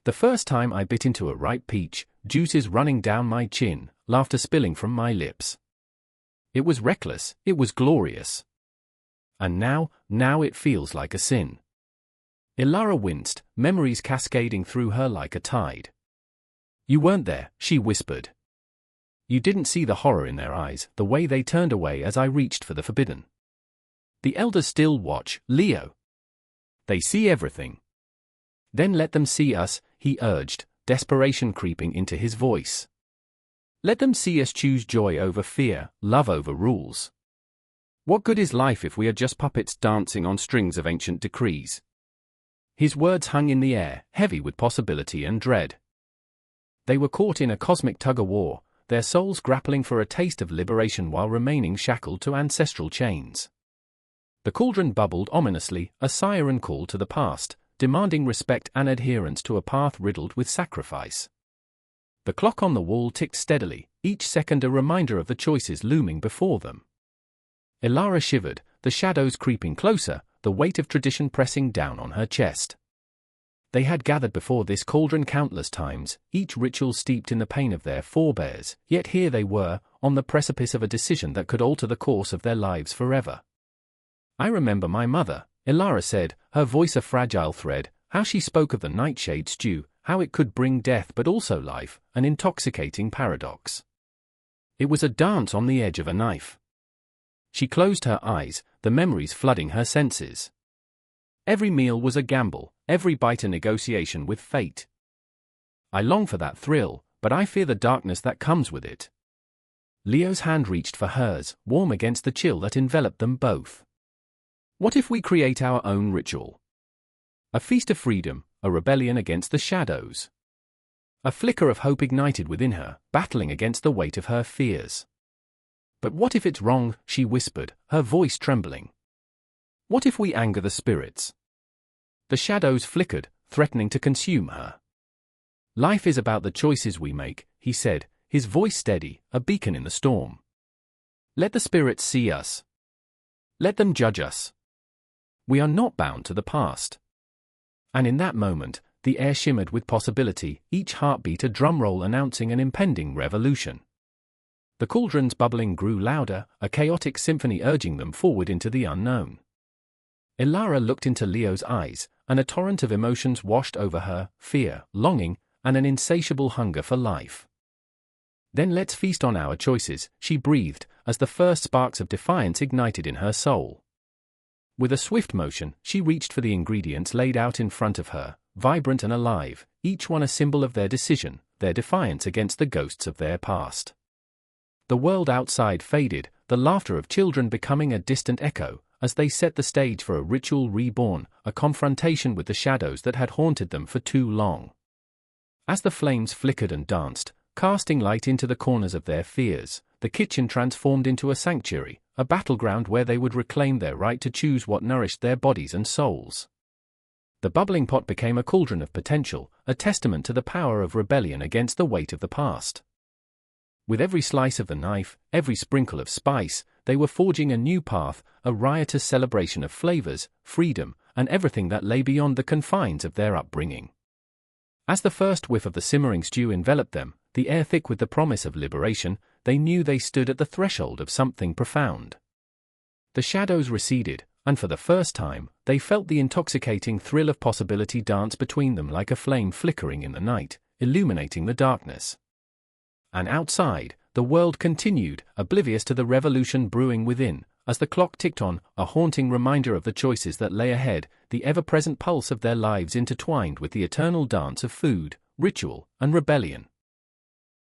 "The first time I bit into a ripe peach, juices running down my chin, laughter spilling from my lips. It was reckless, it was glorious. And now it feels like a sin." Ilara winced, memories cascading through her like a tide. "You weren't there," she whispered. "You didn't see the horror in their eyes, the way they turned away as I reached for the forbidden. The elders still watch, Leo. They see everything." "Then let them see us," he urged, desperation creeping into his voice. "Let them see us choose joy over fear, love over rules. What good is life if we are just puppets dancing on strings of ancient decrees?" His words hung in the air, heavy with possibility and dread. They were caught in a cosmic tug-of-war, their souls grappling for a taste of liberation while remaining shackled to ancestral chains. The cauldron bubbled ominously, a siren call to the past, demanding respect and adherence to a path riddled with sacrifice. The clock on the wall ticked steadily, each second a reminder of the choices looming before them. Elara shivered, the shadows creeping closer, the weight of tradition pressing down on her chest. They had gathered before this cauldron countless times, each ritual steeped in the pain of their forebears, yet here they were, on the precipice of a decision that could alter the course of their lives forever. "I remember my mother," Elara said, her voice a fragile thread, how she spoke of the nightshade stew, how it could bring death but also life, an intoxicating paradox. It was a dance on the edge of a knife. She closed her eyes, the memories flooding her senses. Every meal was a gamble, every bite a negotiation with fate. "I long for that thrill, but I fear the darkness that comes with it." Leo's hand reached for hers, warm against the chill that enveloped them both. "What if we create our own ritual? A feast of freedom, a rebellion against the shadows." A flicker of hope ignited within her, battling against the weight of her fears. "But what if it's wrong?" she whispered, her voice trembling. "What if we anger the spirits?" The shadows flickered, threatening to consume her. "Life is about the choices we make," he said, his voice steady, a beacon in the storm. "Let the spirits see us. Let them judge us. We are not bound to the past." And in that moment, the air shimmered with possibility, each heartbeat a drumroll announcing an impending revolution. The cauldron's bubbling grew louder, a chaotic symphony urging them forward into the unknown. Elara looked into Leo's eyes, and a torrent of emotions washed over her, fear, longing, and an insatiable hunger for life. "Then let's feast on our choices," she breathed, as the first sparks of defiance ignited in her soul. With a swift motion, she reached for the ingredients laid out in front of her, vibrant and alive, each one a symbol of their decision, their defiance against the ghosts of their past. The world outside faded, the laughter of children becoming a distant echo, as they set the stage for a ritual reborn, a confrontation with the shadows that had haunted them for too long. As the flames flickered and danced, casting light into the corners of their fears, the kitchen transformed into a sanctuary, a battleground where they would reclaim their right to choose what nourished their bodies and souls. The bubbling pot became a cauldron of potential, a testament to the power of rebellion against the weight of the past. With every slice of the knife, every sprinkle of spice, they were forging a new path, a riotous celebration of flavors, freedom, and everything that lay beyond the confines of their upbringing. As the first whiff of the simmering stew enveloped them, the air thick with the promise of liberation, they knew they stood at the threshold of something profound. The shadows receded, and for the first time, they felt the intoxicating thrill of possibility dance between them like a flame flickering in the night, illuminating the darkness. And outside, the world continued, oblivious to the revolution brewing within, as the clock ticked on, a haunting reminder of the choices that lay ahead, the ever-present pulse of their lives intertwined with the eternal dance of food, ritual, and rebellion.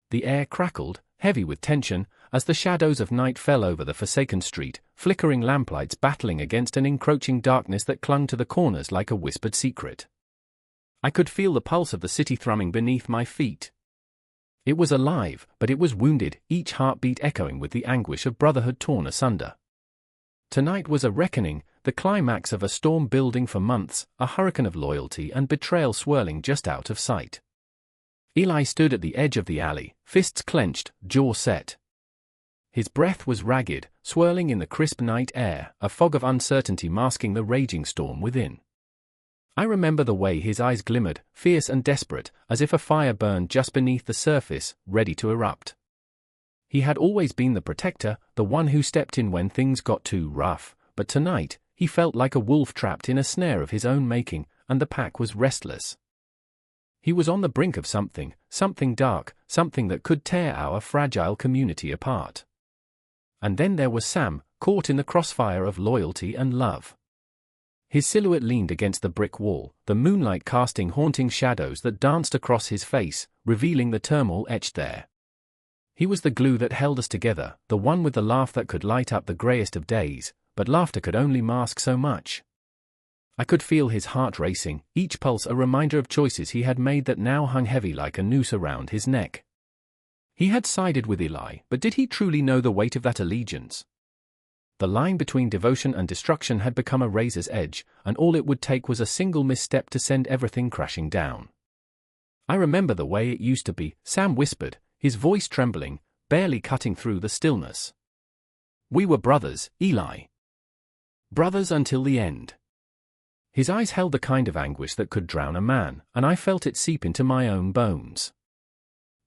The air crackled, heavy with tension, as the shadows of night fell over the forsaken street, flickering lamplights battling against an encroaching darkness that clung to the corners like a whispered secret. I could feel the pulse of the city thrumming beneath my feet. It was alive, but it was wounded, each heartbeat echoing with the anguish of brotherhood torn asunder. Tonight was a reckoning, the climax of a storm building for months, a hurricane of loyalty and betrayal swirling just out of sight. Eli stood at the edge of the alley, fists clenched, jaw set. His breath was ragged, swirling in the crisp night air, a fog of uncertainty masking the raging storm within. I remember the way his eyes glimmered, fierce and desperate, as if a fire burned just beneath the surface, ready to erupt. He had always been the protector, the one who stepped in when things got too rough, but tonight, he felt like a wolf trapped in a snare of his own making, and the pack was restless. He was on the brink of something dark, something that could tear our fragile community apart. And then there was Sam, caught in the crossfire of loyalty and love. His silhouette leaned against the brick wall, the moonlight casting haunting shadows that danced across his face, revealing the turmoil etched there. He was the glue that held us together, the one with the laugh that could light up the greyest of days, but laughter could only mask so much. I could feel his heart racing, each pulse a reminder of choices he had made that now hung heavy like a noose around his neck. He had sided with Eli, but did he truly know the weight of that allegiance? The line between devotion and destruction had become a razor's edge, and all it would take was a single misstep to send everything crashing down. "I remember the way it used to be," Sam whispered, his voice trembling, barely cutting through the stillness. "We were brothers, Eli. Brothers until the end." His eyes held the kind of anguish that could drown a man, and I felt it seep into my own bones.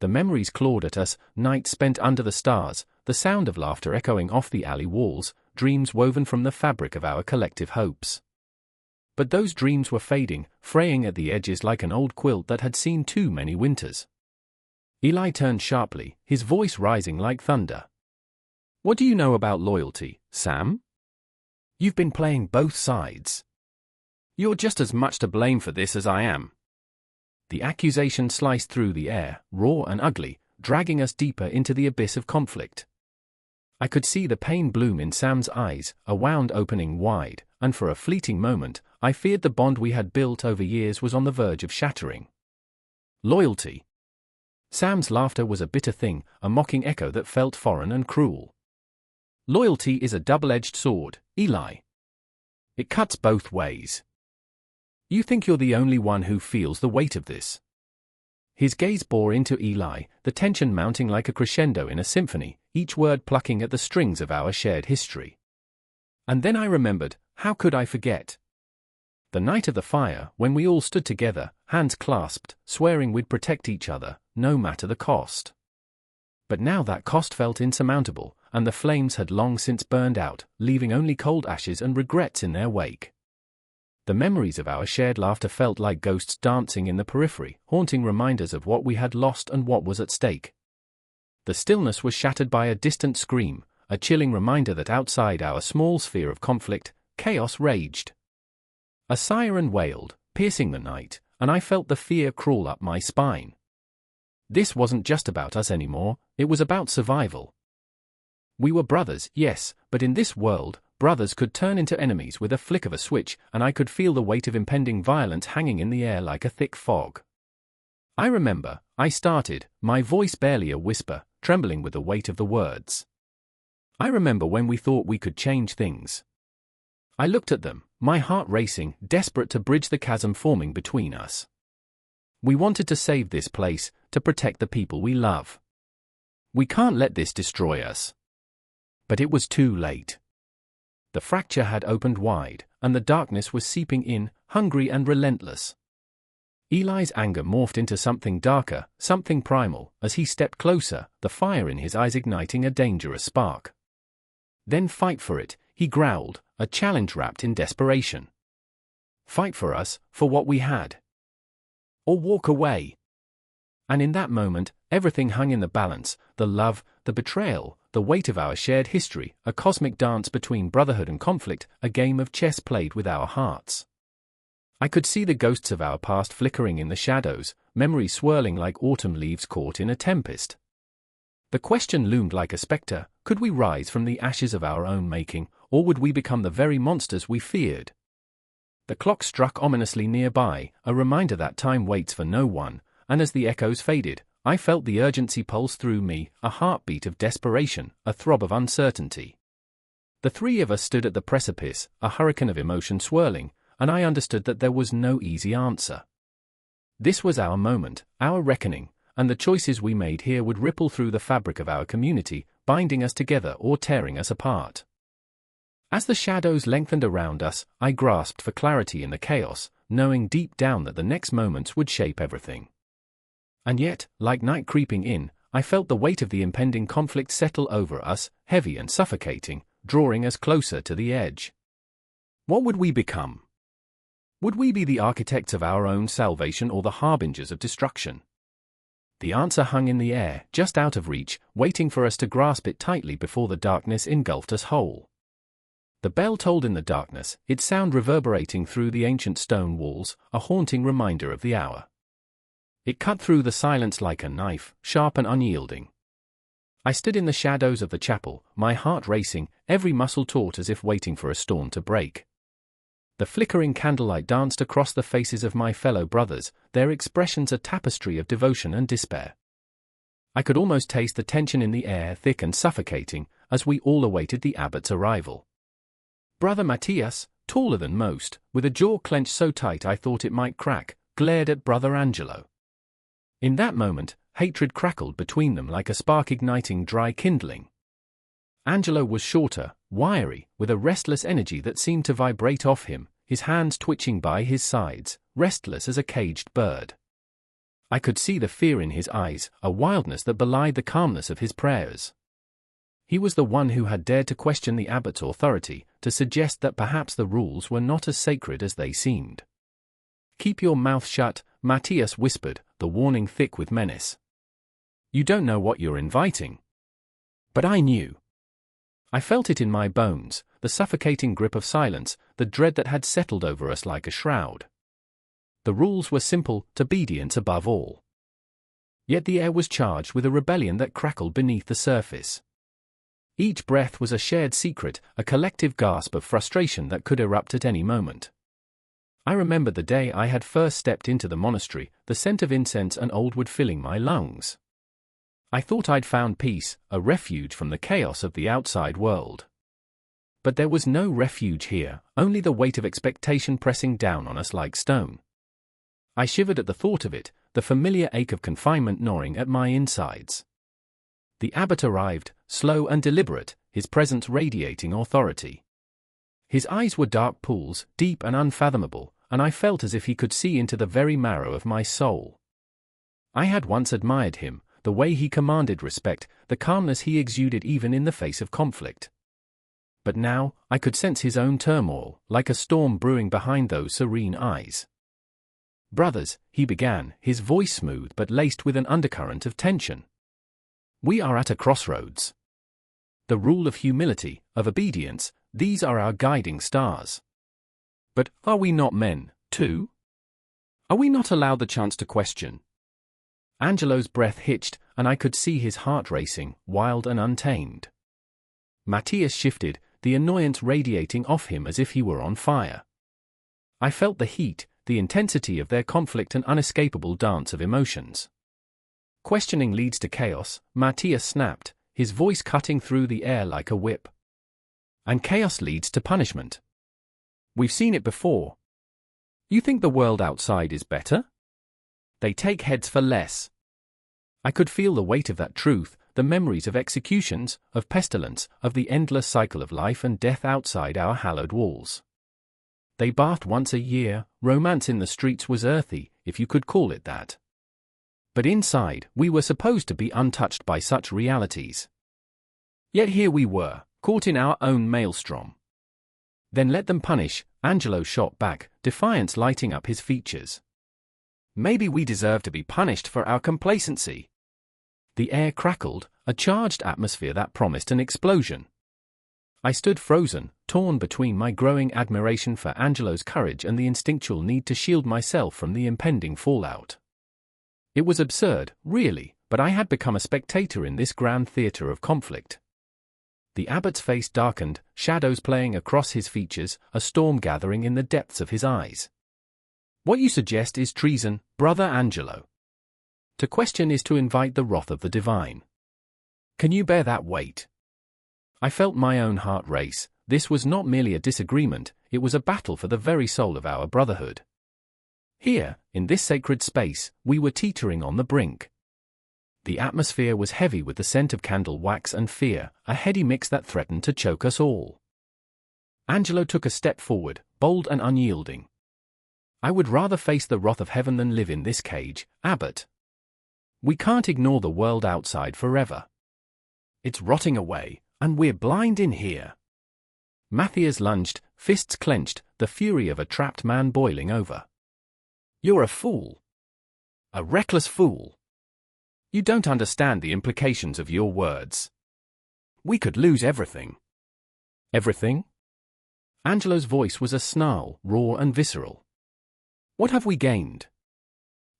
The memories clawed at us, nights spent under the stars, the sound of laughter echoing off the alley walls, dreams woven from the fabric of our collective hopes. But those dreams were fading, fraying at the edges like an old quilt that had seen too many winters. Eli turned sharply, his voice rising like thunder. "What do you know about loyalty, Sam? You've been playing both sides. You're just as much to blame for this as I am." The accusation sliced through the air, raw and ugly, dragging us deeper into the abyss of conflict. I could see the pain bloom in Sam's eyes, a wound opening wide, and for a fleeting moment, I feared the bond we had built over years was on the verge of shattering. Loyalty. Sam's laughter was a bitter thing, a mocking echo that felt foreign and cruel. Loyalty is a double-edged sword, Eli. It cuts both ways. You think you're the only one who feels the weight of this. His gaze bore into Eli, the tension mounting like a crescendo in a symphony, each word plucking at the strings of our shared history. And then I remembered, how could I forget? The night of the fire, when we all stood together, hands clasped, swearing we'd protect each other, no matter the cost. But now that cost felt insurmountable, and the flames had long since burned out, leaving only cold ashes and regrets in their wake. The memories of our shared laughter felt like ghosts dancing in the periphery, haunting reminders of what we had lost and what was at stake. The stillness was shattered by a distant scream, a chilling reminder that outside our small sphere of conflict, chaos raged. A siren wailed, piercing the night, and I felt the fear crawl up my spine. This wasn't just about us anymore, it was about survival. We were brothers, yes, but in this world, brothers could turn into enemies with a flick of a switch, and I could feel the weight of impending violence hanging in the air like a thick fog. I remember, I started, my voice barely a whisper, trembling with the weight of the words. I remember when we thought we could change things. I looked at them, my heart racing, desperate to bridge the chasm forming between us. We wanted to save this place, to protect the people we love. We can't let this destroy us. But it was too late. The fracture had opened wide, and the darkness was seeping in, hungry and relentless. Eli's anger morphed into something darker, something primal, as he stepped closer, the fire in his eyes igniting a dangerous spark. "Then fight for it," he growled, a challenge wrapped in desperation. "Fight for us, for what we had. Or walk away." And in that moment, everything hung in the balance, the love, the betrayal, the weight of our shared history, a cosmic dance between brotherhood and conflict, a game of chess played with our hearts. I could see the ghosts of our past flickering in the shadows, memories swirling like autumn leaves caught in a tempest. The question loomed like a specter, could we rise from the ashes of our own making, or would we become the very monsters we feared? The clock struck ominously nearby, a reminder that time waits for no one, and as the echoes faded, I felt the urgency pulse through me, a heartbeat of desperation, a throb of uncertainty. The three of us stood at the precipice, a hurricane of emotion swirling, and I understood that there was no easy answer. This was our moment, our reckoning, and the choices we made here would ripple through the fabric of our community, binding us together or tearing us apart. As the shadows lengthened around us, I grasped for clarity in the chaos, knowing deep down that the next moments would shape everything. And yet, like night creeping in, I felt the weight of the impending conflict settle over us, heavy and suffocating, drawing us closer to the edge. What would we become? Would we be the architects of our own salvation or the harbingers of destruction? The answer hung in the air, just out of reach, waiting for us to grasp it tightly before the darkness engulfed us whole. The bell tolled in the darkness, its sound reverberating through the ancient stone walls, a haunting reminder of the hour. It cut through the silence like a knife, sharp and unyielding. I stood in the shadows of the chapel, my heart racing, every muscle taut as if waiting for a storm to break. The flickering candlelight danced across the faces of my fellow brothers, their expressions a tapestry of devotion and despair. I could almost taste the tension in the air, thick and suffocating, as we all awaited the abbot's arrival. Brother Matthias, taller than most, with a jaw clenched so tight I thought it might crack, glared at Brother Angelo. In that moment, hatred crackled between them like a spark igniting dry kindling. Angelo was shorter, wiry, with a restless energy that seemed to vibrate off him, his hands twitching by his sides, restless as a caged bird. I could see the fear in his eyes, a wildness that belied the calmness of his prayers. He was the one who had dared to question the abbot's authority, to suggest that perhaps the rules were not as sacred as they seemed. "Keep your mouth shut," Matthias whispered, the warning thick with menace. "You don't know what you're inviting." But I knew. I felt it in my bones, the suffocating grip of silence, the dread that had settled over us like a shroud. The rules were simple, obedience above all. Yet the air was charged with a rebellion that crackled beneath the surface. Each breath was a shared secret, a collective gasp of frustration that could erupt at any moment. I remembered the day I had first stepped into the monastery, the scent of incense and old wood filling my lungs. I thought I'd found peace, a refuge from the chaos of the outside world. But there was no refuge here, only the weight of expectation pressing down on us like stone. I shivered at the thought of it, the familiar ache of confinement gnawing at my insides. The abbot arrived, slow and deliberate, his presence radiating authority. His eyes were dark pools, deep and unfathomable, and I felt as if he could see into the very marrow of my soul. I had once admired him, the way he commanded respect, the calmness he exuded even in the face of conflict. But now, I could sense his own turmoil, like a storm brewing behind those serene eyes. "Brothers," he began, his voice smooth but laced with an undercurrent of tension. "We are at a crossroads. The rule of humility, of obedience, these are our guiding stars. But are we not men, too? Are we not allowed the chance to question?" Angelo's breath hitched, and I could see his heart racing, wild and untamed. Matthias shifted, the annoyance radiating off him as if he were on fire. I felt the heat, the intensity of their conflict, an unescapable dance of emotions. "Questioning leads to chaos," Matthias snapped, his voice cutting through the air like a whip. "And chaos leads to punishment. We've seen it before. You think the world outside is better? They take heads for less." I could feel the weight of that truth, the memories of executions, of pestilence, of the endless cycle of life and death outside our hallowed walls. They bathed once a year, romance in the streets was earthy, if you could call it that. But inside, we were supposed to be untouched by such realities. Yet here we were, caught in our own maelstrom. "Then let them punish," Angelo shot back, defiance lighting up his features. "Maybe we deserve to be punished for our complacency." The air crackled, a charged atmosphere that promised an explosion. I stood frozen, torn between my growing admiration for Angelo's courage and the instinctual need to shield myself from the impending fallout. It was absurd, really, but I had become a spectator in this grand theater of conflict. The abbot's face darkened, shadows playing across his features, a storm gathering in the depths of his eyes. "What you suggest is treason, Brother Angelo. To question is to invite the wrath of the divine. Can you bear that weight?" I felt my own heart race. This was not merely a disagreement, it was a battle for the very soul of our brotherhood. Here, in this sacred space, we were teetering on the brink. The atmosphere was heavy with the scent of candle wax and fear, a heady mix that threatened to choke us all. Angelo took a step forward, bold and unyielding. "I would rather face the wrath of heaven than live in this cage, Abbot. We can't ignore the world outside forever. It's rotting away, and we're blind in here." Matthias lunged, fists clenched, the fury of a trapped man boiling over. "You're a fool. A reckless fool. You don't understand the implications of your words. We could lose everything." "Everything?" Angelo's voice was a snarl, raw and visceral. "What have we gained?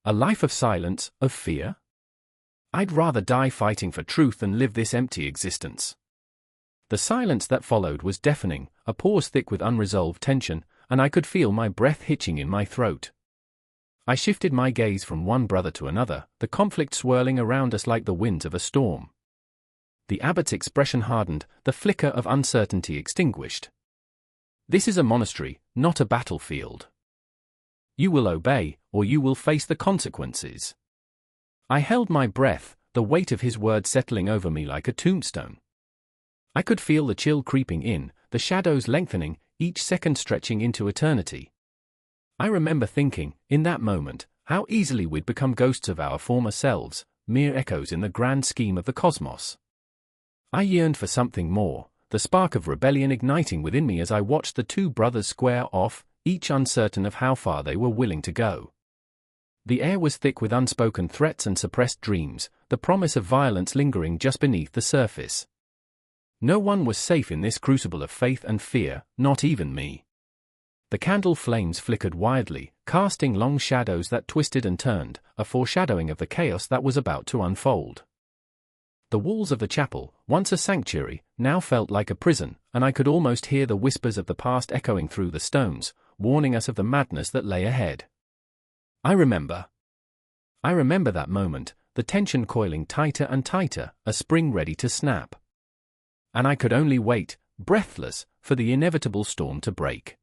A life of silence, of fear? I'd rather die fighting for truth than live this empty existence." The silence that followed was deafening, a pause thick with unresolved tension, and I could feel my breath hitching in my throat. I shifted my gaze from one brother to another, the conflict swirling around us like the winds of a storm. The abbot's expression hardened, the flicker of uncertainty extinguished. This is a monastery, not a battlefield. You will obey, or you will face the consequences. I held my breath, the weight of his words settling over me like a tombstone. I could feel the chill creeping in, the shadows lengthening, each second stretching into eternity. I remember thinking, in that moment, how easily we'd become ghosts of our former selves, mere echoes in the grand scheme of the cosmos. I yearned for something more, the spark of rebellion igniting within me as I watched the two brothers square off, each uncertain of how far they were willing to go. The air was thick with unspoken threats and suppressed dreams, the promise of violence lingering just beneath the surface. No one was safe in this crucible of faith and fear, not even me. The candle flames flickered wildly, casting long shadows that twisted and turned, a foreshadowing of the chaos that was about to unfold. The walls of the chapel, once a sanctuary, now felt like a prison, and I could almost hear the whispers of the past echoing through the stones, warning us of the madness that lay ahead. I remember that moment, the tension coiling tighter and tighter, a spring ready to snap. And I could only wait, breathless, for the inevitable storm to break.